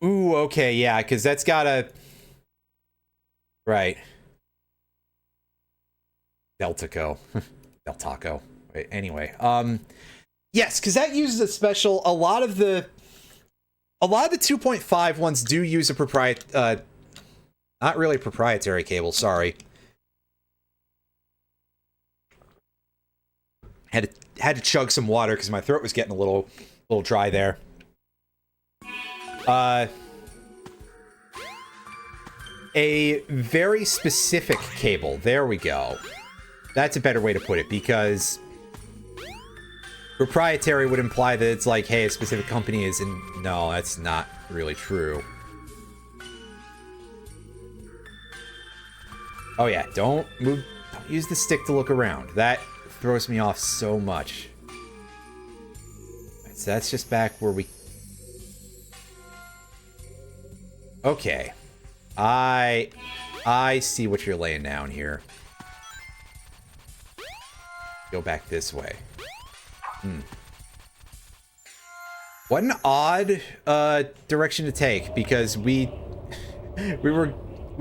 Speaker 1: Ooh, okay, yeah, because that's gotta... Right. Deltaco. Deltaco. Wait, anyway, yes, because that uses a special... A lot of the 2.5 ones do use a not really proprietary cable, sorry. Had to chug some water because my throat was getting a little dry there. A very specific cable. There we go. That's a better way to put it, because proprietary would imply that it's like, hey, a specific company is in... No, that's not really true. Oh yeah, don't use the stick to look around. That throws me off so much. So that's just back where we... Okay. I see what you're laying down here. Go back this way. What an odd direction to take, because we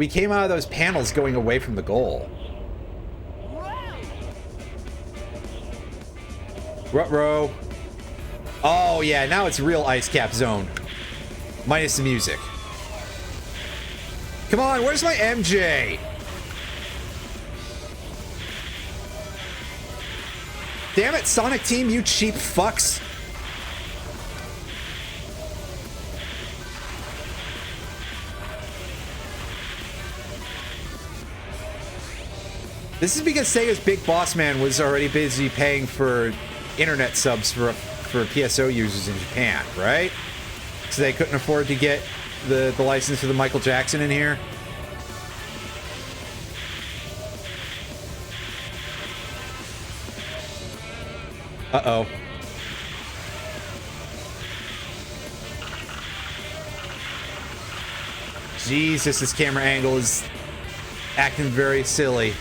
Speaker 1: came out of those panels going away from the goal. Ruh-roh. Oh yeah, now it's real ice cap zone. Minus the music. Come on, where's my MJ? Damn it, Sonic Team, you cheap fucks. This is because Sega's Big Boss Man was already busy paying for internet subs for PSO users in Japan, right? So they couldn't afford to get the license for the Michael Jackson in here. Uh-oh. Jesus, this camera angle is Acting very silly.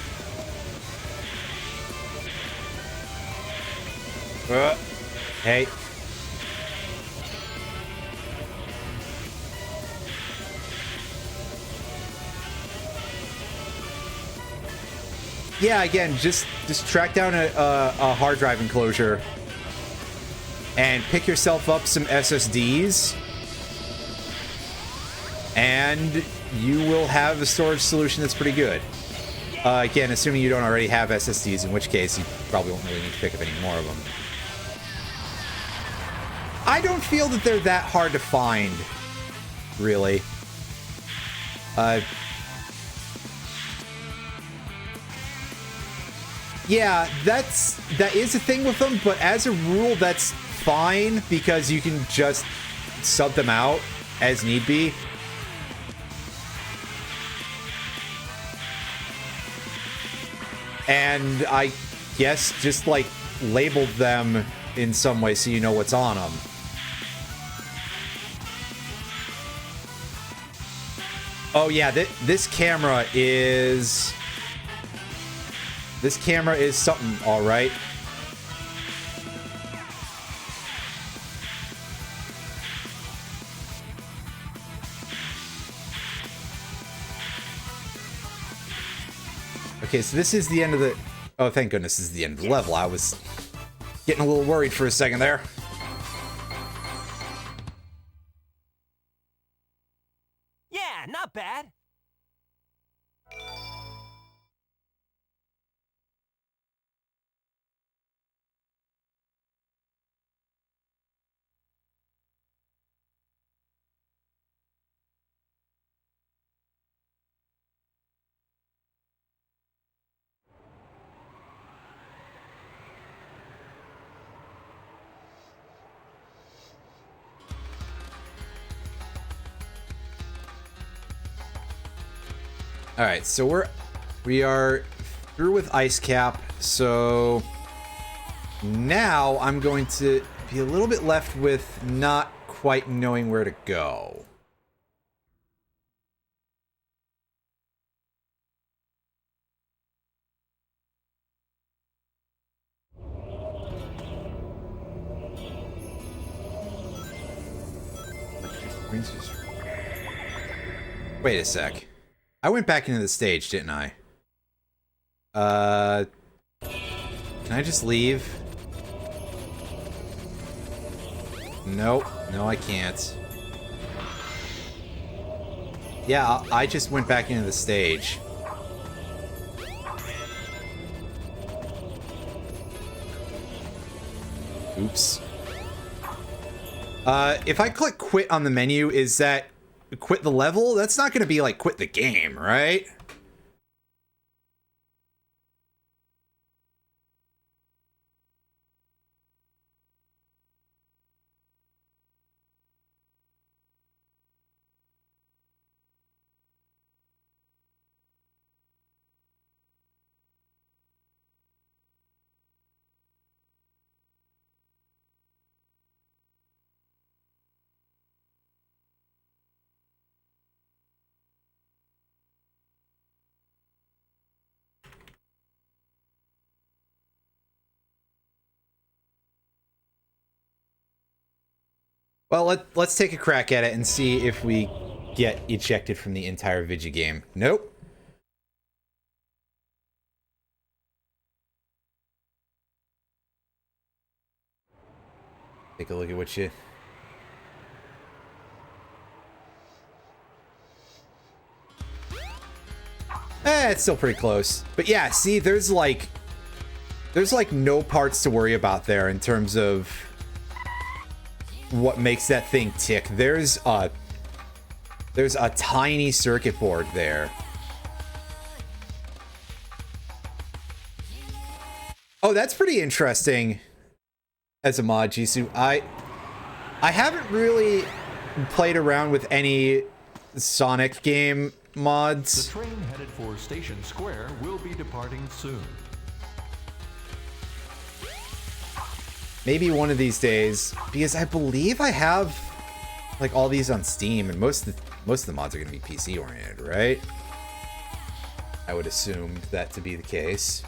Speaker 1: Hey. Yeah, again, just track down a hard drive enclosure and pick yourself up some SSDs, and you will have a storage solution that's pretty good. Again, assuming you don't already have SSDs, in which case you probably won't really need to pick up any more of them. I don't feel that they're that hard to find, really. Yeah, that is a thing with them, but as a rule, that's fine because you can just sub them out as need be. And I guess just like label them in some way so you know what's on them. Oh yeah, this camera is something, all right. Okay, so this is the end of the... Oh, thank goodness this is the end of the level. I was getting a little worried for a second there.
Speaker 4: Yeah, not bad.
Speaker 1: All right, so we are through with Ice Cap. So now I'm going to be a little bit left with not quite knowing where to go. Wait a sec. I went back into the stage, didn't I? Can I just leave? Nope. No, I can't. Yeah, I just went back into the stage. Oops. If I click quit on the menu, is that quit the level? That's not gonna be like quit the game, right? Well, let's take a crack at it and see if we get ejected from the entire video game. Nope. Take a look at what you... it's still pretty close. But yeah, see, there's like no parts to worry about there in terms of what makes that thing tick. There's a tiny circuit board there. Oh, that's pretty interesting as a mod, Jisoo. I haven't really played around with any Sonic game mods.
Speaker 6: The train headed for Station Square will be departing soon.
Speaker 1: Maybe one of these days, because I believe I have like all these on Steam, and most of the mods are going to be PC oriented, right? I would assume that to be the case.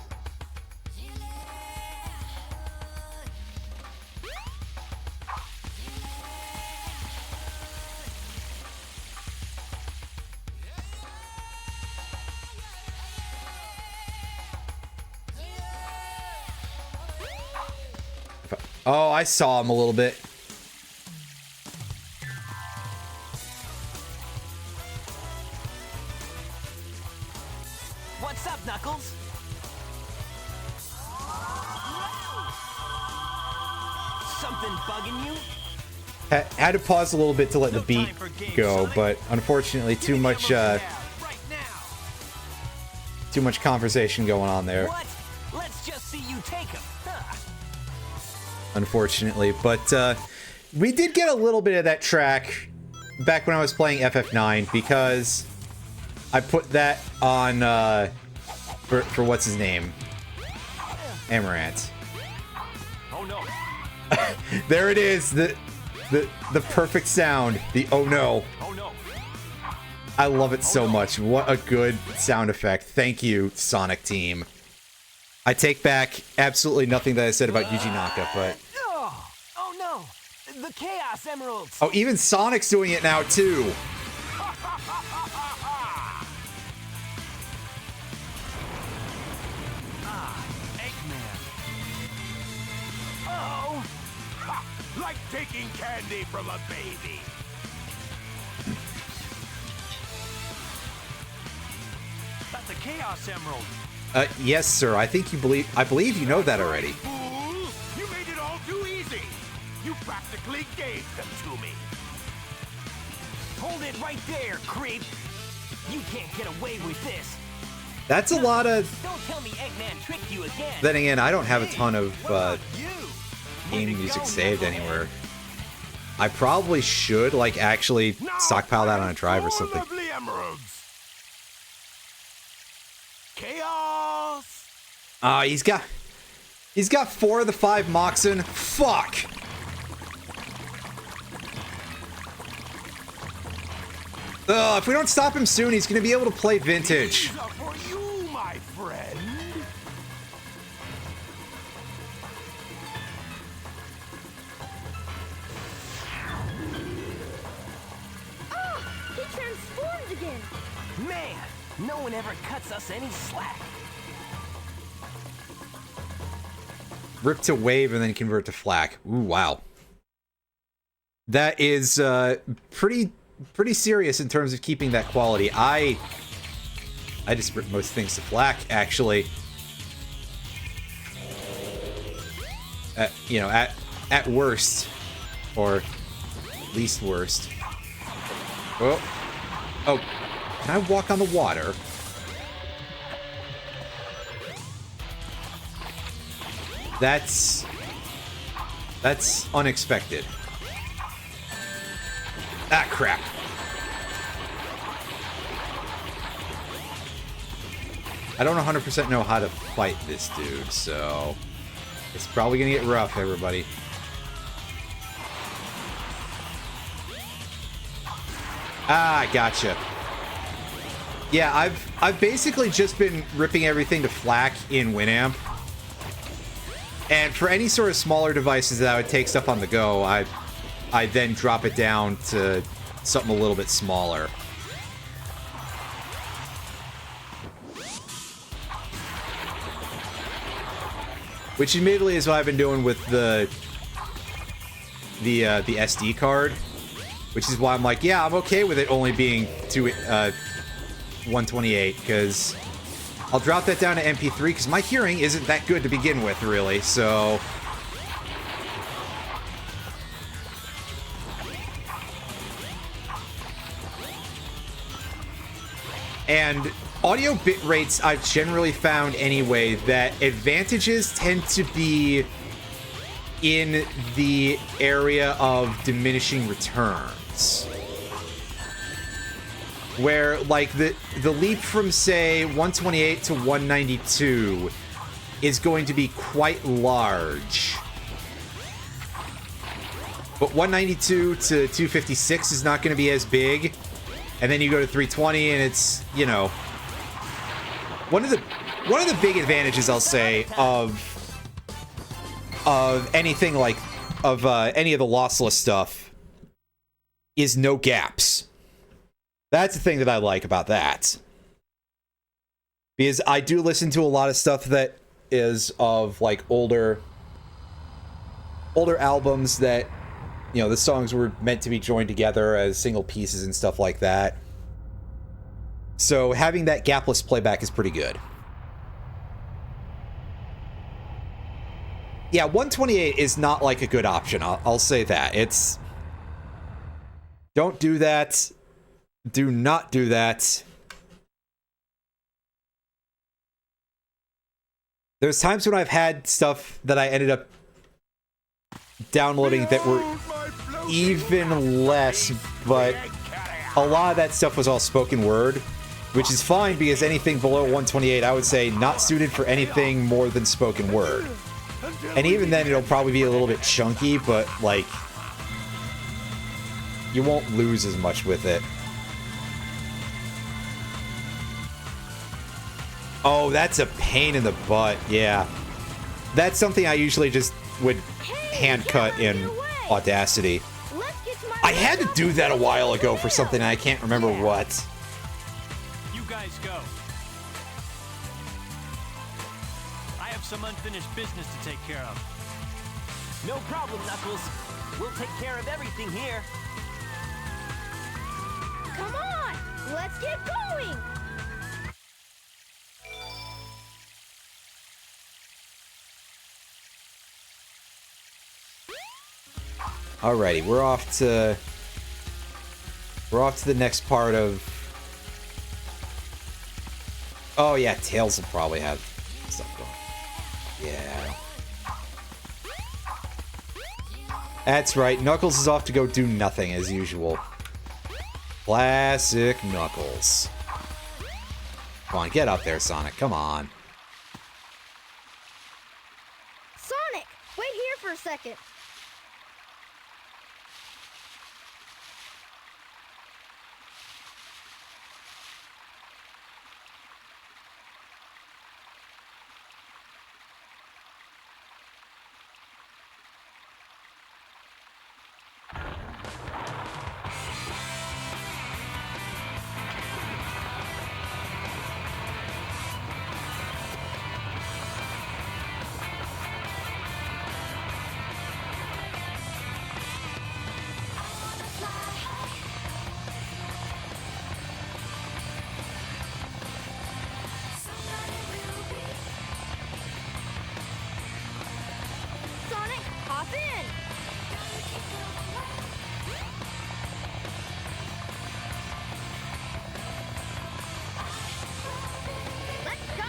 Speaker 1: Oh, I saw him a little bit.
Speaker 4: What's up, Knuckles? Something bugging you?
Speaker 1: Had to pause a little bit to let the beat go, but unfortunately too much too much conversation going on there.
Speaker 4: What? Let's just see you take him.
Speaker 1: Unfortunately, but we did get a little bit of that track back when I was playing FF9 because I put that on for what's his name? Amaranth.
Speaker 4: Oh no.
Speaker 1: There it is, the perfect sound, the oh no.
Speaker 4: Oh no.
Speaker 1: I love it so much. What a good sound effect. Thank you, Sonic team. I take back absolutely nothing that I said about Yuji Naka, but...
Speaker 4: Oh no! The Chaos Emeralds!
Speaker 1: Oh, even Sonic's doing it now, too!
Speaker 4: Eggman! Oh!
Speaker 3: Ha! Like taking candy from a baby.
Speaker 4: That's a Chaos Emerald!
Speaker 1: Yes, sir. I believe you know that already.
Speaker 3: Fool! You made it all too easy. You practically gave them to me.
Speaker 4: Hold it right there, creep! You can't get away with this!
Speaker 1: That's a lot of...
Speaker 4: Don't tell me Eggman tricked you again!
Speaker 1: Then again, I don't have a ton of
Speaker 4: You!
Speaker 1: game music saved anywhere. I probably should, like, actually stockpile that on a drive or something.
Speaker 3: Lovely emeralds. Chaos.
Speaker 1: He's got 4 of the 5 Moxen. Fuck! If we don't stop him soon, he's gonna be able to play Vintage.
Speaker 3: These are for you, my friend.
Speaker 5: Oh, he transformed again.
Speaker 4: Man, no one ever cuts us any slack.
Speaker 1: Rip to wave and then convert to flak. Ooh, wow. That is pretty serious in terms of keeping that quality. I just rip most things to flak, actually. You know, at worst, or least worst. Oh, can I walk on the water? That's unexpected. Ah, crap. I don't 100% know how to fight this dude, so it's probably gonna get rough, everybody. Ah, gotcha. Yeah, I've basically just been ripping everything to flak in Winamp. And for any sort of smaller devices that I would take stuff on the go, I then drop it down to something a little bit smaller. Which admittedly is what I've been doing with the SD card, which is why I'm like, yeah, I'm okay with it only being 128, because I'll drop that down to MP3 because my hearing isn't that good to begin with, really, so... And audio bit rates, I've generally found anyway that advantages tend to be in the area of diminishing returns. Where, like, the leap from, say, 128 to 192 is going to be quite large. But 192 to 256 is not going to be as big. And then you go to 320 and it's, you know, one of the big advantages I'll say of anything like any of the lossless stuff is no gaps. That's the thing that I like about that. Because I do listen to a lot of stuff that is of like older albums that, you know, the songs were meant to be joined together as single pieces and stuff like that. So having that gapless playback is pretty good. Yeah, 128 is not like a good option. I'll say that. It's... Don't do that. Do not do that. There's times when I've had stuff that I ended up downloading that were even less, but a lot of that stuff was all spoken word, which is fine because anything below 128, I would say, not suited for anything more than spoken word. And even then, it'll probably be a little bit chunky, but, like, you won't lose as much with it. Oh, that's a pain in the butt, yeah. That's something I usually just would hand cut in Audacity. I had to do that a while ago for something, and I can't remember what.
Speaker 4: You guys go. I have some unfinished business to take care of.
Speaker 8: No problem, Knuckles. We'll take care of everything here.
Speaker 5: Come on, let's get going.
Speaker 1: Alrighty, we're off to the next part of... Oh yeah, Tails will probably have stuff going. Yeah. That's right, Knuckles is off to go do nothing as usual. Classic Knuckles. Come on, get up there, Sonic, come on.
Speaker 5: Sonic, wait here for a second. Sonic, hop in. Let's go.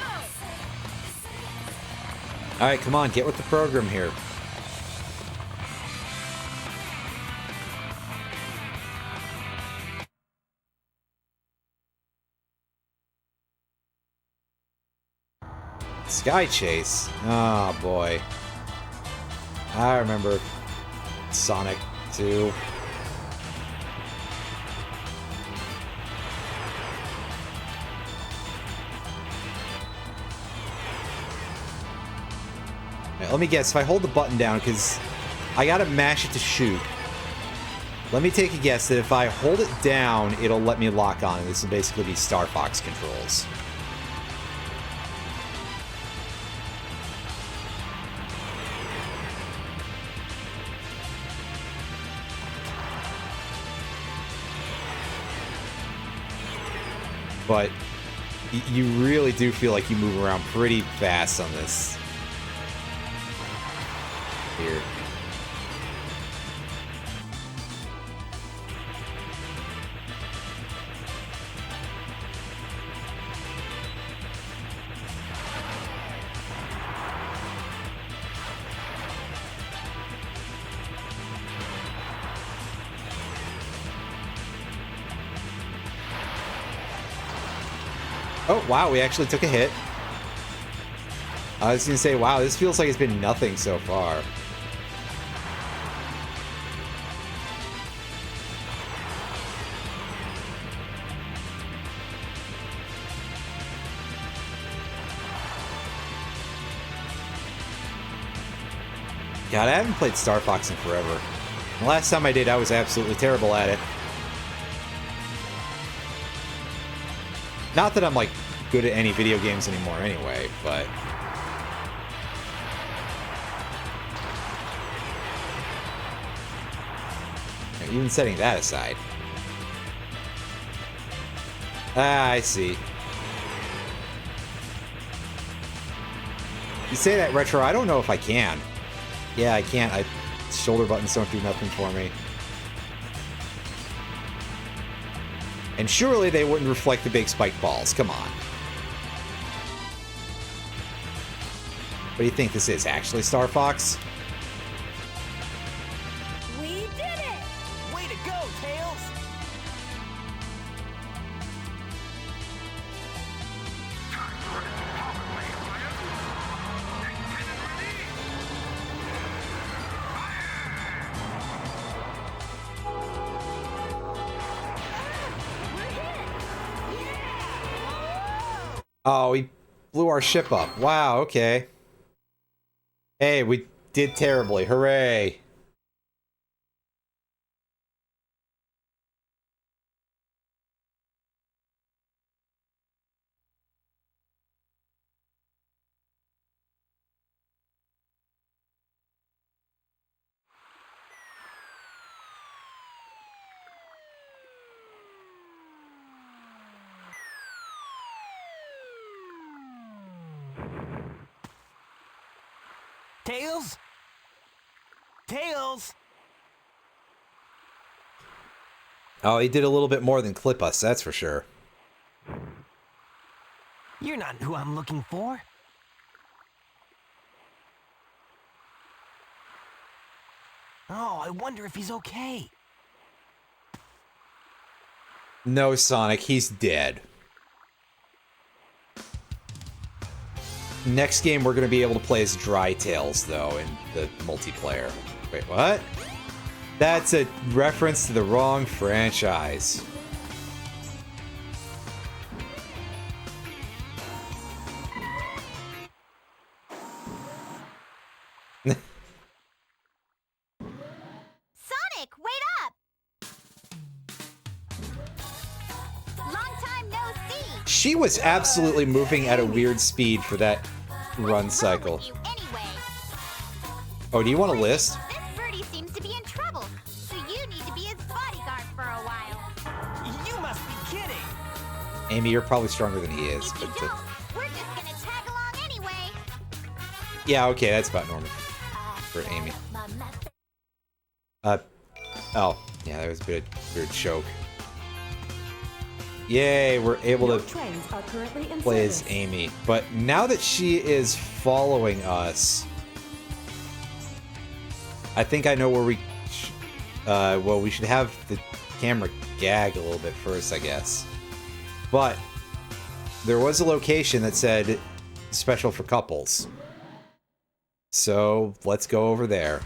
Speaker 1: Alright, come on, get with the program here. Sky Chase. Oh boy. I remember Sonic 2. Right, let me guess, if I hold the button down, because I gotta mash it to shoot. Let me take a guess that if I hold it down, it'll let me lock on, and this will basically be Star Fox controls. But you really do feel like you move around pretty fast on this. Here. Oh, wow, we actually took a hit. I was gonna say, wow, this feels like it's been nothing so far. God, I haven't played Star Fox in forever. The last time I did, I was absolutely terrible at it. Not that I'm, like, good at any video games anymore anyway, but... Even setting that aside. Ah, I see. You say that, Retro, I don't know if I can. Yeah, I can't. Shoulder buttons don't do nothing for me. And surely they wouldn't reflect the big spike balls. Come on. What do you think this is? Actually Star Fox?
Speaker 5: We did it!
Speaker 4: Way to go, Tails!
Speaker 1: Oh, he blew our ship up. Wow, okay. Hey, we did terribly. Hooray.
Speaker 4: Tails? Tails?
Speaker 1: Oh, he did a little bit more than clip us, that's for sure.
Speaker 4: You're not who I'm looking for. Oh, I wonder if he's okay.
Speaker 1: No, Sonic, he's dead. Next game, we're going to be able to play as Dry Tails, though, in the multiplayer. Wait, what? That's a reference to the wrong franchise.
Speaker 5: Sonic, wait up! Long time no see!
Speaker 1: She was absolutely moving at a weird speed for that run cycle.
Speaker 5: What's wrong with you anyway?
Speaker 1: Oh, do you want a list?
Speaker 5: This birdie seems to be in trouble, so you need to be his bodyguard for a while.
Speaker 4: You must be kidding!
Speaker 1: Amy, you're probably stronger than he is.
Speaker 5: If you
Speaker 1: But,
Speaker 5: don't, we're just gonna tag along anyway.
Speaker 1: yeah, okay, that's about normal for Amy. Oh, yeah, that was a bit of weird choke. Yay, we're able
Speaker 2: Your
Speaker 1: to
Speaker 2: trains are currently in
Speaker 1: play as
Speaker 2: service.
Speaker 1: Amy. But now that she is following us, I think I know where we... well, we should have the camera gag a little bit first, I guess. But there was a location that said special for couples. So let's go over there.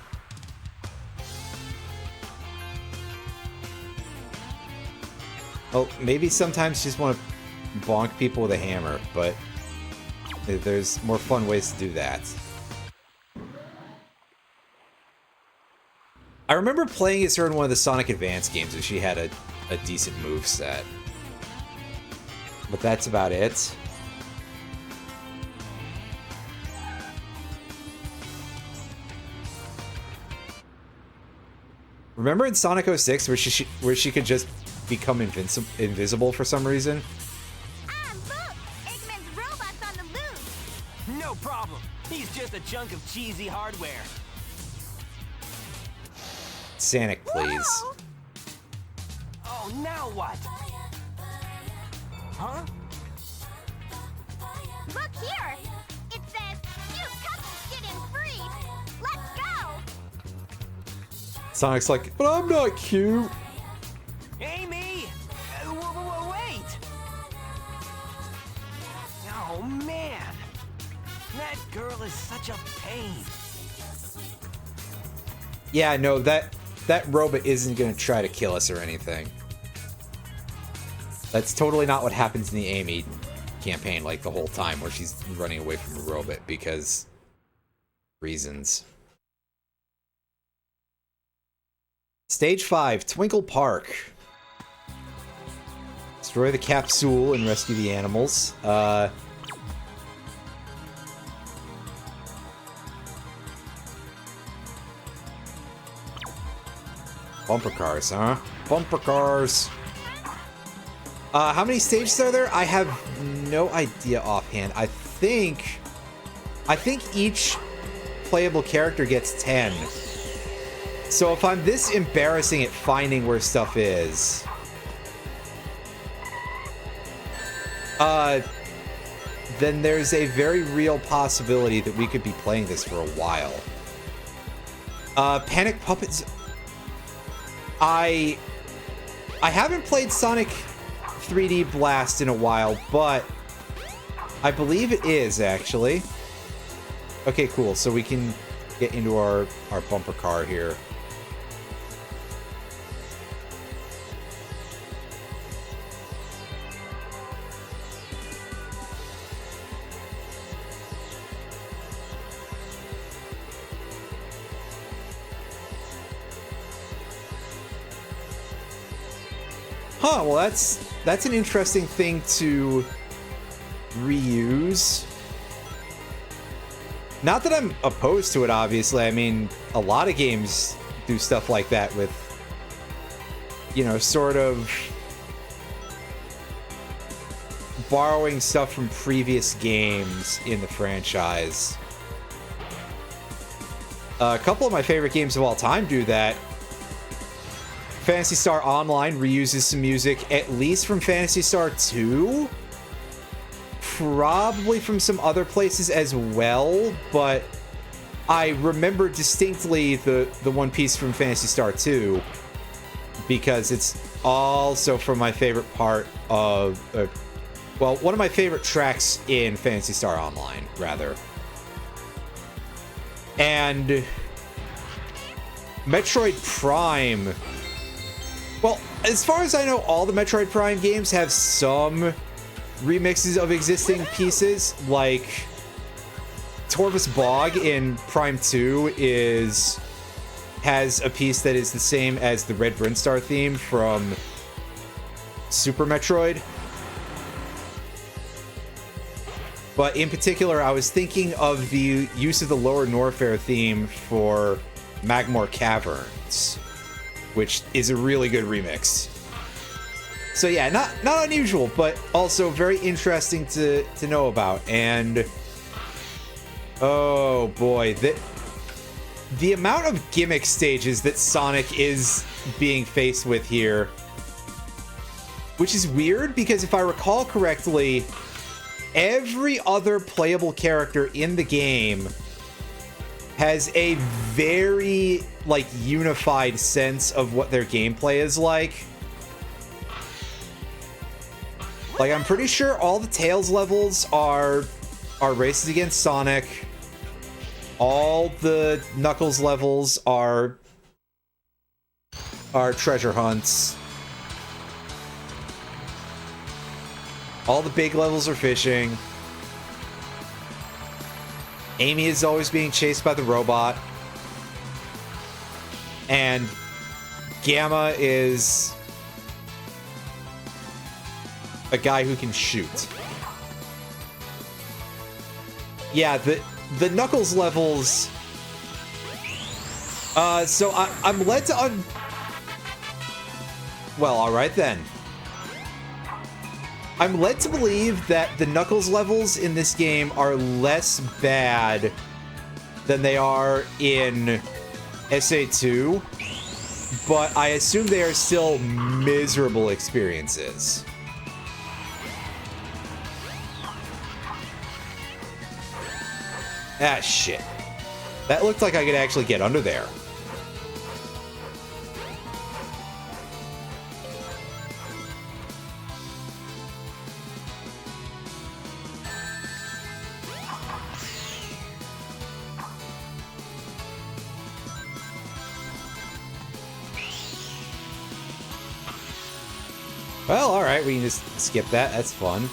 Speaker 1: Well, maybe sometimes you just want to bonk people with a hammer, but there's more fun ways to do that. I remember playing as her in one of the Sonic Advance games, and she had a decent move set. But that's about it. Remember in Sonic 06 where she could just become invisible for some reason?
Speaker 5: Ah, look! Eggman's robot's on the loose!
Speaker 4: No problem. He's just a chunk of cheesy hardware.
Speaker 1: Sonic, please.
Speaker 5: Whoa!
Speaker 4: Oh, now what? Huh?
Speaker 5: Look here! It says, "Cute couples get in free! Let's go!"
Speaker 1: Sonic's like, but I'm not cute.
Speaker 4: Amy! Wait! Oh, man! That girl is such a pain.
Speaker 1: Yeah, no, that robot isn't going to try to kill us or anything. That's totally not what happens in the Amy campaign, like, the whole time, where she's running away from a robot, because... reasons. Stage 5, Twinkle Park. Destroy the capsule and rescue the animals. Bumper cars, huh? Bumper cars. How many stages are there? I have no idea offhand. I think each playable character gets 10. So if I'm this embarrassing at finding where stuff is, then there's a very real possibility that we could be playing this for a while. Panic Puppets. I haven't played Sonic 3D Blast in a while, but I believe it is, actually. Okay, cool. So we can get into our bumper car here. Huh, well that's an interesting thing to reuse. Not that I'm opposed to it, obviously. I mean, a lot of games do stuff like that with, you know, sort of borrowing stuff from previous games in the franchise. A couple of my favorite games of all time do that. Phantasy Star Online reuses some music, at least from Phantasy Star 2. Probably from some other places as well, but I remember distinctly the one piece from Phantasy Star 2 because it's also from my favorite part of, well, one of my favorite tracks in Phantasy Star Online, rather. And Metroid Prime. Well, as far as I know, all the Metroid Prime games have some remixes of existing pieces, like Torvus Bog in Prime 2 has a piece that is the same as the Red Brinstar theme from Super Metroid. But in particular, I was thinking of the use of the Lower Norfair theme for Magmore Caverns, which is a really good remix. So yeah, not unusual, but also very interesting to know about. And oh boy, the amount of gimmick stages that Sonic is being faced with here, which is weird because if I recall correctly, every other playable character in the game has a very, like, unified sense of what their gameplay is like. Like, I'm pretty sure all the Tails levels are races against Sonic. All the Knuckles levels are treasure hunts. All the big levels are fishing. Amy is always being chased by the robot. And Gamma is a guy who can shoot. Yeah, the Knuckles levels... so I'm led to well, alright then. I'm led to believe that the Knuckles levels in this game are less bad than they are in SA2, but I assume they are still miserable experiences. Ah, shit. That looked like I could actually get under there. Well, alright, we can just skip that. That's fun.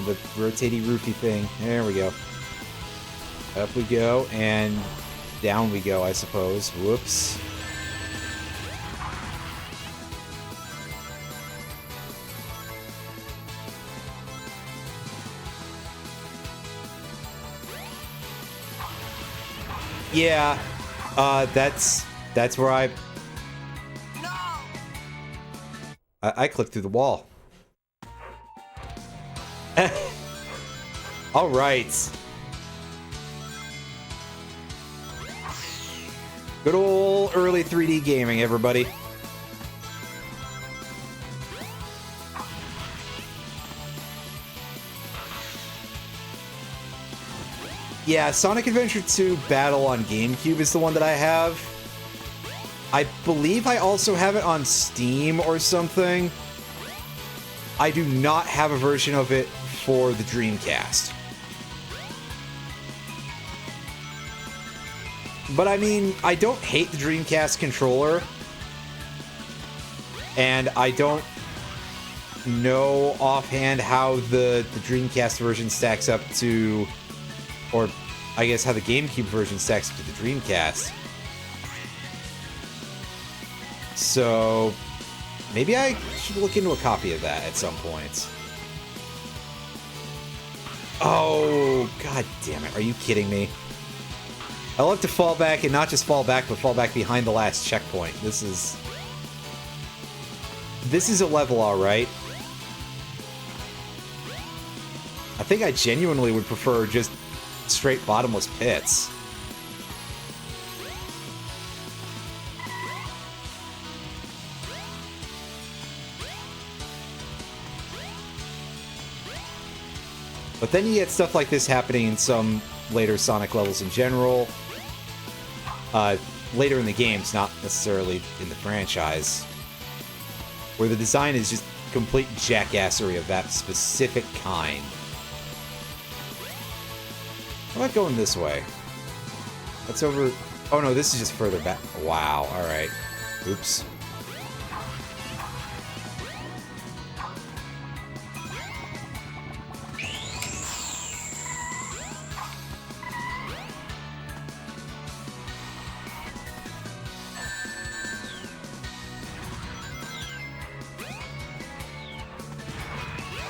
Speaker 1: on the rotating roofy thing. There we go. Up we go, and down we go, I suppose. Whoops. Yeah, that's where I clicked through the wall. All right. Good old early 3D gaming, everybody. Yeah, Sonic Adventure 2 Battle on GameCube is the one that I have. I believe I also have it on Steam or something. I do not have a version of it for the Dreamcast. But I mean, I don't hate the Dreamcast controller. And I don't know offhand how the Dreamcast version stacks up to... Or, I guess, how the GameCube version stacks up to the Dreamcast. So, maybe I should look into a copy of that at some point. Oh, god damn it. Are you kidding me? I love to fall back, and not just fall back, but fall back behind the last checkpoint. This is a level, alright. I think I genuinely would prefer just straight bottomless pits. But then you get stuff like this happening in some later Sonic levels in general. Later in the games, not necessarily in the franchise. Where the design is just complete jackassery of that specific kind. How about going this way? That's over... Oh no, this is just further back. Wow, alright. Oops.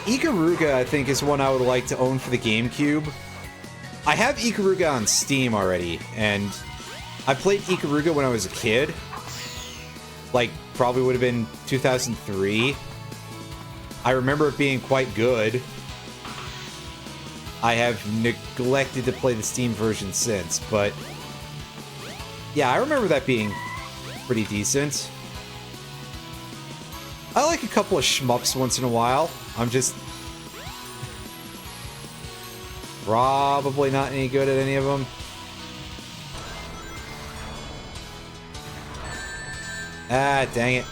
Speaker 1: Ikaruga, I think, is one I would like to own for the GameCube. I have Ikaruga on Steam already, and I played Ikaruga when I was a kid. Like, probably would have been 2003. I remember it being quite good. I have neglected to play the Steam version since, but... Yeah, I remember that being pretty decent. I like a couple of shmups once in a while. I'm just... probably not any good at any of them. Ah, dang it.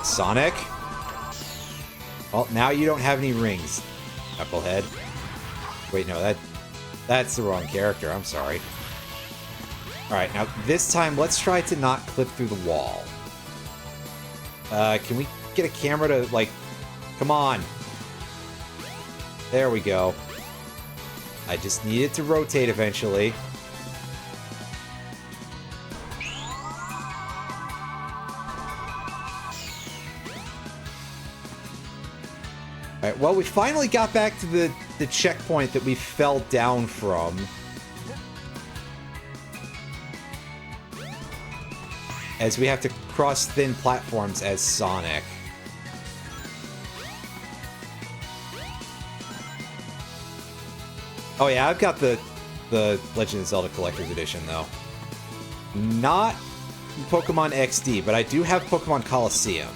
Speaker 1: Sonic? Well, now you don't have any rings, knucklehead. Wait, no, that's the wrong character. I'm sorry. Alright, now this time let's try to not clip through the wall. Can we get a camera to, like... Come on. There we go. I just need it to rotate eventually. Alright, well, we finally got back to the checkpoint that we fell down from. As we have to cross thin platforms as Sonic. Oh yeah, I've got the Legend of Zelda Collector's Edition, though. Not Pokemon XD, but I do have Pokemon Coliseum.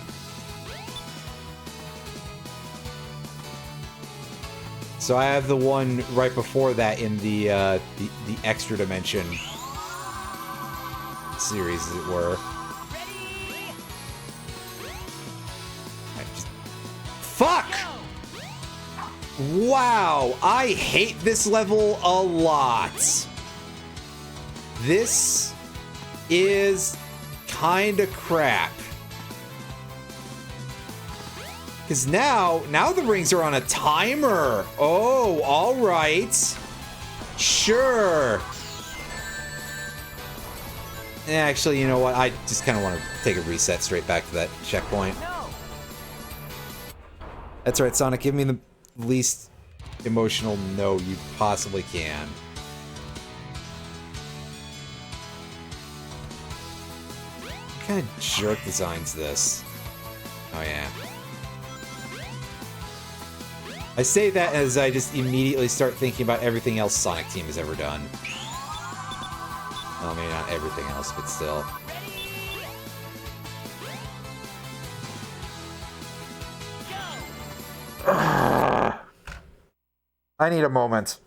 Speaker 1: So I have the one right before that in the Extra Dimension series, as it were. Fuck! Wow, I hate this level a lot. This is kinda crap. Because now the rings are on a timer. Oh, all right. Sure. Actually, you know what? I just kind of want to take a reset straight back to that checkpoint.
Speaker 4: No.
Speaker 1: That's right, Sonic. Give me the least emotional no you possibly can. What kind of jerk designs this? Oh, yeah. I say that as I just immediately start thinking about everything else Sonic Team has ever done. Well, maybe not everything else, but still. I need a moment.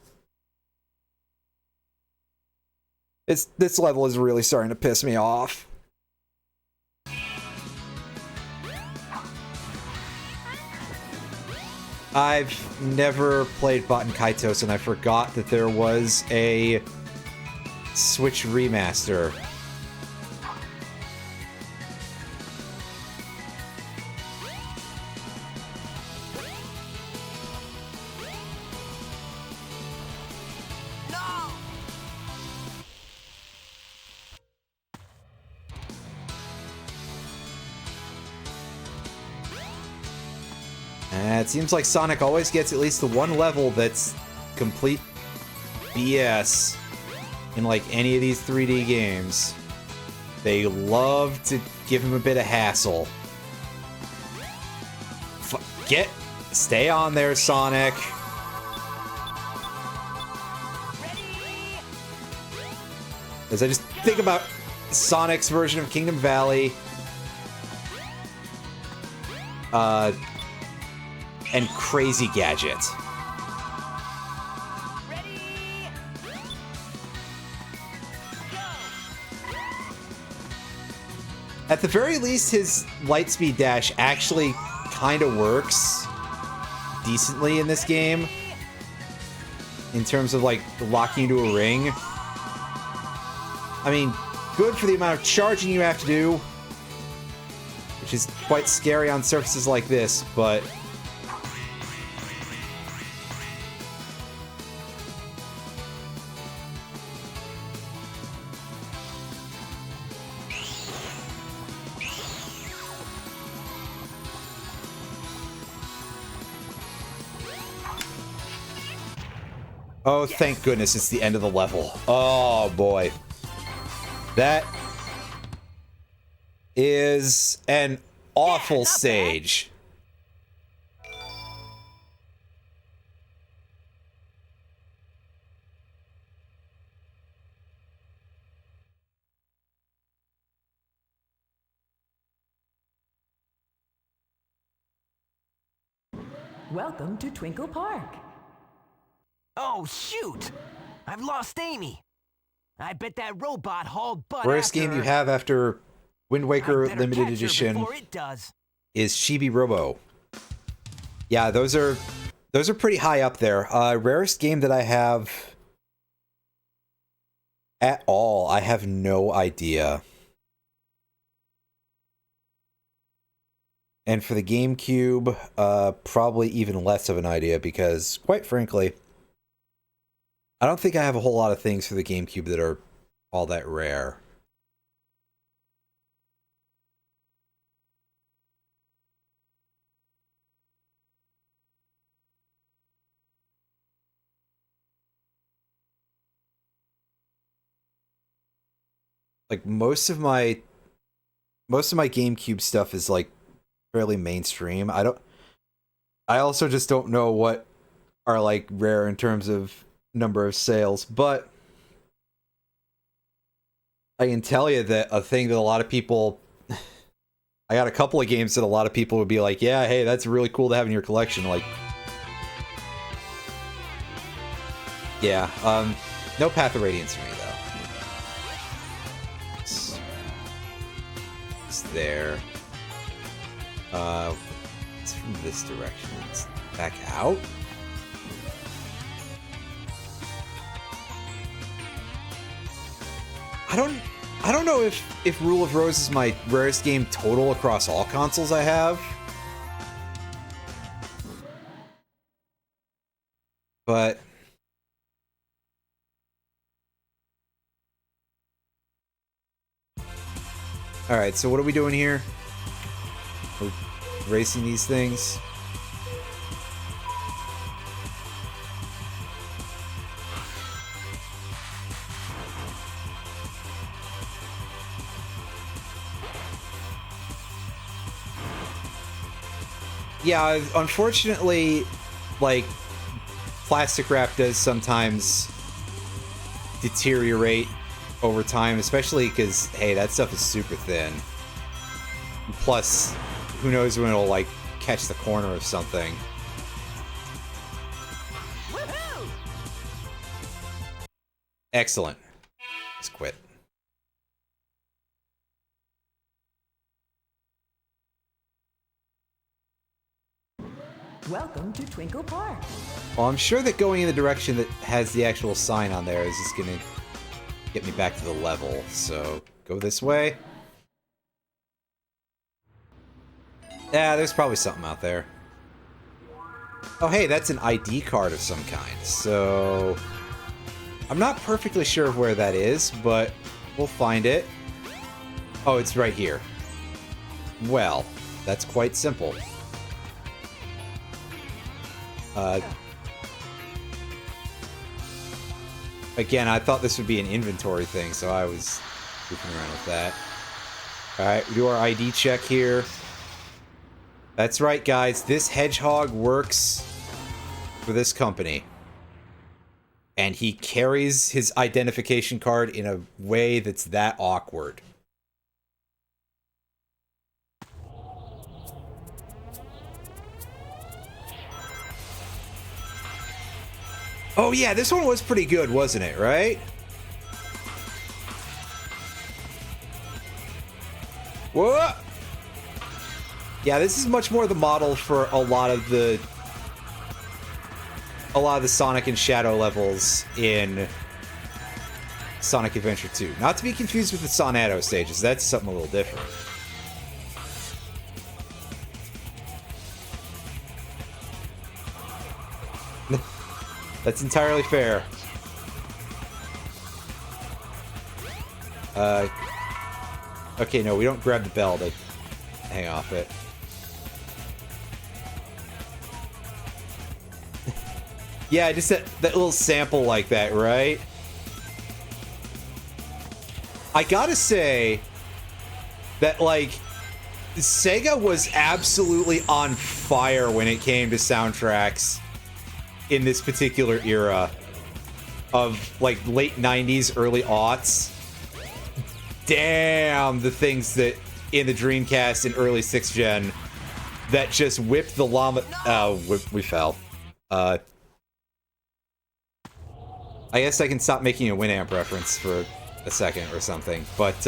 Speaker 1: This level is really starting to piss me off. I've never played Baten Kaitos, and I forgot that there was a Switch remaster. It seems like Sonic always gets at least the one level that's complete BS in like any of these 3D games. They love to give him a bit of hassle. Stay on there, Sonic. As I just think about Sonic's version of Kingdom Valley, and Crazy Gadget. At the very least, his Lightspeed Dash actually kind of works decently in this game. In terms of, like, locking into a ring. I mean, good for the amount of charging you have to do. Which is quite scary on surfaces like this, but... Oh, thank goodness it's the end of the level. Oh, boy. That is an awful stage.
Speaker 2: Welcome to Twinkle Park.
Speaker 4: Oh, shoot! I've lost Amy. I bet that robot hauled butt
Speaker 1: Rarest
Speaker 4: after
Speaker 1: game you
Speaker 4: her.
Speaker 1: have after Wind Waker
Speaker 4: I better
Speaker 1: Limited
Speaker 4: catch her
Speaker 1: Edition
Speaker 4: before it does.
Speaker 1: is Chibi Robo. Yeah, those are pretty high up there. Rarest game that I have at all, I have no idea. And for the GameCube, probably even less of an idea because, quite frankly, I don't think I have a whole lot of things for the GameCube that are all that rare. Like most of my GameCube stuff is like fairly mainstream. I also just don't know what are like rare in terms of number of sales, but I can tell you that a thing that a lot of people I got a couple of games that a lot of people would be like, yeah, hey, that's really cool to have in your collection. Like, yeah, no Path of Radiance for me, though. It's there. It's from this direction. It's back out? I don't know if Rule of Rose is my rarest game total across all consoles I have. But alright, so what are we doing here? We're racing these things. Yeah, unfortunately, like, plastic wrap does sometimes deteriorate over time, especially because, hey, that stuff is super thin. Plus, who knows when it'll, like, catch the corner of something.
Speaker 4: Woohoo!
Speaker 1: Excellent. Let's quit.
Speaker 2: Welcome to Twinkle Park.
Speaker 1: Well, I'm sure that going in the direction that has the actual sign on there is just gonna get me back to the level, so go this way. Yeah, there's probably something out there. Oh, hey, that's an ID card of some kind, so I'm not perfectly sure of where that is, but we'll find it. Oh, it's right here. Well, that's quite simple. Again, I thought this would be an inventory thing, so I was goofing around with that. Alright, we do our ID check here. That's right, guys. This hedgehog works for this company. And he carries his identification card in a way that's that awkward. Oh yeah, this one was pretty good, wasn't it, right? Whoa! Yeah, this is much more the model for a lot of the Sonic and Shadow levels in Sonic Adventure 2. Not to be confused with the Sonado stages, that's something a little different. That's entirely fair. Okay, no, we don't grab the bell to hang off it. Yeah, just that little sample like that, right? I gotta say that, like, Sega was absolutely on fire when it came to soundtracks in this particular era of, like, late 90s, early aughts. Damn, the things that in the Dreamcast and early 6th gen that just whipped the llama. Oh, we fell. I guess I can stop making a Winamp reference for a second or something. But,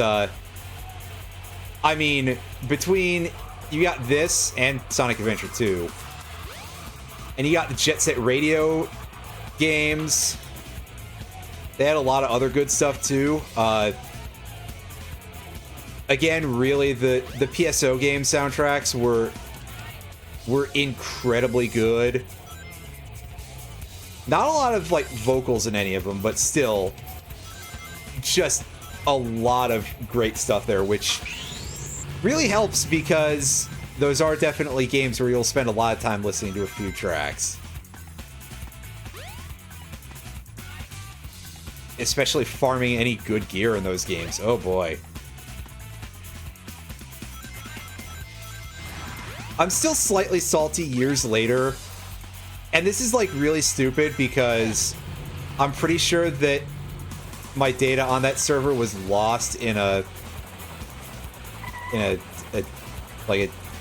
Speaker 1: I mean, between you got this and Sonic Adventure 2, and you got the Jet Set Radio games. They had a lot of other good stuff too. Again, really, the PSO game soundtracks were incredibly good. Not a lot of, like, vocals in any of them, but still, just a lot of great stuff there, which really helps because those are definitely games where you'll spend a lot of time listening to a few tracks. Especially farming any good gear in those games. Oh boy. I'm still slightly salty years later. And this is, like, really stupid because I'm pretty sure that my data on that server was lost in a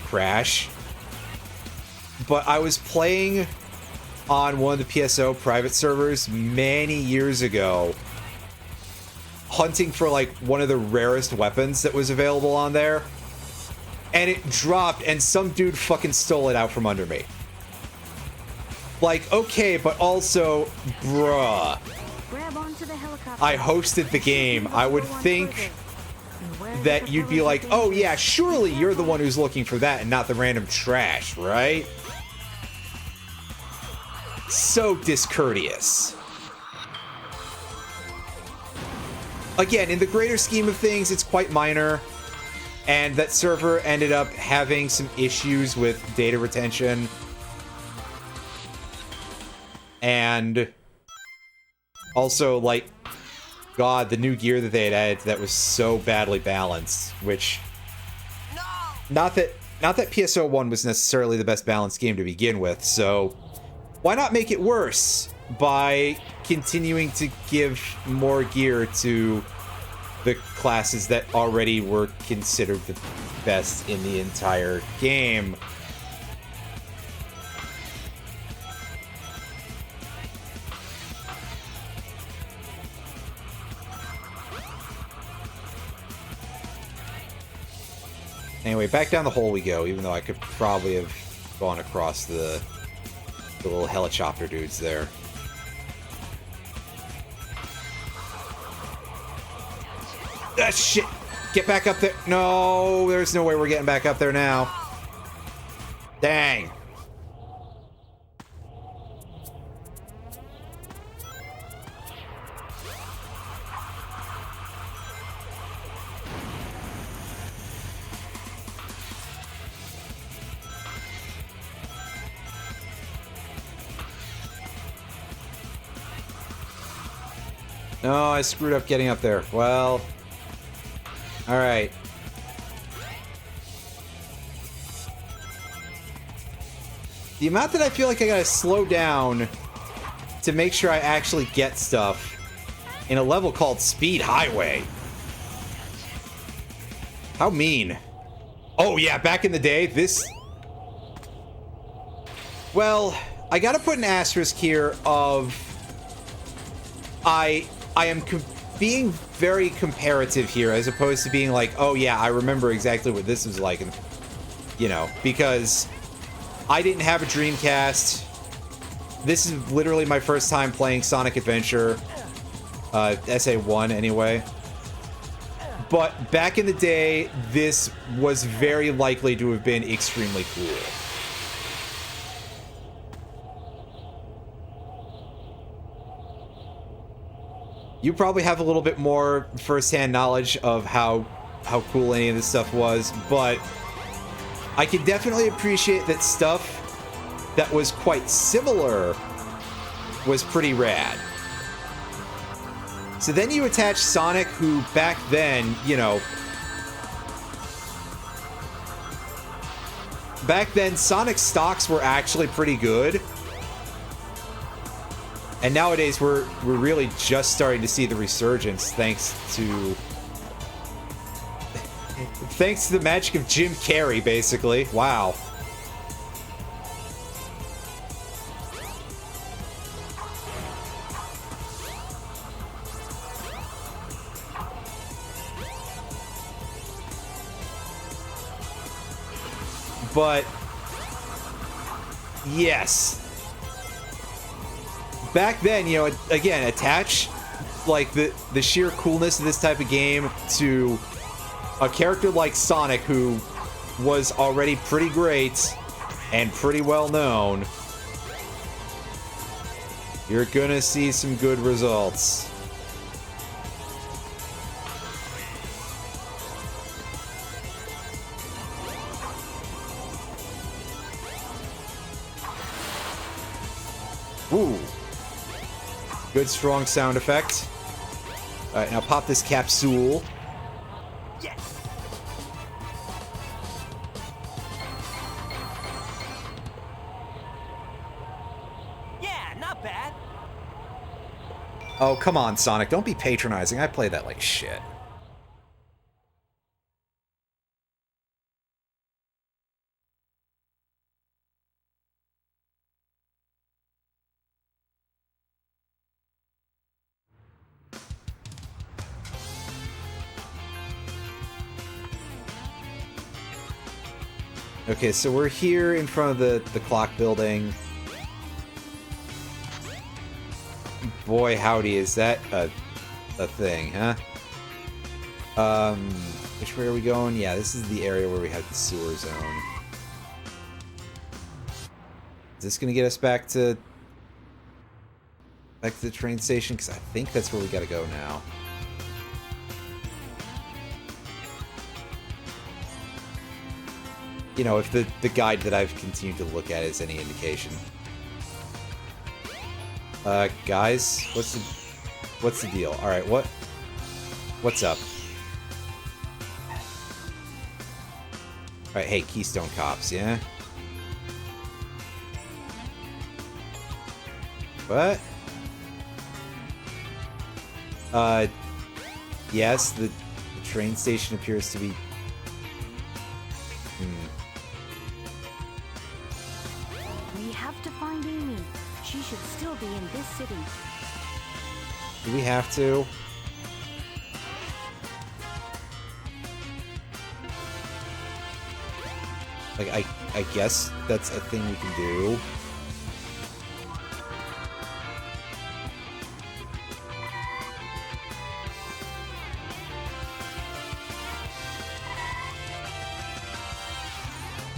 Speaker 1: crash. But I was playing on one of the PSO private servers many years ago, hunting for, like, one of the rarest weapons that was available on there, and it dropped and some dude fucking stole it out from under me. Like, okay, but also, bruh,
Speaker 7: Grab onto the helicopter.
Speaker 1: I hosted the game. I would think that you'd be like, oh yeah, surely you're the one who's looking for that and not the random trash, right? so discourteous. Again, in the greater scheme of things, it's quite minor. And that server ended up having some issues with data retention. And also, like, God, the new gear that they had added that was so badly balanced, which... Not that PSO1 was necessarily the best balanced game to begin with, so why not make it worse by continuing to give more gear to the classes that already were considered the best in the entire game? Anyway, back down the hole we go, even though I could probably have gone across the little helicopter dudes there. Ah, shit! Get back up there! No, there's no way we're getting back up there now. Dang. No, I screwed up getting up there. Well, alright. The amount that I feel like I gotta slow down to make sure I actually get stuff in a level called Speed Highway. How mean. Oh yeah, back in the day, this... Well, I gotta put an asterisk here of... I am being very comparative here, as opposed to being like, oh yeah, I remember exactly what this was like, and, you know, because I didn't have a Dreamcast. This is literally my first time playing Sonic Adventure, SA1 anyway. But back in the day, this was very likely to have been extremely cool. You probably have a little bit more first-hand knowledge of how cool any of this stuff was, but I can definitely appreciate that stuff that was quite similar was pretty rad. So then you attach Sonic, who back then, you know... Back then, Sonic stocks were actually pretty good. And nowadays, we're really just starting to see the resurgence thanks to... thanks to the magic of Jim Carrey, basically. Wow. But... yes. Back then, you know, again, attach like the sheer coolness of this type of game to a character like Sonic, who was already pretty great and pretty well known. You're gonna see some good results. Ooh. Good, strong sound effect. Alright, now pop this capsule.
Speaker 4: Yes. Yeah, not bad.
Speaker 1: Oh, come on, Sonic. Don't be patronizing. I play that like shit. Okay, so we're here in front of the clock building. Boy, howdy, is that a thing, huh? Which way are we going? Yeah, this is the area where we had the sewer zone. Is this gonna get us back to Back to the train station, because I think that's where we gotta go now. You know, if the guide that I've continued to look at is any indication. Guys, what's the deal? Alright, what's up? Alright, hey, Keystone Cops, yeah? What? Yes, the train station appears to be...
Speaker 7: We have to find Amy. She should still be in this city.
Speaker 1: Do we have to? Like, I guess that's a thing we can do.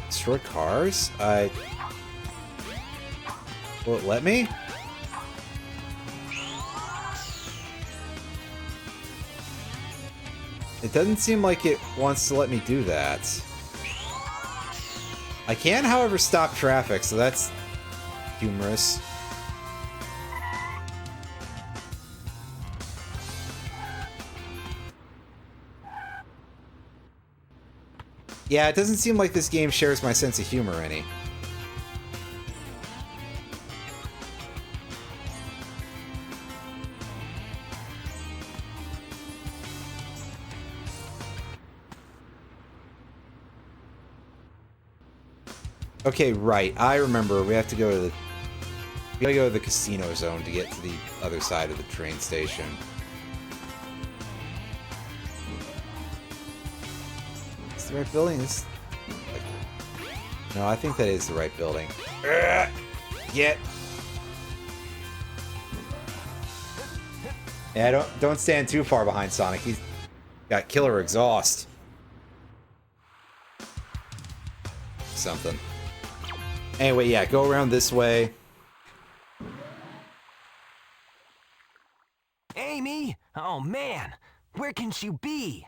Speaker 1: Destroy cars? Will it let me? It doesn't seem like it wants to let me do that. I can, however, stop traffic, so that's humorous. Yeah, it doesn't seem like this game shares my sense of humor any. Okay, right. I remember. We have to go to the... We gotta go to the casino zone to get to the other side of the train station. Is the right building? No, I think that is the right building. Get. Yeah, don't stand too far behind Sonic. He's got killer exhaust. Something. Anyway, yeah, go around this way.
Speaker 4: Amy? Oh man, where can she be?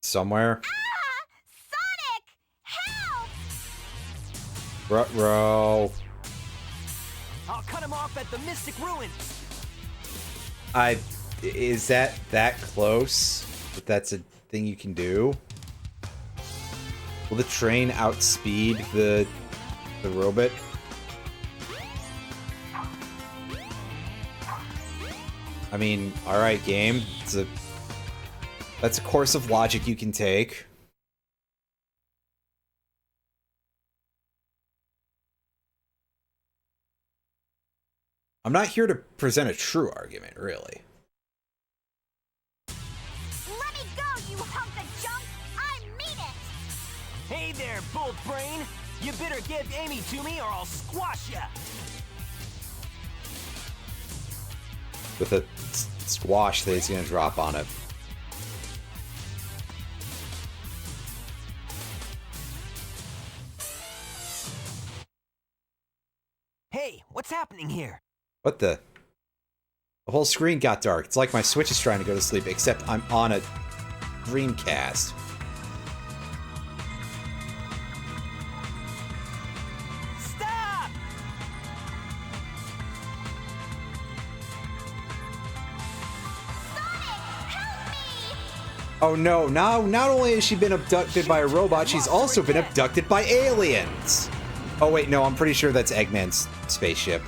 Speaker 1: Somewhere.
Speaker 5: Sonic! Help!
Speaker 1: Ruh-roh.
Speaker 4: I'll cut him off at the Mystic Ruins.
Speaker 1: Is that close? That that's a thing you can do? Will the train outspeed the robot? I mean, alright, game. That's a course of logic you can take. I'm not here to present a true argument, really.
Speaker 5: Let me go, you hunk of junk! I mean it!
Speaker 4: Hey there, bold brain. You better give Amy to me or I'll squash ya.
Speaker 1: With a squash that he's gonna drop on it.
Speaker 4: Hey, what's happening here?
Speaker 1: What the? The whole screen got dark. It's like my Switch is trying to go to sleep, except I'm on a Dreamcast.
Speaker 4: Stop!
Speaker 1: Oh no, now not only has she been abducted by a robot, she's also been abducted by aliens! Oh wait, no, I'm pretty sure that's Eggman's spaceship.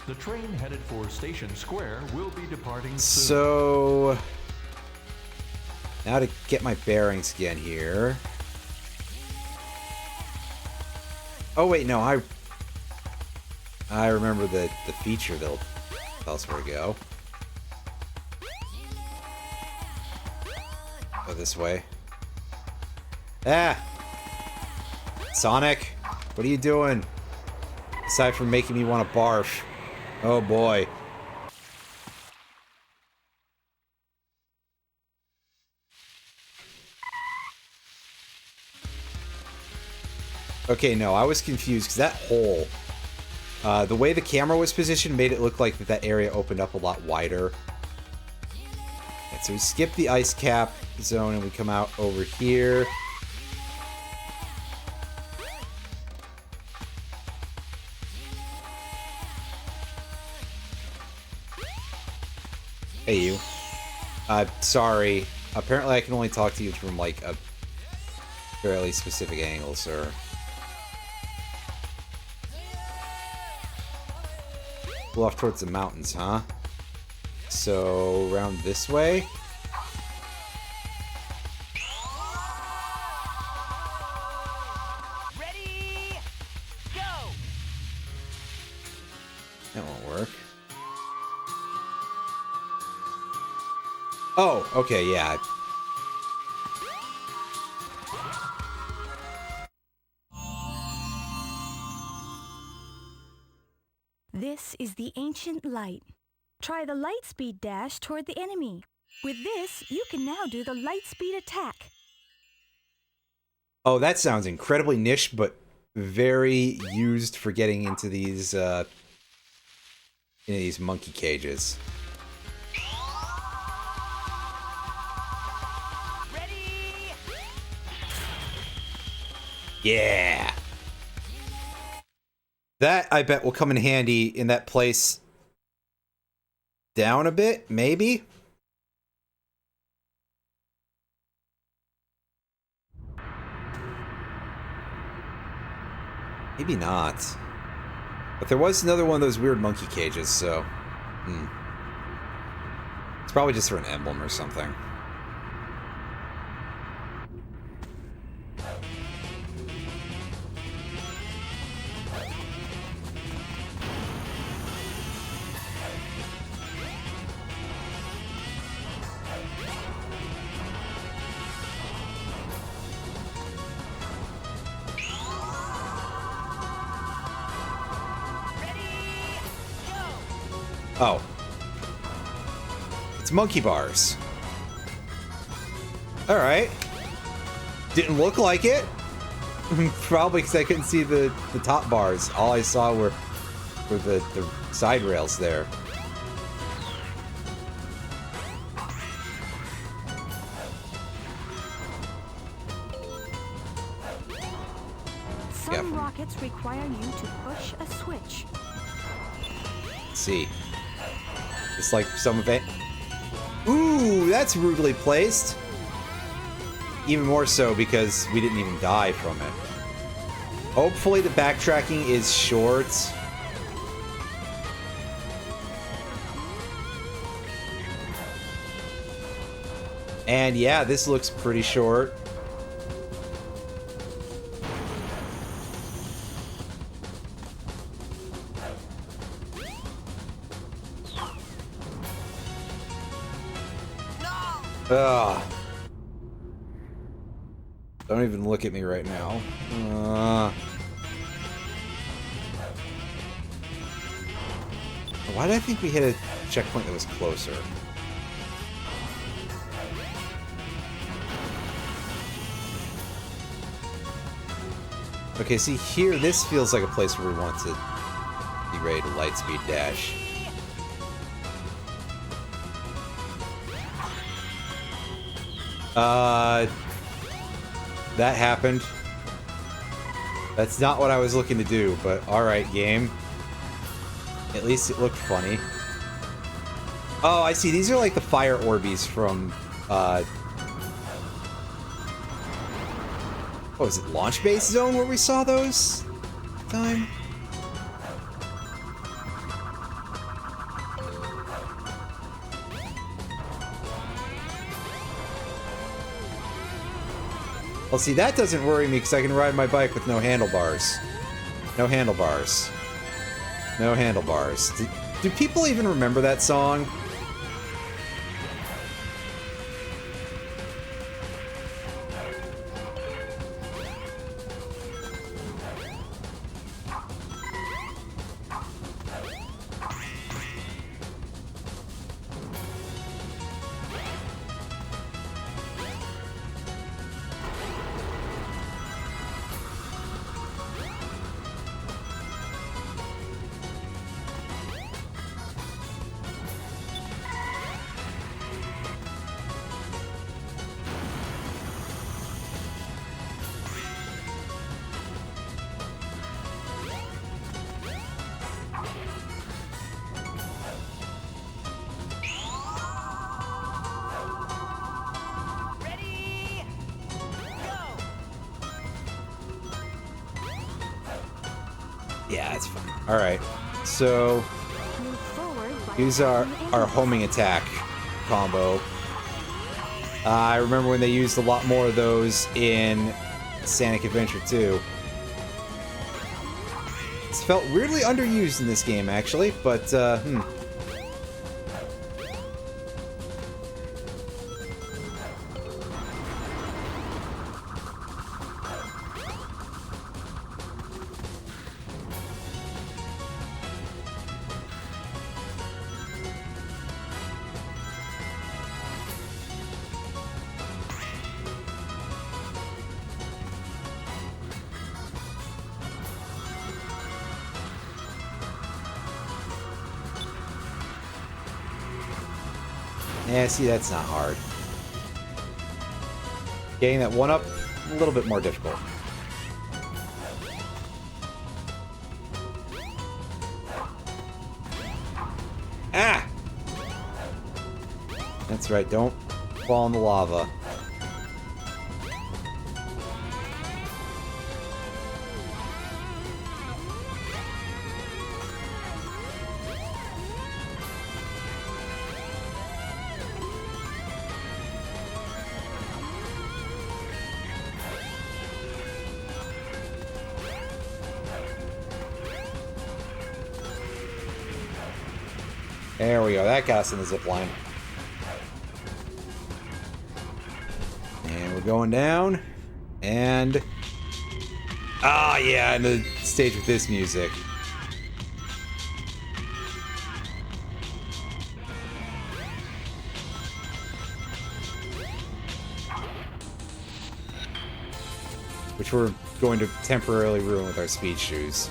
Speaker 6: The train headed for Station Square will be departing soon.
Speaker 1: So... now to get my bearings again here. Oh wait, no, I remember the feature that'll tell us where to go. Go this way. Ah! Sonic, what are you doing? Aside from making me want to barf. Oh boy. Okay, no, I was confused because that hole, the way the camera was positioned made it look like that area opened up a lot wider. And so we skip the ice cap zone and we come out over here. Hey, you. Sorry. Apparently I can only talk to you from, like, a fairly specific angle, sir. Go off towards the mountains, huh? So, around this way?
Speaker 8: Ready, go!
Speaker 1: That won't work. Oh, okay, yeah.
Speaker 7: This is the ancient light. Try the light speed dash toward the enemy. With this, you can now do the light speed attack.
Speaker 1: Oh, that sounds incredibly niche, but very used for getting into these monkey cages.
Speaker 8: Ready!
Speaker 1: Yeah! That, I bet, will come in handy in that place down a bit, maybe? Maybe not. But there was another one of those weird monkey cages, so... It's probably just for an emblem or something. Oh. It's monkey bars. Alright. Didn't look like it. Probably because I couldn't see the top bars. All I saw were the side rails there.
Speaker 7: Some rockets require you to push a switch.
Speaker 1: Let's see. It's like some of it. Ooh, that's rudely placed. Even more so because we didn't even die from it. Hopefully the backtracking is short. And yeah, this looks pretty short. Ugh. Don't even look at me right now. Why did I think we hit a checkpoint that was closer? Okay, see here, this feels like a place where we want to be ready to lightspeed dash. That happened. That's not what I was looking to do, but alright, game. At least it looked funny. Oh, I see. These are like the fire Orbeez from, what was it, Launch Base Zone where we saw those? Time? Well, see, that doesn't worry me because I can ride my bike with no handlebars. No handlebars. No handlebars. Do people even remember that song? Yeah, it's fine. Alright, so
Speaker 7: Move forward by
Speaker 1: use our
Speaker 7: attacking enemies.
Speaker 1: homing attack combo. I remember when they used a lot more of those in Sonic Adventure 2. It's felt weirdly underused in this game, actually, but, yeah, see, that's not hard. Getting that one up, a little bit more difficult. Ah! That's right, don't fall in the lava. There we go. That got us in the zip line. And we're going down. And... ah, yeah, and the stage with this music. Which we're going to temporarily ruin with our speed shoes.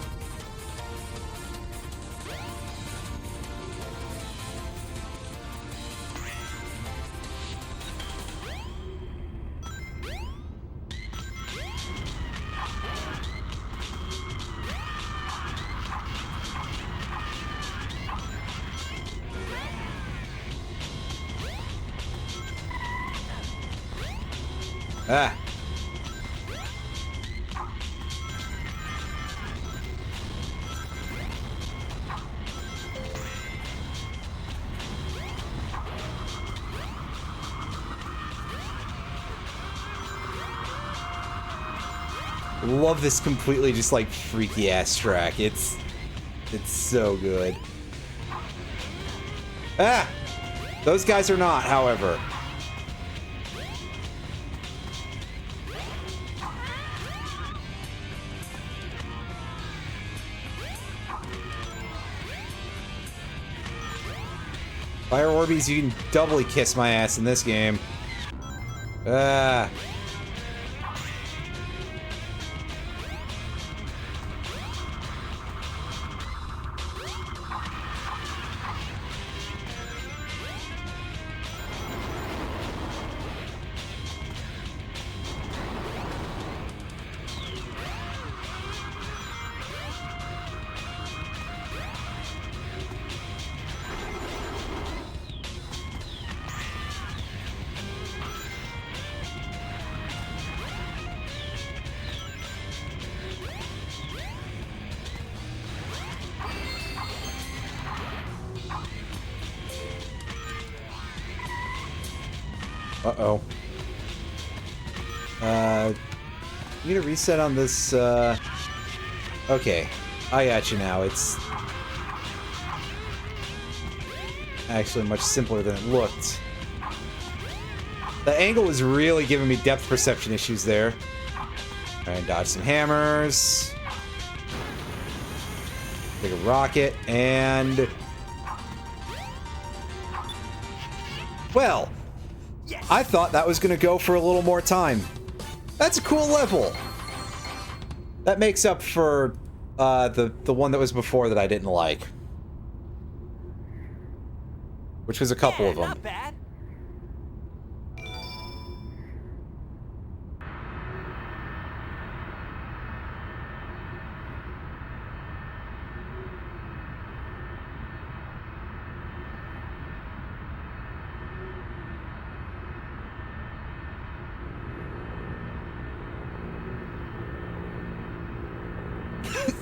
Speaker 1: Ah. Love this completely just like freaky ass track. It's so good. Ah! Those guys are not, however. Fire Orbeez, you can doubly kiss my ass in this game. Ah. Uh-oh. You need a reset on this, okay. I got you now. It's actually much simpler than it looked. The angle was really giving me depth perception issues there. Try and dodge some hammers. Take a rocket, and... well... I thought that was going to go for a little more time. That's a cool level. That makes up for the one that was before that I didn't like. Which was a couple of them.
Speaker 4: Not bad.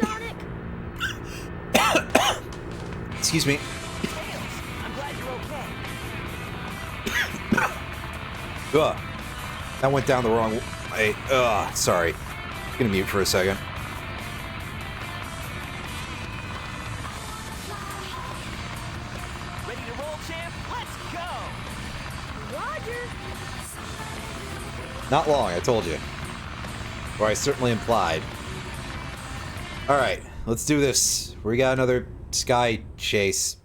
Speaker 5: Sonic!
Speaker 1: Excuse me.
Speaker 4: Tails, I'm glad you're okay.
Speaker 1: Ugh. That went down the wrong way. Ugh, sorry. I'm gonna mute for a second.
Speaker 4: Ready to roll, champ? Let's go!
Speaker 5: Roger.
Speaker 1: Not long, I told you. Or I certainly implied. Alright, let's do this. We got another sky chase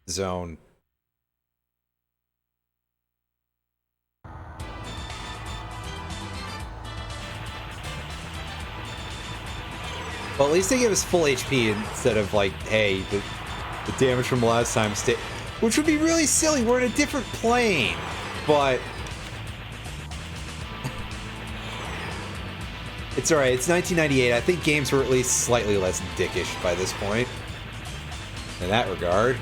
Speaker 1: zone. Well, at least they give us full HP instead of like, hey, the damage from last time stay, which would be really silly. We're in a different plane, but it's alright. It's 1998. I think games were at least slightly less dickish by this point. In that regard.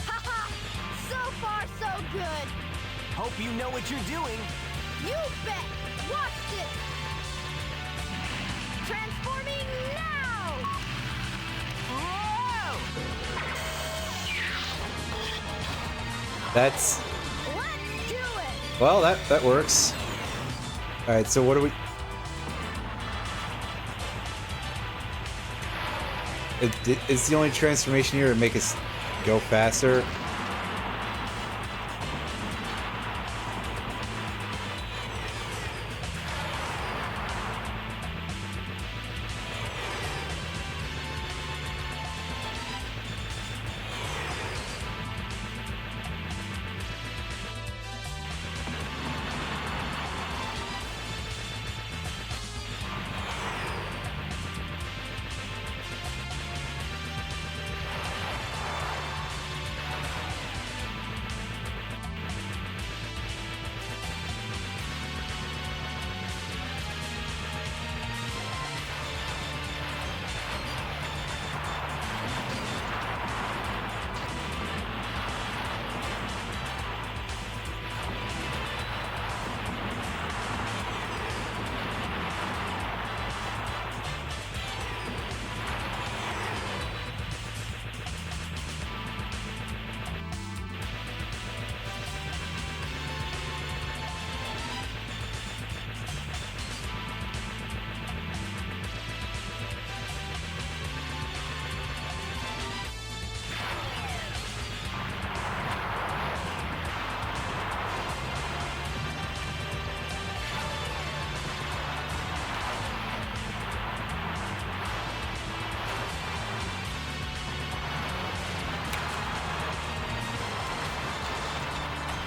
Speaker 5: Haha! So far, so good.
Speaker 4: Hope you know what you're doing.
Speaker 5: You bet. Watch this. Transforming now.
Speaker 4: Whoa!
Speaker 1: That's
Speaker 5: Let's do it.
Speaker 1: well, that works. All right, so what do we? Is the only transformation here to make us go faster?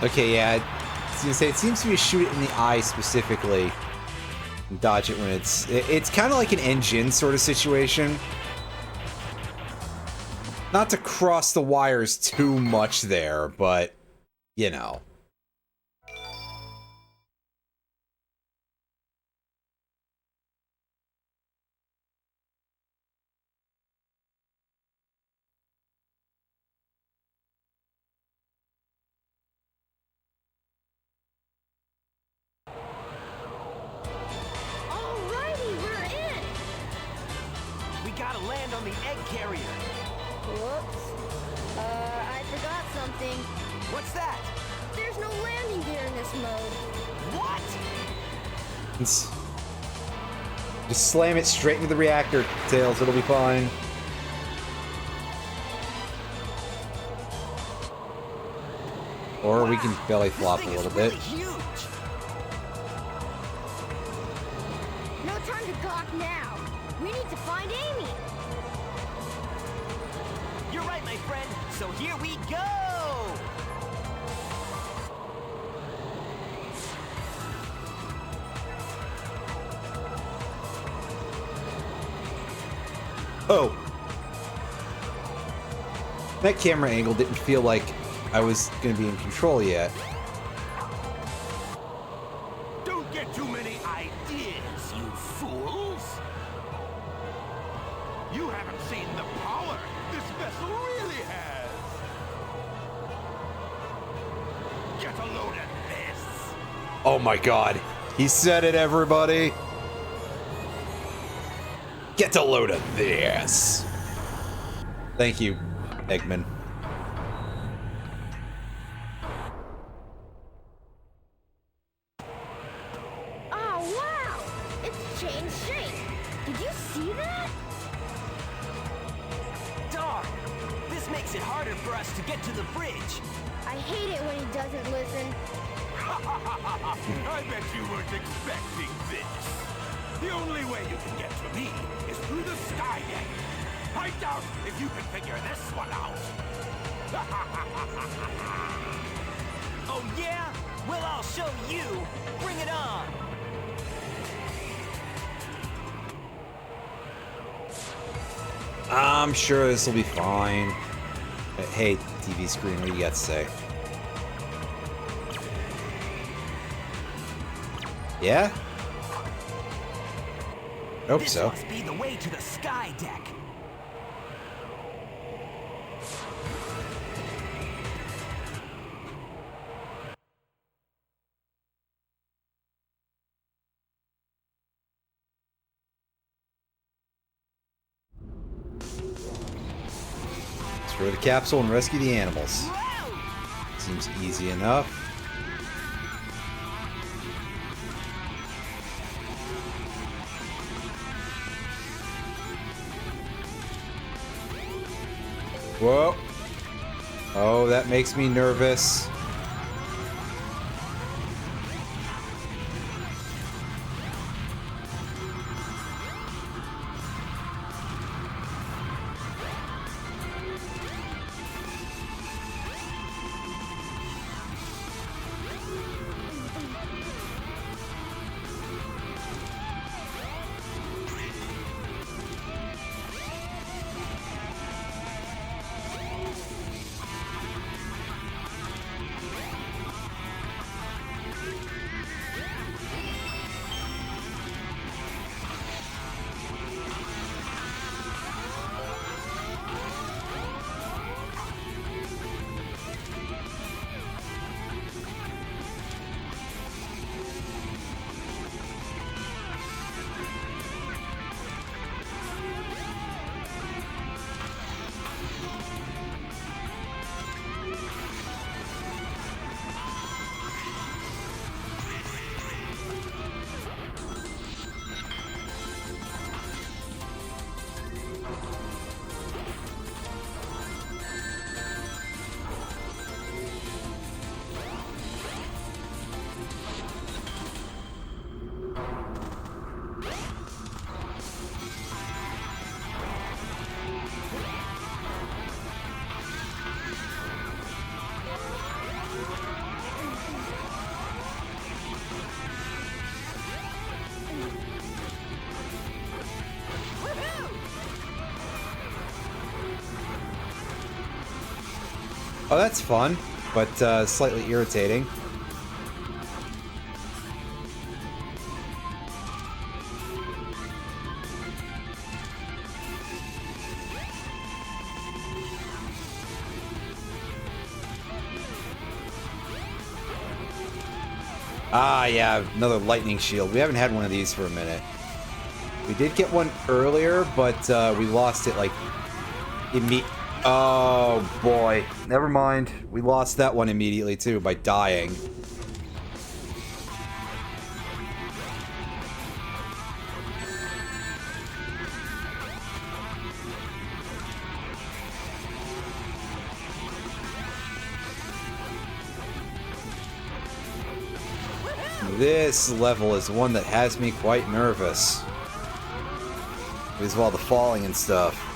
Speaker 1: Okay, yeah. I was gonna say, it seems to be shoot it in the eye specifically. And dodge it when it's kind of like an engine sort of situation. Not to cross the wires too much there, but you know.
Speaker 5: Alrighty, we're in.
Speaker 4: We gotta land on the egg carrier.
Speaker 5: Whoops. I forgot something.
Speaker 4: What's that?
Speaker 5: There's no landing gear in this mode.
Speaker 4: What?
Speaker 1: Just slam it straight into the reactor, Tails. It'll be fine. Or we can belly flop a
Speaker 4: This thing
Speaker 1: little
Speaker 4: is
Speaker 1: bit.
Speaker 4: really huge.
Speaker 5: No time to gawk now. We need to find Amy.
Speaker 4: You're right, my friend. So here we go.
Speaker 1: Oh. That camera angle didn't feel like I was going to be in control yet.
Speaker 3: Don't get too many ideas, you fools! You haven't seen the power this vessel really has! Get a load of this!
Speaker 1: Oh my god. He said it, everybody. Get a load of this. Thank you, Eggman.
Speaker 5: Oh, wow! It's changed shape. Did you see that?
Speaker 4: Darn. This makes it harder for us to get to the bridge.
Speaker 5: I hate it when he doesn't listen.
Speaker 3: I bet you weren't expecting this. The only way you can get to me is through the sky deck. I doubt if you can figure this one out.
Speaker 4: Oh yeah? Well, I'll show you. Bring it on.
Speaker 1: I'm sure this will be fine. Hey, TV screen, what do you got to say? Yeah? Hope
Speaker 4: This
Speaker 1: so.
Speaker 4: must be the way to the sky deck.
Speaker 1: Destroy the capsule and rescue the animals. Seems easy enough. Whoa. Oh, that makes me nervous. Oh, that's fun, but slightly irritating. Ah, yeah, another lightning shield. We haven't had one of these for a minute. We did get one earlier, but we lost it, like, Oh, boy. Never mind. We lost that one immediately, too, by dying. This level is one that has me quite nervous. Because of all the falling and stuff.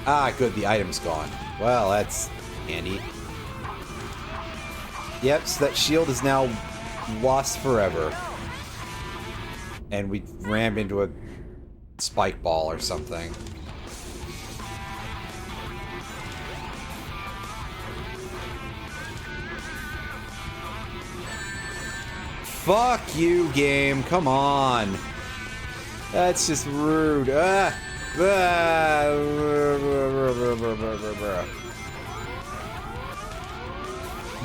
Speaker 1: Ah, good, the item's gone. Well, that's handy. Yep, so that shield is now lost forever. And we rammed into a spike ball or something. Fuck you, game. Come on. That's just rude.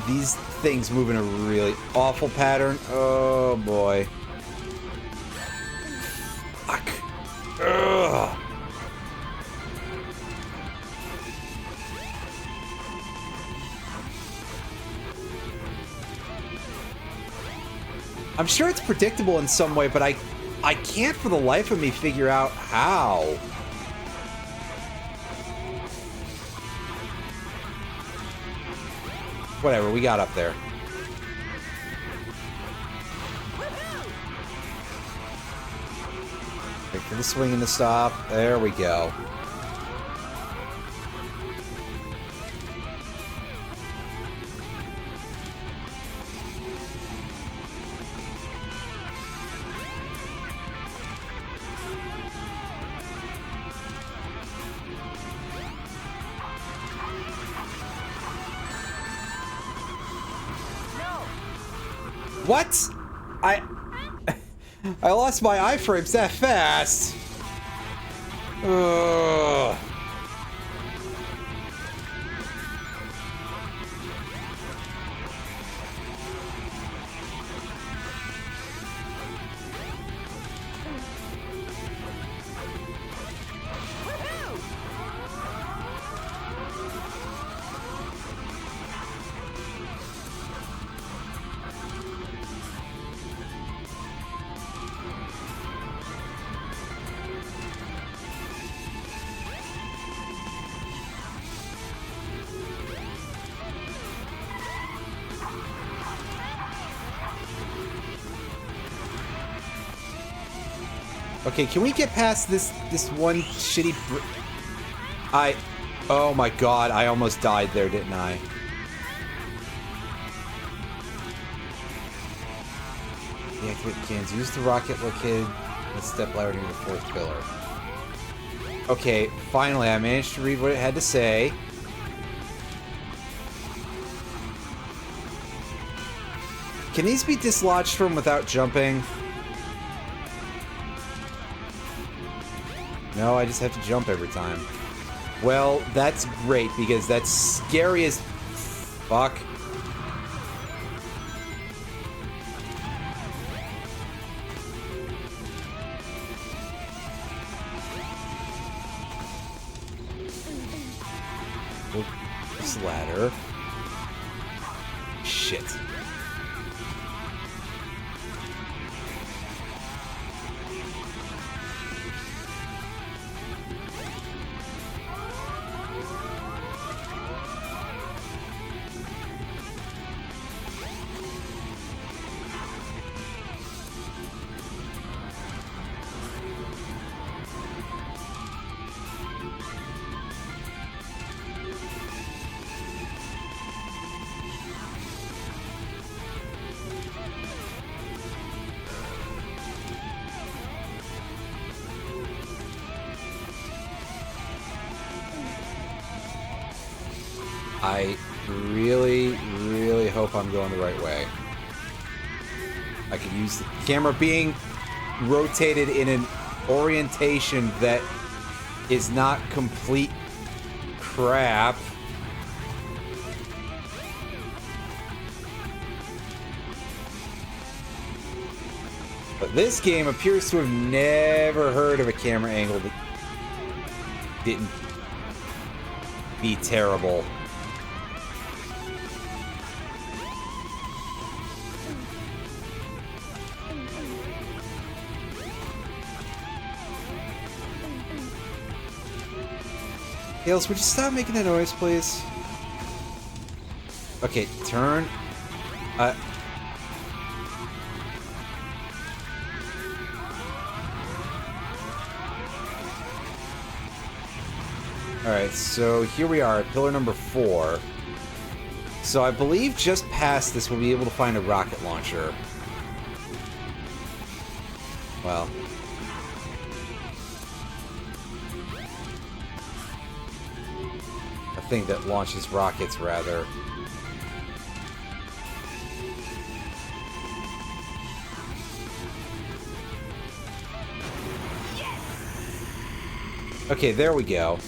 Speaker 1: These things move in a really awful pattern. Oh boy. Fuck. Ugh. I'm sure it's predictable in some way, but I can't for the life of me figure out how. Whatever, we got up there. Wait for the swing and the stop. There we go. What? I lost my iframes that fast. Ugh. Okay, can we get past this one shitty oh my god, I almost died there, didn't I? Deactivate the cans. Use the rocket located with step ladder near the fourth pillar. Okay, finally I managed to read what it had to say. Can these be dislodged from without jumping? No, I just have to jump every time. Well, that's great, because that's scary as fuck. This ladder. Shit. I really, really hope I'm going the right way. I could use the camera being rotated in an orientation that is not complete crap. But this game appears to have never heard of a camera angle that didn't be terrible. Tails, would you stop making that noise, please? Okay, turn. Alright, so here we are at pillar number 4. So I believe just past this we'll be able to find a rocket launcher. Well. A thing that launches rockets, rather. Okay, there we go.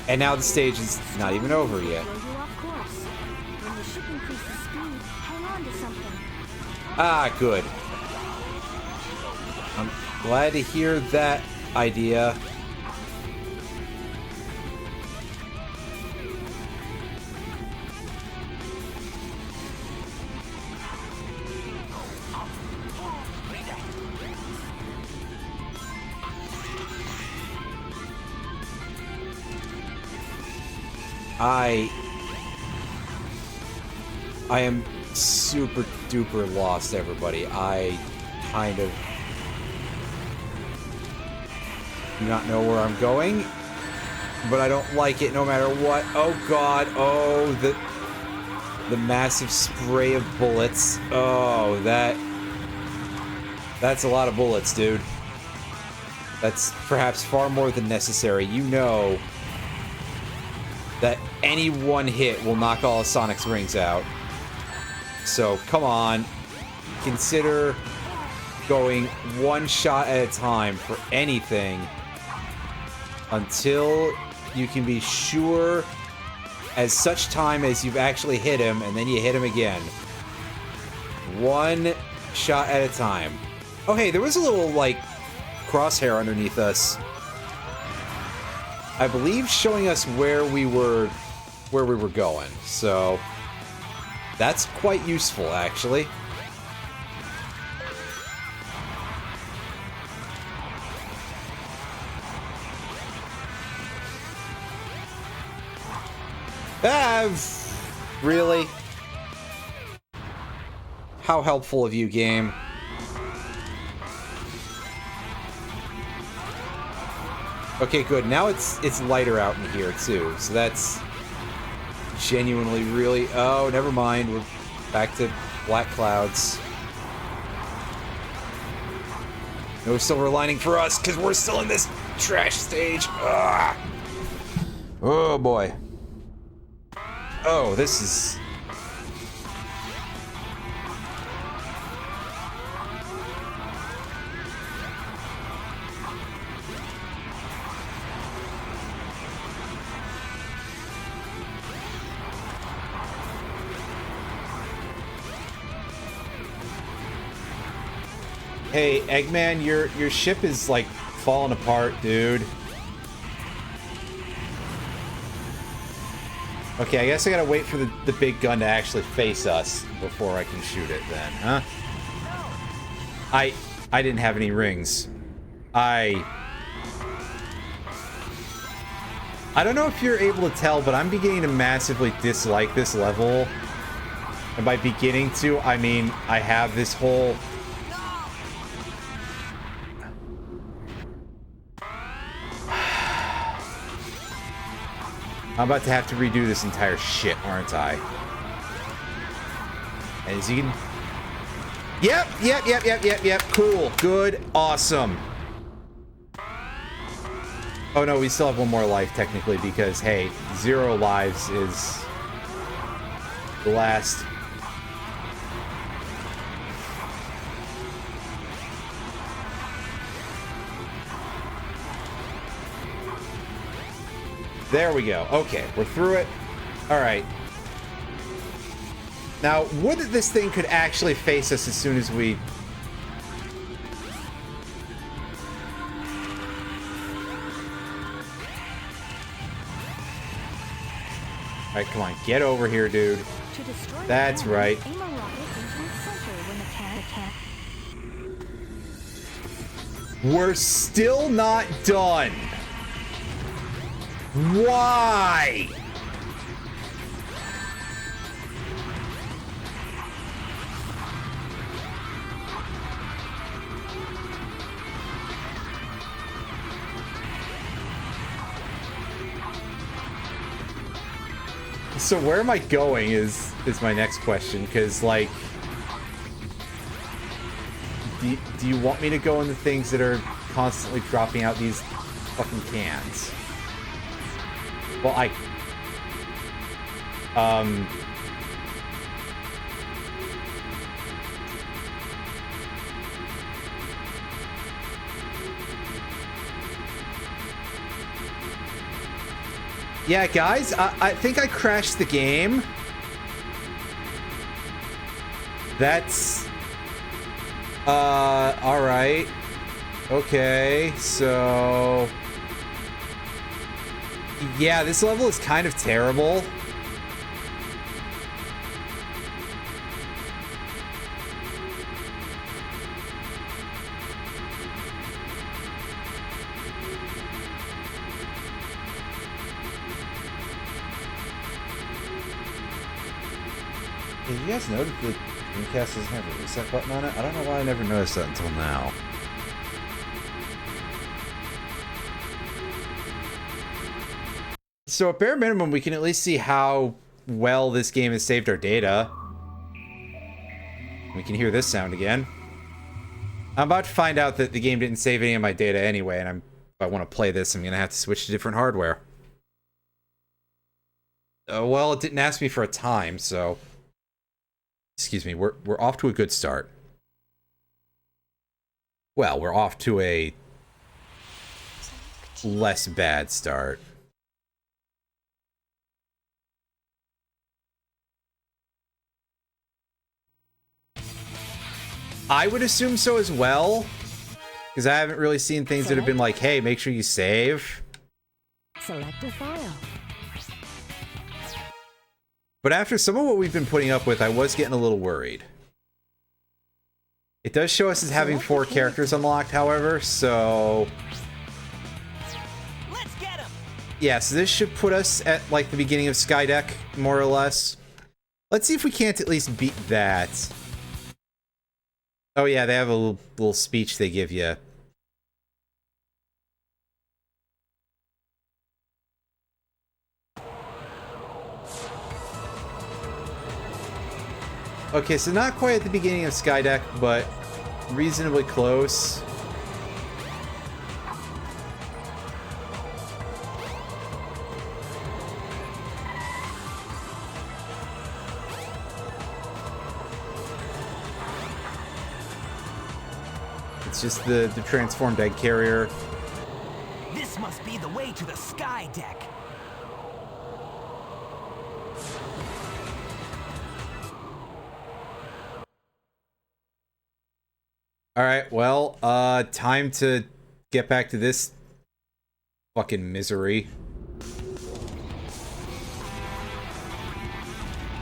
Speaker 1: And now the stage is not even over yet. Ah, good. I'm glad to hear that idea. I am super duper lost, everybody. I kind of do not know where I'm going, but I don't like it no matter what. Oh god, oh, the massive spray of bullets. Oh, that's a lot of bullets, dude. That's perhaps far more than necessary. You know that any one hit will knock all of Sonic's rings out. So, come on. Consider going one shot at a time for anything until you can be sure as such time as you've actually hit him, and then you hit him again. One shot at a time. Oh, hey, there was a little, like, crosshair underneath us. I believe showing us where we were going. So that's quite useful, actually. Really? How helpful of you, game. Okay, good. Now it's lighter out in here, too. So that's genuinely really... Oh, never mind. We're back to black clouds. No silver lining for us, because we're still in this trash stage. Ugh. Oh, boy. Oh, this is... Hey, Eggman, your ship is, like, falling apart, dude. Okay, I guess I gotta wait for the big gun to actually face us before I can shoot it then, huh? I didn't have any rings. I don't know if you're able to tell, but I'm beginning to massively dislike this level. And by beginning to, I mean I have this whole... I'm about to have to redo this entire shit, aren't I? And as you can... Yep. Cool. Good. Awesome. Oh no, we still have one more life, technically, because, hey, 0 lives is the last... There we go. Okay, we're through it. Alright. Now, would this thing could actually face us as soon as we... Alright, come on. Get over here, dude. That's right. We're still not done. Why? So where am I going is my next question, because, like, do you want me to go in the things that are constantly dropping out these fucking cans? Well, yeah, guys, I think I crashed the game. That's... alright. Okay, so... yeah, this level is kind of terrible. Did you guys know that the Dreamcast doesn't have a reset button on it? I don't know why I never noticed that until now. So at bare minimum, we can at least see how well this game has saved our data. We can hear this sound again. I'm about to find out that the game didn't save any of my data anyway, and if I want to play this, I'm going to have to switch to different hardware. Well, it didn't ask me for a time, so... excuse me, we're off to a good start. Well, we're off to a less bad start. I would assume so as well, because I haven't really seen things that have been like, hey, make sure you save.
Speaker 2: Select a file.
Speaker 1: But after some of what we've been putting up with, I was getting a little worried. It does show us as having 4 characters unlocked, however, so...
Speaker 4: Let's get him.
Speaker 1: yeah, so this should put us at, like, the beginning of Skydeck, more or less. Let's see if we can't at least beat that. Oh yeah, they have a little speech they give you. Okay, so not quite at the beginning of Skydeck, but reasonably close. It's just the transformed egg carrier.
Speaker 4: This must be the way to the sky deck.
Speaker 1: Alright, well, time to get back to this fucking misery.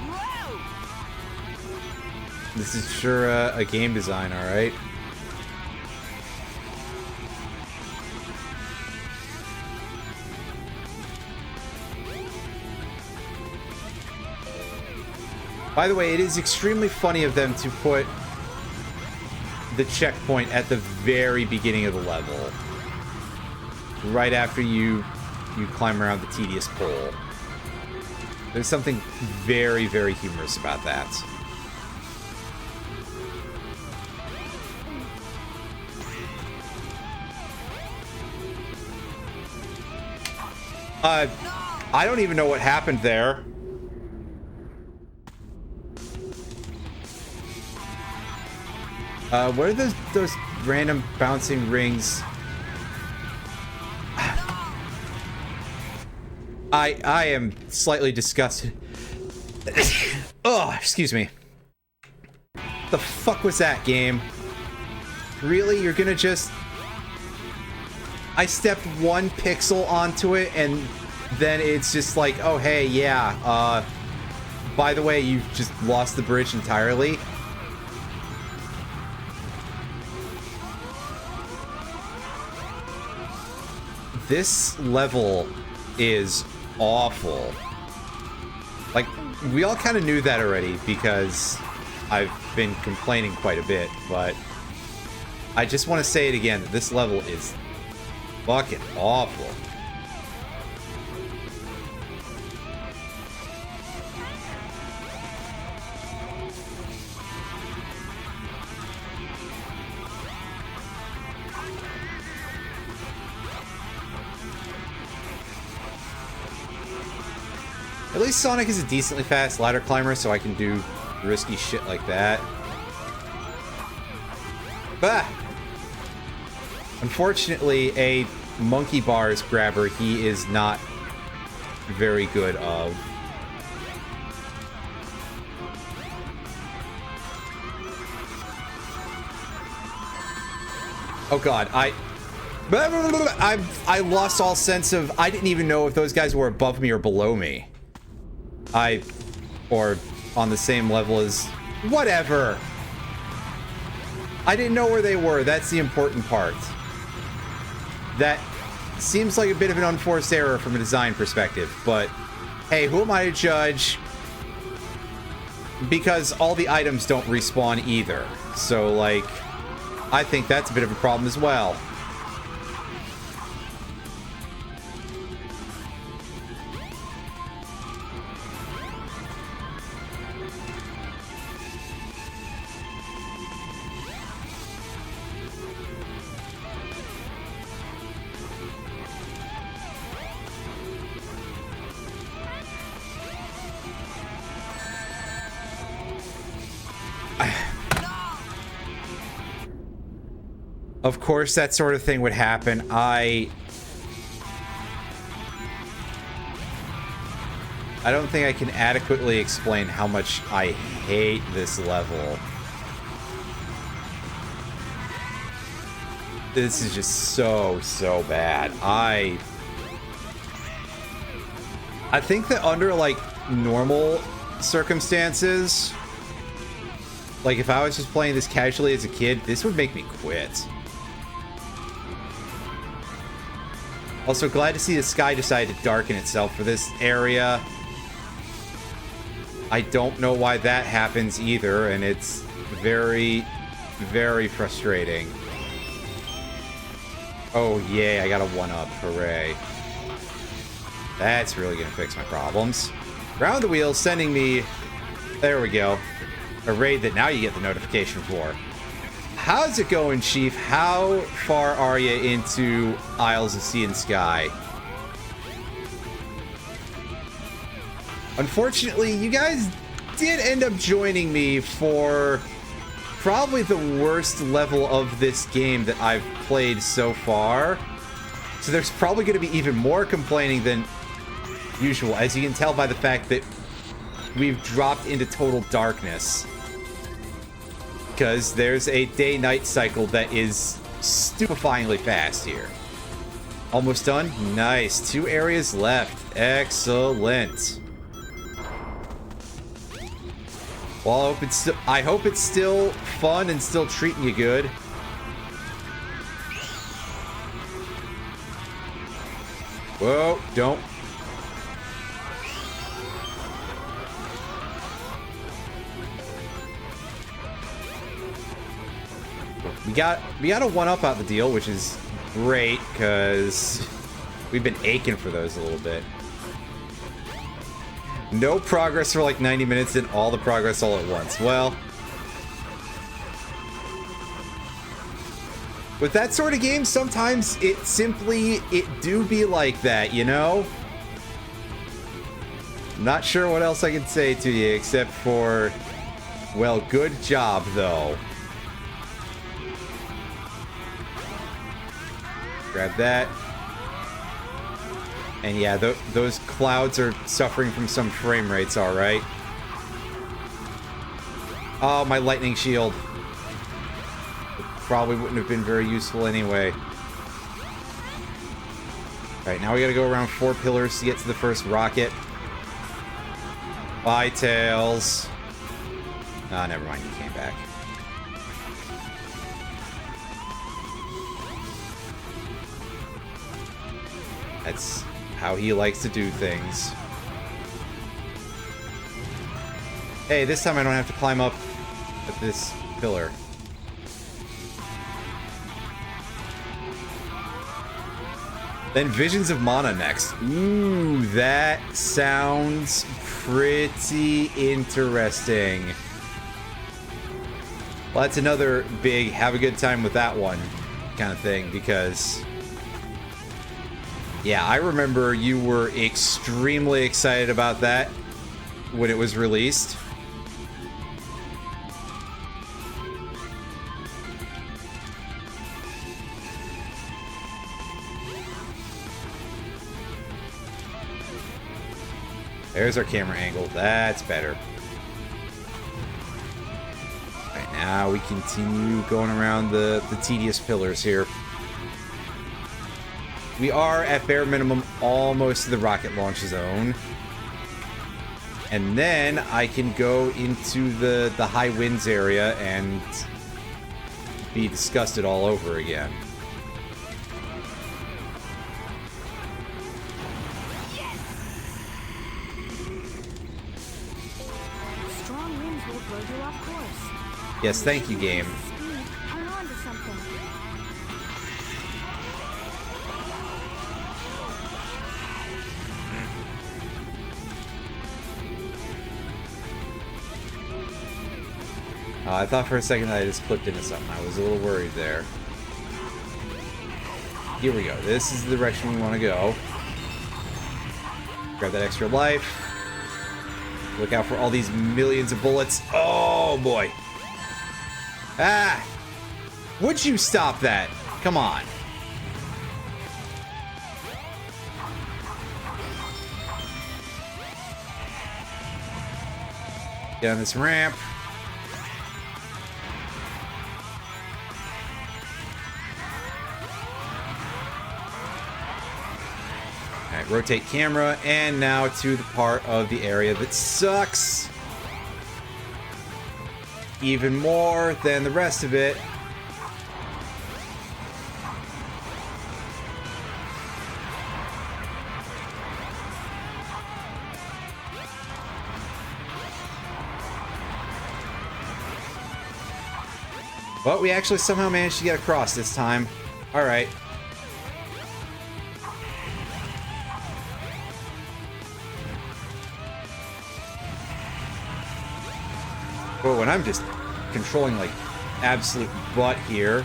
Speaker 4: Whoa!
Speaker 1: This is sure a game design, alright? By the way, it is extremely funny of them to put the checkpoint at the very beginning of the level. Right after you climb around the tedious pole. There's something very, very humorous about that. I don't even know what happened there. What are those random bouncing rings? I am slightly disgusted. Oh, excuse me. The fuck was that, game? Really? You're gonna just... I stepped 1 pixel onto it and then it's just like, oh hey, yeah, by the way, you've just lost the bridge entirely. This level is awful. Like, we all kind of knew that already because I've been complaining quite a bit, but I just want to say it again. This level is fucking awful. At least Sonic is a decently fast ladder climber, so I can do risky shit like that. Bah! Unfortunately, a monkey bars grabber he is not very good of. Oh god, I lost all sense of... I didn't even know if those guys were above me or below me. Or on the same level as... Whatever! I didn't know where they were, that's the important part. That seems like a bit of an unforced error from a design perspective, but hey, who am I to judge? Because all the items don't respawn either. So, like, I think that's a bit of a problem as well. Of course, that sort of thing would happen. I don't think I can adequately explain how much I hate this level. This is just so bad. I think that under, like, normal circumstances, like, if I was just playing this casually as a kid, this would make me quit. Also, glad to see the sky decided to darken itself for this area. I don't know why that happens either, and it's very, very frustrating. Oh, yay, I got a 1-up. Hooray. That's really gonna fix my problems. Round the wheel, sending me... There we go. A raid that now you get the notification for. How's it going, Chief? How far are you into Isles of Sea and Sky? Unfortunately, you guys did end up joining me for probably the worst level of this game that I've played so far. So there's probably going to be even more complaining than usual, as you can tell by the fact that we've dropped into total darkness. Because there's a day-night cycle that is stupefyingly fast here. Almost done? Nice. 2 areas left. Excellent. Well, I hope it's still fun and still treating you good. Whoa, don't. We got a 1-up out the deal, which is great, because we've been aching for those a little bit. No progress for like 90 minutes and all the progress all at once. Well, with that sort of game, sometimes it do be like that, you know? Not sure what else I can say to you except for, well, good job, though. Grab that. And yeah, those clouds are suffering from some frame rates, alright. Oh, my lightning shield. It probably wouldn't have been very useful anyway. Alright, now we gotta go around 4 pillars to get to the first rocket. Bye, Tails. Ah, never mind, you came back. That's... how he likes to do things. Hey, this time I don't have to climb up at this pillar. Then Visions of Mana next. Ooh, that sounds pretty interesting. Well, that's another big have a good time with that one kind of thing, because yeah, I remember you were extremely excited about that when it was released. There's our camera angle. That's better. Alright, now we continue going around the tedious pillars here. We are, at bare minimum, almost to the rocket launch zone. And then I can go into the high winds area and be disgusted all over again. Yes, thank you, game.
Speaker 7: Hang on to something.
Speaker 1: I thought for a second that I just clipped into something. I was a little worried there. Here we go. This is the direction we want to go. Grab that extra life. Look out for all these millions of bullets. Oh, boy. Ah! Would you stop that? Come on. Down this ramp. Alright, rotate camera, and now to the part of the area that sucks even more than the rest of it. But we actually somehow managed to get across this time. Alright. But when I'm just controlling like absolute butt here.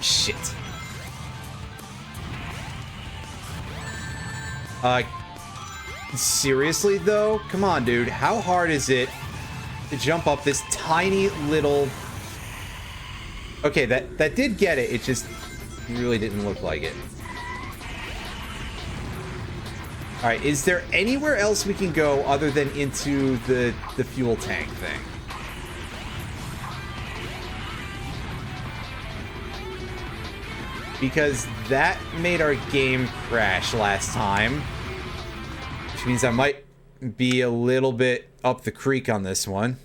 Speaker 1: Shit. Seriously though? Come on, dude. How hard is it to jump up this tiny little... Okay, that did get it. It just really didn't look like it. Alright, is there anywhere else we can go other than into the fuel tank thing? Because that made our game crash last time. Which means I might be a little bit up the creek on this one.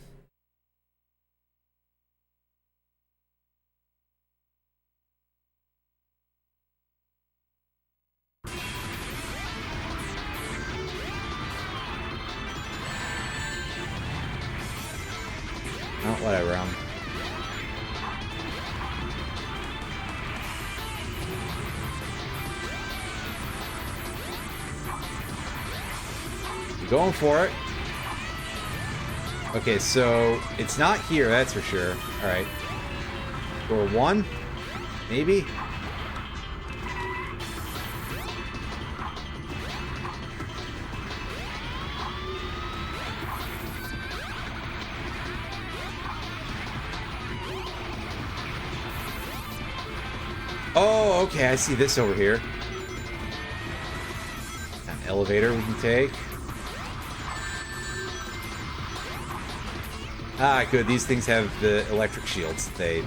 Speaker 1: Oh, whatever. Going for it. Okay, so it's not here, that's for sure. Alright. Door 1? Maybe? Oh, okay, I see this over here. An elevator we can take. Ah, good. These things have the electric shields. They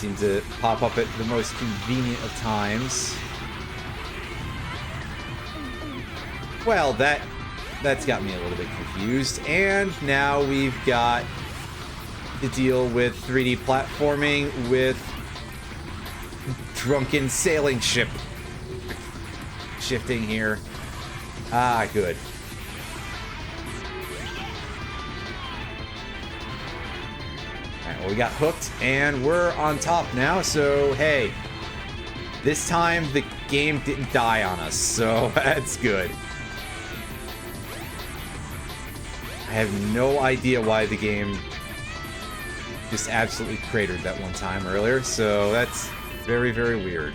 Speaker 1: seem to pop up at the most convenient of times. Well, that's got me a little bit confused. And now we've got to deal with 3D platforming with drunken sailing ship shifting here. Ah, good. Alright, well, we got hooked, and we're on top now, so hey. This time, the game didn't die on us, so that's good. I have no idea why the game just absolutely cratered that one time earlier, so that's very, very weird.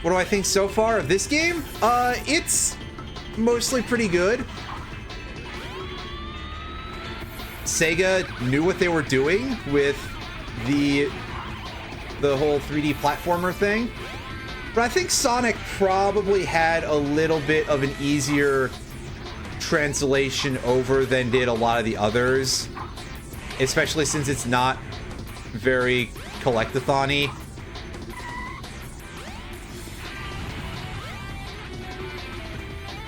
Speaker 1: What do I think so far of this game? It's mostly pretty good. Sega knew what they were doing with the whole 3D platformer thing. But I think Sonic probably had a little bit of an easier translation over than did a lot of the others. Especially since it's not very collectathon-y.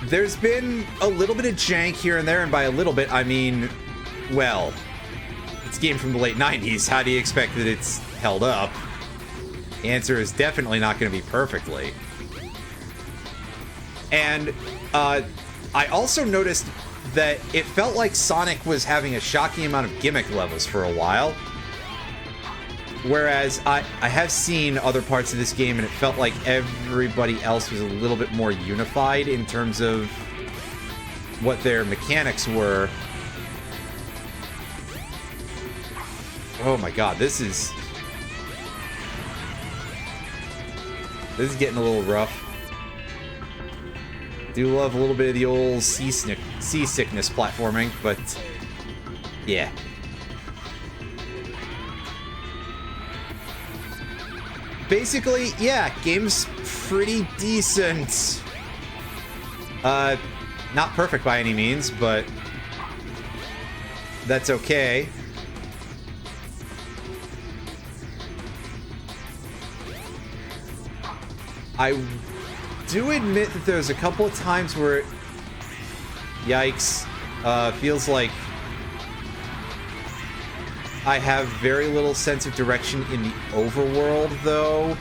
Speaker 1: There's been a little bit of jank here and there, and by a little bit, I mean, well, it's a game from the late 90s. How do you expect that it's held up? The answer is definitely not going to be perfectly. And I also noticed that it felt like Sonic was having a shocking amount of gimmick levels for a while. Whereas I have seen other parts of this game and it felt like everybody else was a little bit more unified in terms of what their mechanics were. Oh my god, this is getting a little rough. Do love a little bit of the old seasickness platforming, but yeah. Basically, yeah, game's pretty decent. Not perfect by any means, but that's okay. I do admit that there's a couple of times where, yikes, feels like I have very little sense of direction in the overworld, though.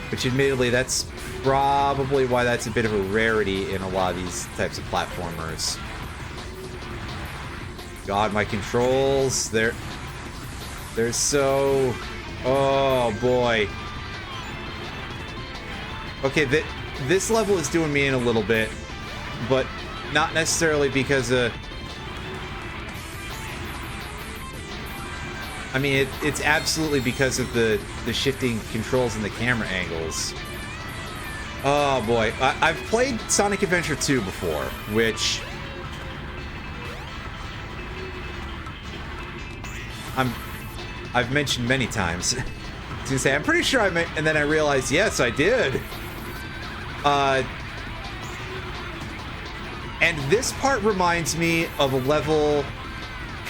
Speaker 1: Which, admittedly, that's probably why that's a bit of a rarity in a lot of these types of platformers. God, my controls, they're so... Oh, boy. Okay, this level is doing me in a little bit, but not necessarily because of... I mean, it's absolutely because of the shifting controls and the camera angles. Oh boy, I've played Sonic Adventure 2 before, which I've mentioned many times. I was gonna say, I'm pretty sure and then I realized, yes, I did. And this part reminds me of a level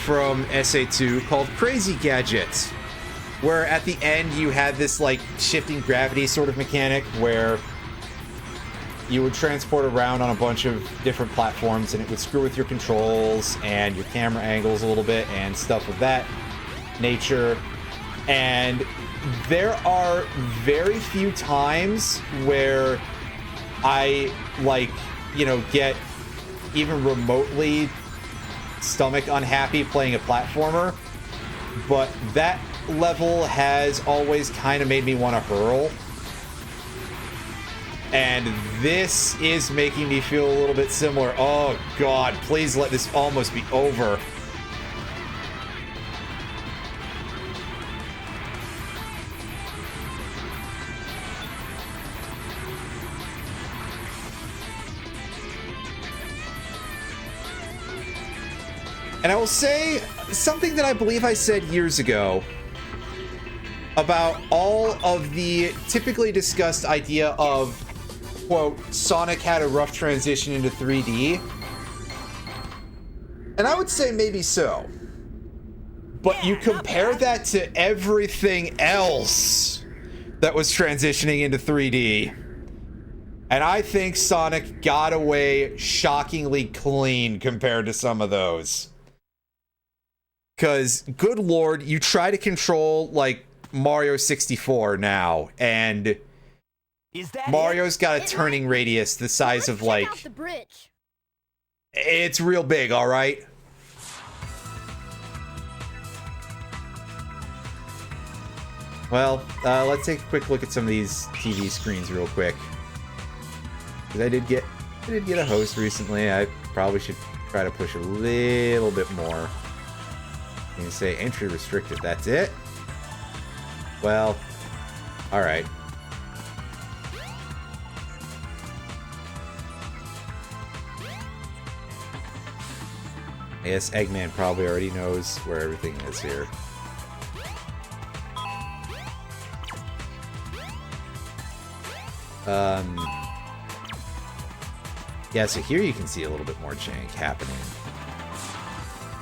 Speaker 1: from SA2 called Crazy Gadget, where at the end you had this like shifting gravity sort of mechanic where you would transport around on a bunch of different platforms and it would screw with your controls and your camera angles a little bit and stuff of that nature. And there are very few times where I, like, you know, get even remotely stomach unhappy playing a platformer, but that level has always kind of made me want to hurl. And this is making me feel a little bit similar. Oh god, please let this almost be over. And I will say something that I believe I said years ago about all of the typically discussed idea of, quote, Sonic had a rough transition into 3D. And I would say maybe so. But you compare that to everything else that was transitioning into 3D. And I think Sonic got away shockingly clean compared to some of those. Because, good lord, you try to control, like, Mario 64 now, and Mario's got a turning radius the size of, like...
Speaker 5: Check out the bridge.
Speaker 1: It's real big, alright? Well, let's take a quick look at some of these TV screens real quick. Because I did get a host recently. I probably should try to push a little bit more. You can say entry restricted. That's it? Well, alright. I guess Eggman probably already knows where everything is here. Yeah, so here you can see a little bit more jank happening.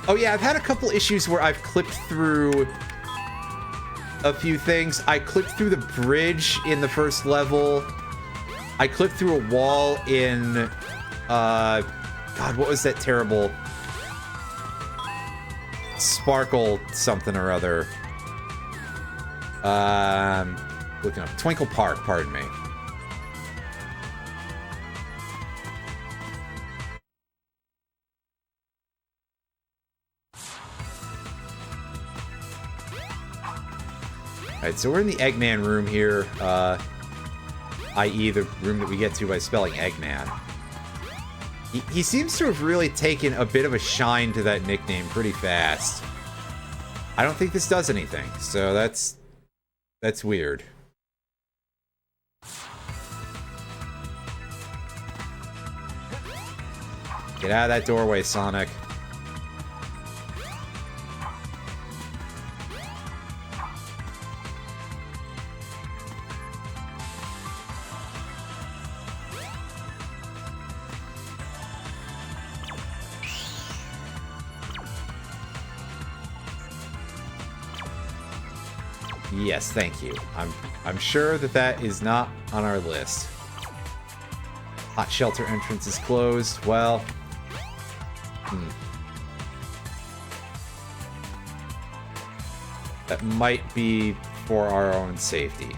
Speaker 1: Oh yeah, I've had a couple issues where I've clipped through a few things. I clipped through the bridge in the first level. I clipped through a wall in, God, what was that terrible Sparkle something or other? Looking up Twinkle Park, pardon me. Alright, so we're in the Eggman room here, i.e. the room that we get to by spelling Eggman. He seems to have really taken a bit of a shine to that nickname pretty fast. I don't think this does anything, so that's weird. Get out of that doorway, Sonic. Yes, thank you. I'm sure that is not on our list. Hot shelter entrance is closed. Well, that might be for our own safety.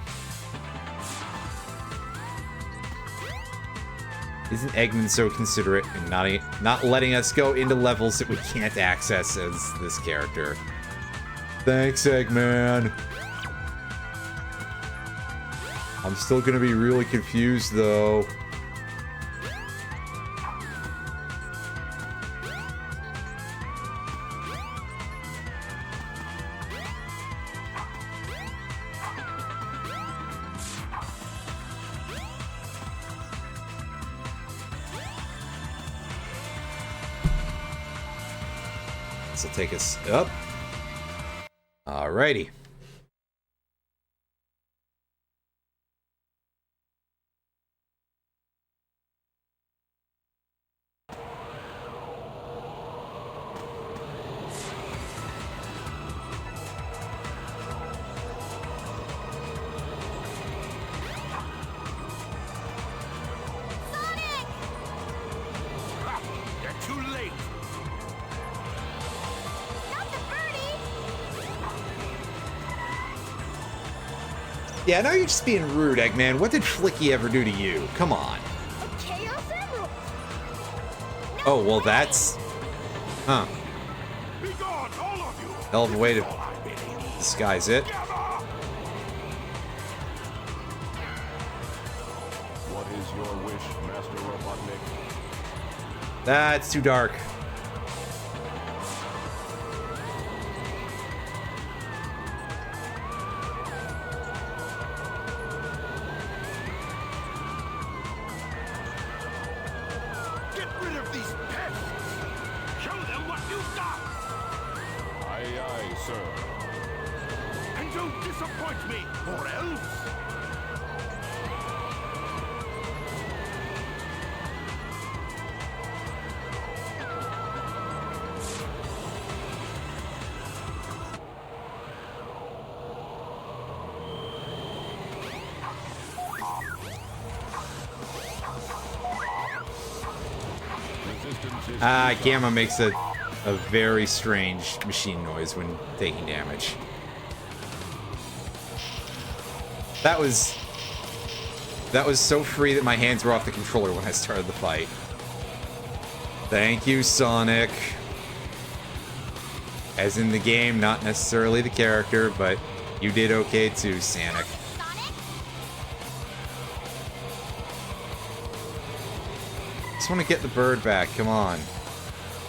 Speaker 1: Isn't Eggman so considerate in not letting us go into levels that we can't access as this character? Thanks, Eggman. I'm still gonna be really confused, though. This will take us up. Alrighty. Yeah, now you're just being rude, Eggman. What did Flicky ever do to you? Come on.
Speaker 5: A Chaos Emerald.
Speaker 1: Oh, well, that's... Huh.
Speaker 3: Be gone, all of you.
Speaker 1: Hell of a way to disguise it.
Speaker 6: What is your wish, Master Robotnik?
Speaker 1: That's too dark. Gamma makes a very strange machine noise when taking damage. That was so free that my hands were off the controller when I started the fight. Thank you, Sonic. As in the game, not necessarily the character, but you did okay too, Sonic. Just want to get the bird back, come on.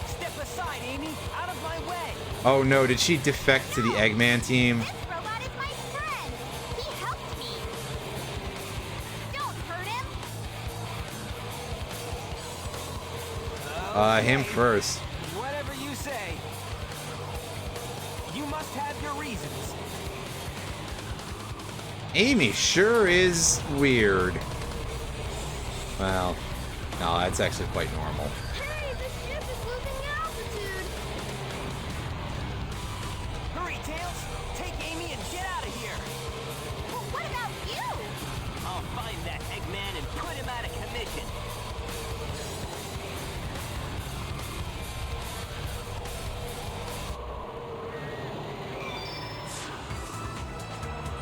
Speaker 4: Step aside, Amy. Out of my way.
Speaker 1: Oh no, did she defect to the Eggman team?
Speaker 5: This robot is my friend. He helped me. Don't hurt him.
Speaker 1: Him first.
Speaker 4: Whatever you say. You must have your reasons.
Speaker 1: Amy sure is weird. Well, no, that's actually quite normal.
Speaker 5: Hey, the ship is losing altitude.
Speaker 4: Hurry, Tails. Take Amy and get out of here.
Speaker 5: Well, what about you?
Speaker 8: I'll find that Eggman and put him out of commission.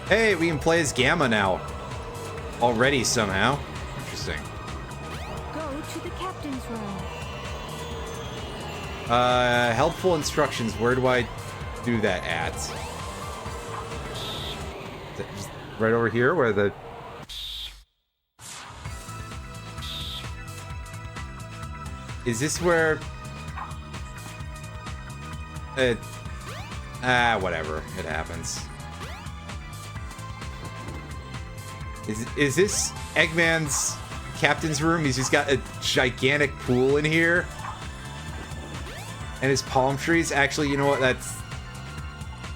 Speaker 1: Hey, we can play as Gamma now. Already somehow. Interesting.
Speaker 7: Go to the captain's room.
Speaker 1: Helpful instructions. Where do I do that at? Is that just right over here where the... Is this where... whatever. It happens. Is this Eggman's captain's room? He's just got a gigantic pool in here. And his palm trees. Actually, you know what?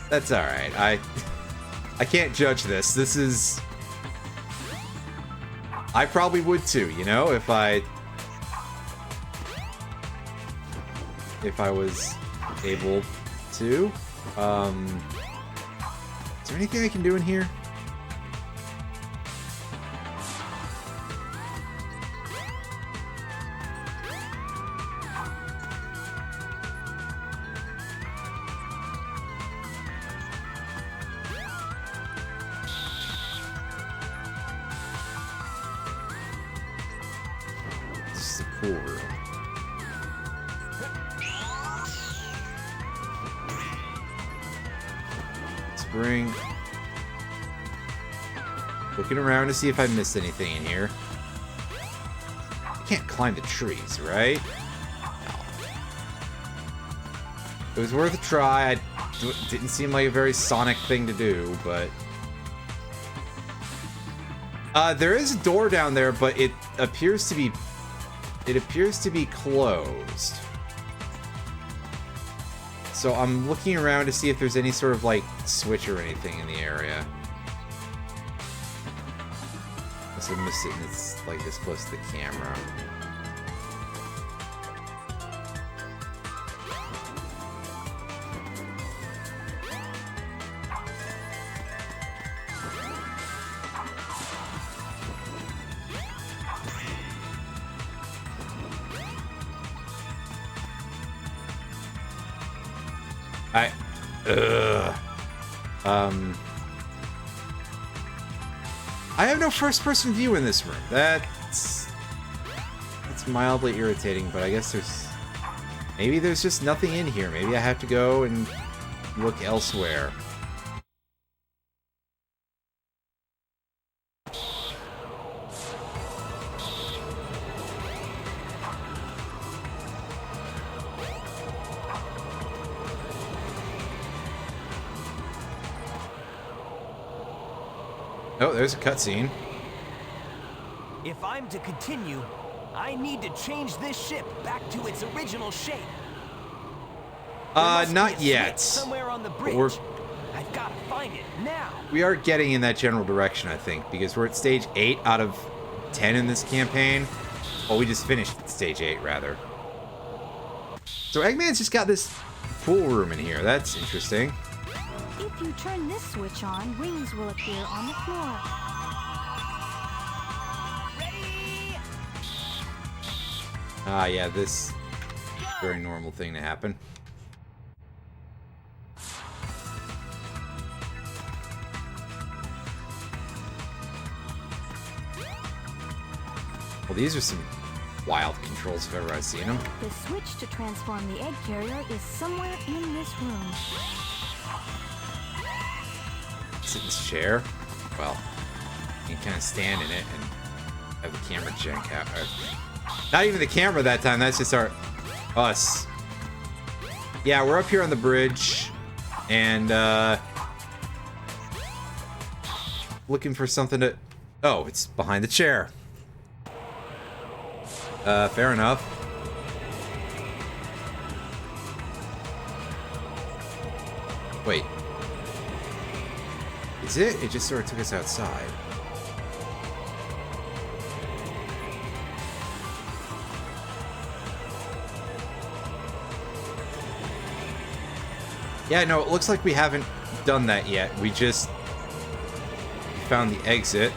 Speaker 1: That's alright. I can't judge this. This is... I probably would too, you know, if I was able to. Is there anything I can do in here? This is a cool room. Spring. Looking around to see if I missed anything in here. I can't climb the trees, right? No. It was worth a try. Didn't seem like a very Sonic thing to do, but... there is a door down there, but it appears to be... It appears to be closed. So I'm looking around to see if there's any sort of, like, switch or anything in the area. Unless I missed it and it's, like, this close to the camera. I have no first-person view in this room. That's mildly irritating, but I guess maybe there's just nothing in here. Maybe I have to go and look elsewhere. Oh, there's a cutscene.
Speaker 4: If I'm to continue, I need to change this ship back to its original shape. There must
Speaker 1: not
Speaker 4: be a
Speaker 1: yet.
Speaker 4: switch somewhere on the bridge.
Speaker 1: We're-
Speaker 4: I've got to find it now.
Speaker 1: We are getting in that general direction, I think, because we're at stage 8 out of 10 in this campaign. Well, we just finished stage 8, rather. So Eggman's just got this pool room in here. That's interesting.
Speaker 7: If you turn this switch on, wings will appear on the floor.
Speaker 4: Ready?
Speaker 1: Ah, yeah, this Very normal thing to happen. Well, these are some wild controls if ever I've seen them.
Speaker 7: The switch to transform the egg carrier is somewhere in this room.
Speaker 1: Sit in this chair. Well, you can kind of stand in it and have the camera jank out. Not even the camera that time. That's just us. Yeah, we're up here on the bridge and looking for something to. Oh, it's behind the chair. Fair enough. Wait. Is it? It just sort of took us outside. Yeah, no, it looks like we haven't done that yet. We just found the exit.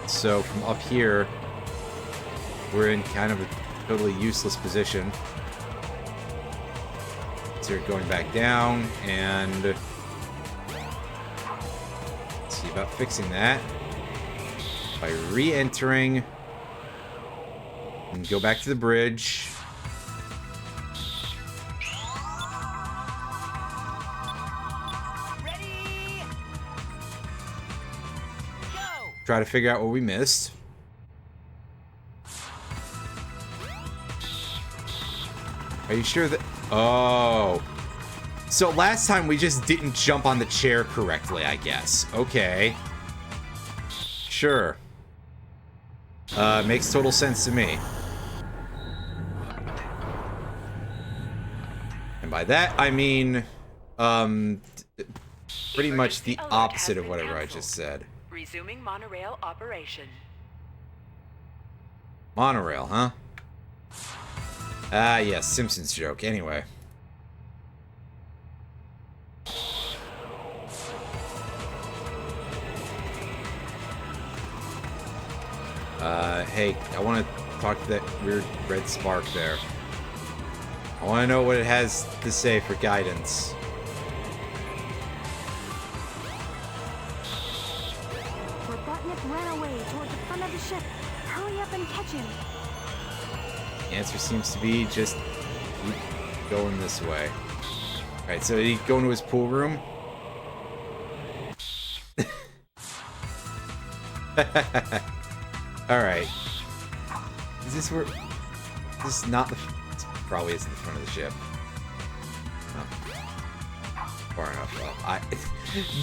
Speaker 1: So from up here, we're in kind of a totally useless position. So you're going back down, and let's see about fixing that by re-entering and go back to the bridge.
Speaker 4: Ready? Go!
Speaker 1: Try to figure out what we missed. Are you sure that... Oh. So last time we just didn't jump on the chair correctly, I guess. Okay. Sure. Makes total sense to me. And by that, I mean... pretty much the opposite of whatever I just said.
Speaker 2: Resuming monorail operation.
Speaker 1: Monorail, huh? Ah, yes, Simpsons joke. Anyway. Hey, I want to talk to that weird red spark there. I want to know what it has to say for guidance.
Speaker 7: Robotnik ran away toward the front of the ship. Hurry up and catch him.
Speaker 1: The answer seems to be just keep going this way. Alright, so did he go into his pool room? Alright. Is this where... This is not the... This probably isn't the front of the ship. Oh. Far enough up.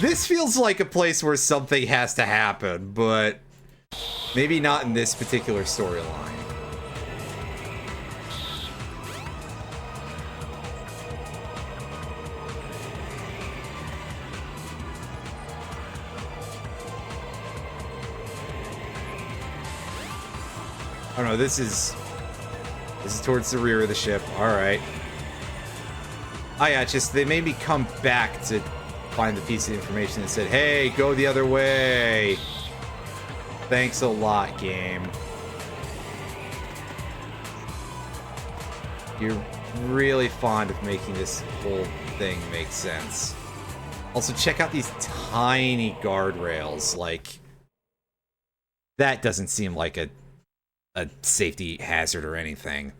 Speaker 1: This feels like a place where something has to happen, but... Maybe not in this particular storyline. Oh no, this is towards the rear of the ship. Alright. Oh yeah, it's just they made me come back to find the piece of information that said, hey, go the other way. Thanks a lot, game. You're really fond of making this whole thing make sense. Also, check out these tiny guardrails. Like, that doesn't seem like a safety hazard or anything.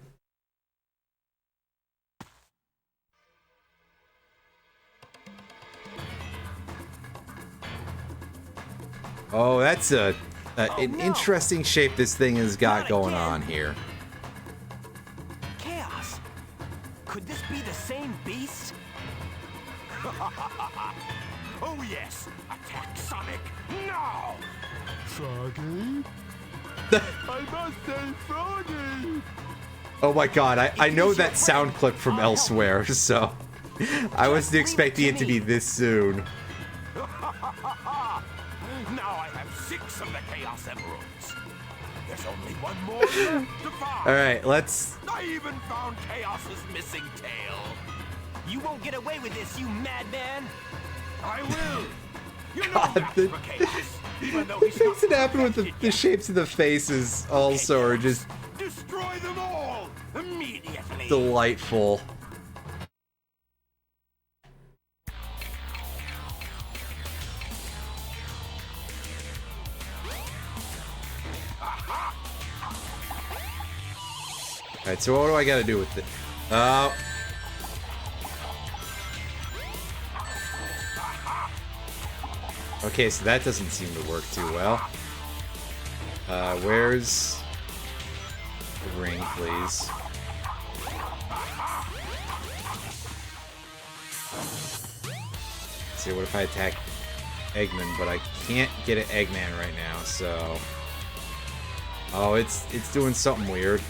Speaker 1: Oh, that's an interesting shape this thing has got going on here.
Speaker 4: Chaos. Could this be the same beast?
Speaker 3: Oh yes! Attack Sonic now!
Speaker 6: Froggy? I must say Froggy!
Speaker 1: Oh my god, I know that sound clip from elsewhere, so I wasn't expecting it to be this soon.
Speaker 3: Now I have 6 of the Chaos Emeralds. There's only one more left to find.
Speaker 1: Alright, let's...
Speaker 3: I even found Chaos's missing tail.
Speaker 4: You won't get away with this, you madman!
Speaker 3: I will! You know
Speaker 1: God,
Speaker 3: that
Speaker 1: the-
Speaker 3: for Chaos, even though
Speaker 1: The
Speaker 3: he's
Speaker 1: things
Speaker 3: not
Speaker 1: that happen with the
Speaker 3: perfected
Speaker 1: shapes of the faces also are just
Speaker 3: Do Destroy them all immediately.
Speaker 1: Delightful. Alright, so what do I gotta do with it? Okay, so that doesn't seem to work too well. Where's the ring, please? Let's see, what if I attack Eggman, but I can't get an Eggman right now, so... Oh, it's doing something weird.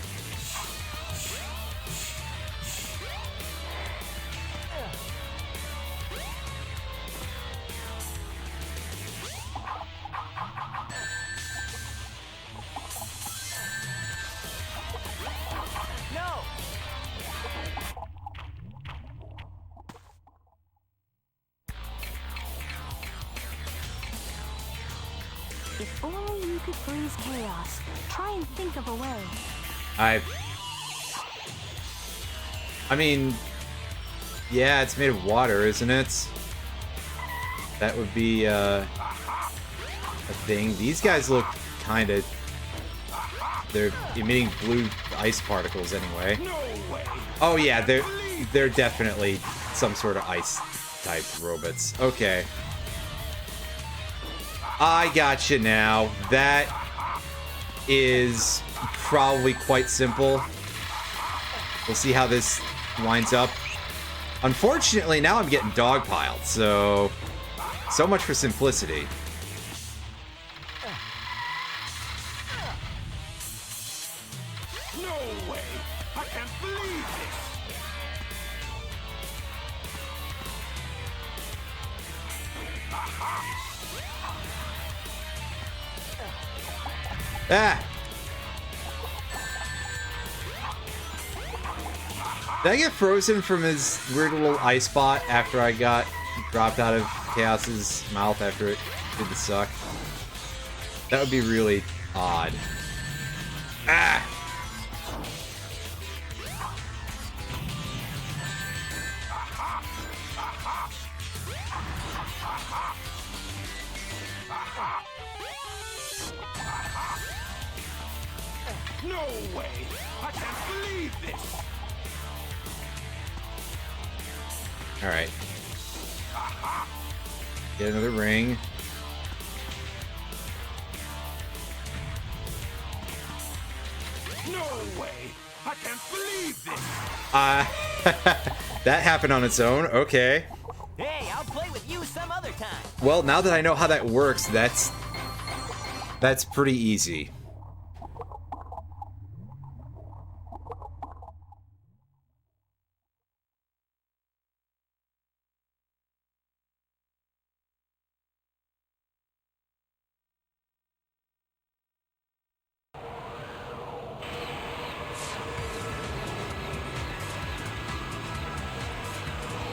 Speaker 7: If only you could freeze chaos. Try and think of a way.
Speaker 1: I mean, yeah, it's made of water, isn't it? That would be a thing. These guys look kind of... They're emitting blue ice particles anyway. Oh yeah, they're definitely some sort of ice-type robots. Okay. I gotcha now. That is probably quite simple. We'll see how this winds up. Unfortunately, now I'm getting dogpiled, so much for simplicity.
Speaker 3: No way! I can't believe this!
Speaker 1: Ah! Did I get frozen from his weird little ice spot after I got dropped out of Chaos's mouth after it did the suck? That would be really odd. Ah!
Speaker 3: No way! I can't believe this!
Speaker 1: Alright. Get another ring.
Speaker 3: No way! I can't believe this!
Speaker 1: That happened on its own. Okay.
Speaker 8: Hey, I'll play with you some other time.
Speaker 1: Well, now that I know how that works, that's pretty easy.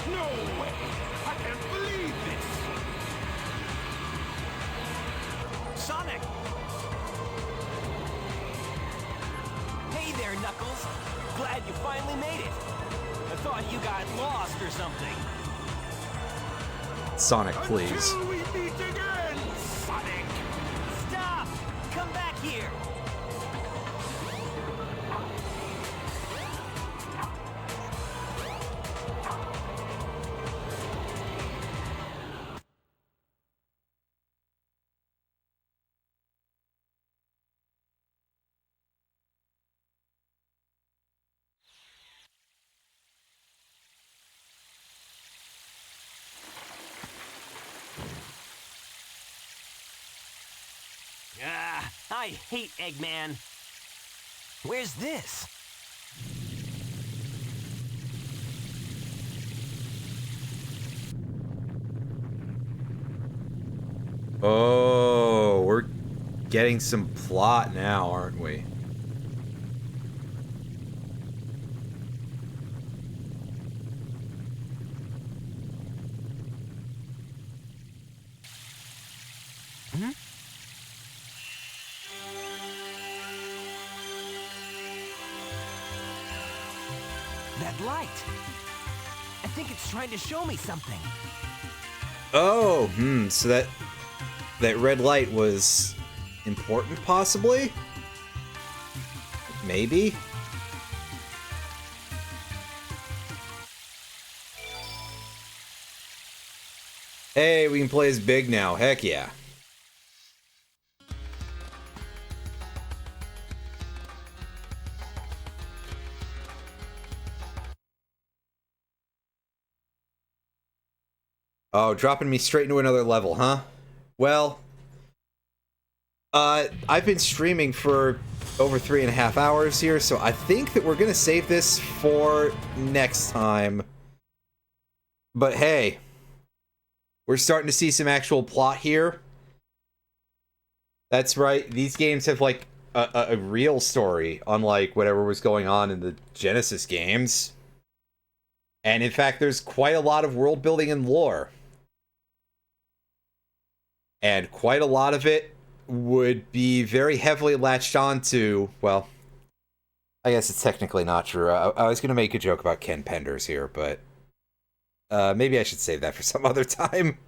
Speaker 3: No way! I can't believe this!
Speaker 4: Sonic!
Speaker 8: Hey there, Knuckles. Glad you finally made it. I thought you got lost or something.
Speaker 1: Sonic, please.
Speaker 3: Until we meet again, Sonic!
Speaker 8: Stop! Come back here. Ah, I hate Eggman. Where's this?
Speaker 1: Oh, we're getting some plot now, aren't we?
Speaker 4: red light. I think it's trying to show me something.
Speaker 1: Oh, so that red light was important, possibly? Maybe? Hey, we can play as Big now. Heck yeah. Oh, dropping me straight into another level, huh? Well, I've been streaming for over 3.5 hours here, so I think that we're gonna save this for next time. But hey, we're starting to see some actual plot here. That's right, these games have like a real story, unlike whatever was going on in the Genesis games. And in fact, there's quite a lot of world building and lore. And quite a lot of it would be very heavily latched onto, well, I guess it's technically not true. I was going to make a joke about Ken Penders here, but maybe I should save that for some other time.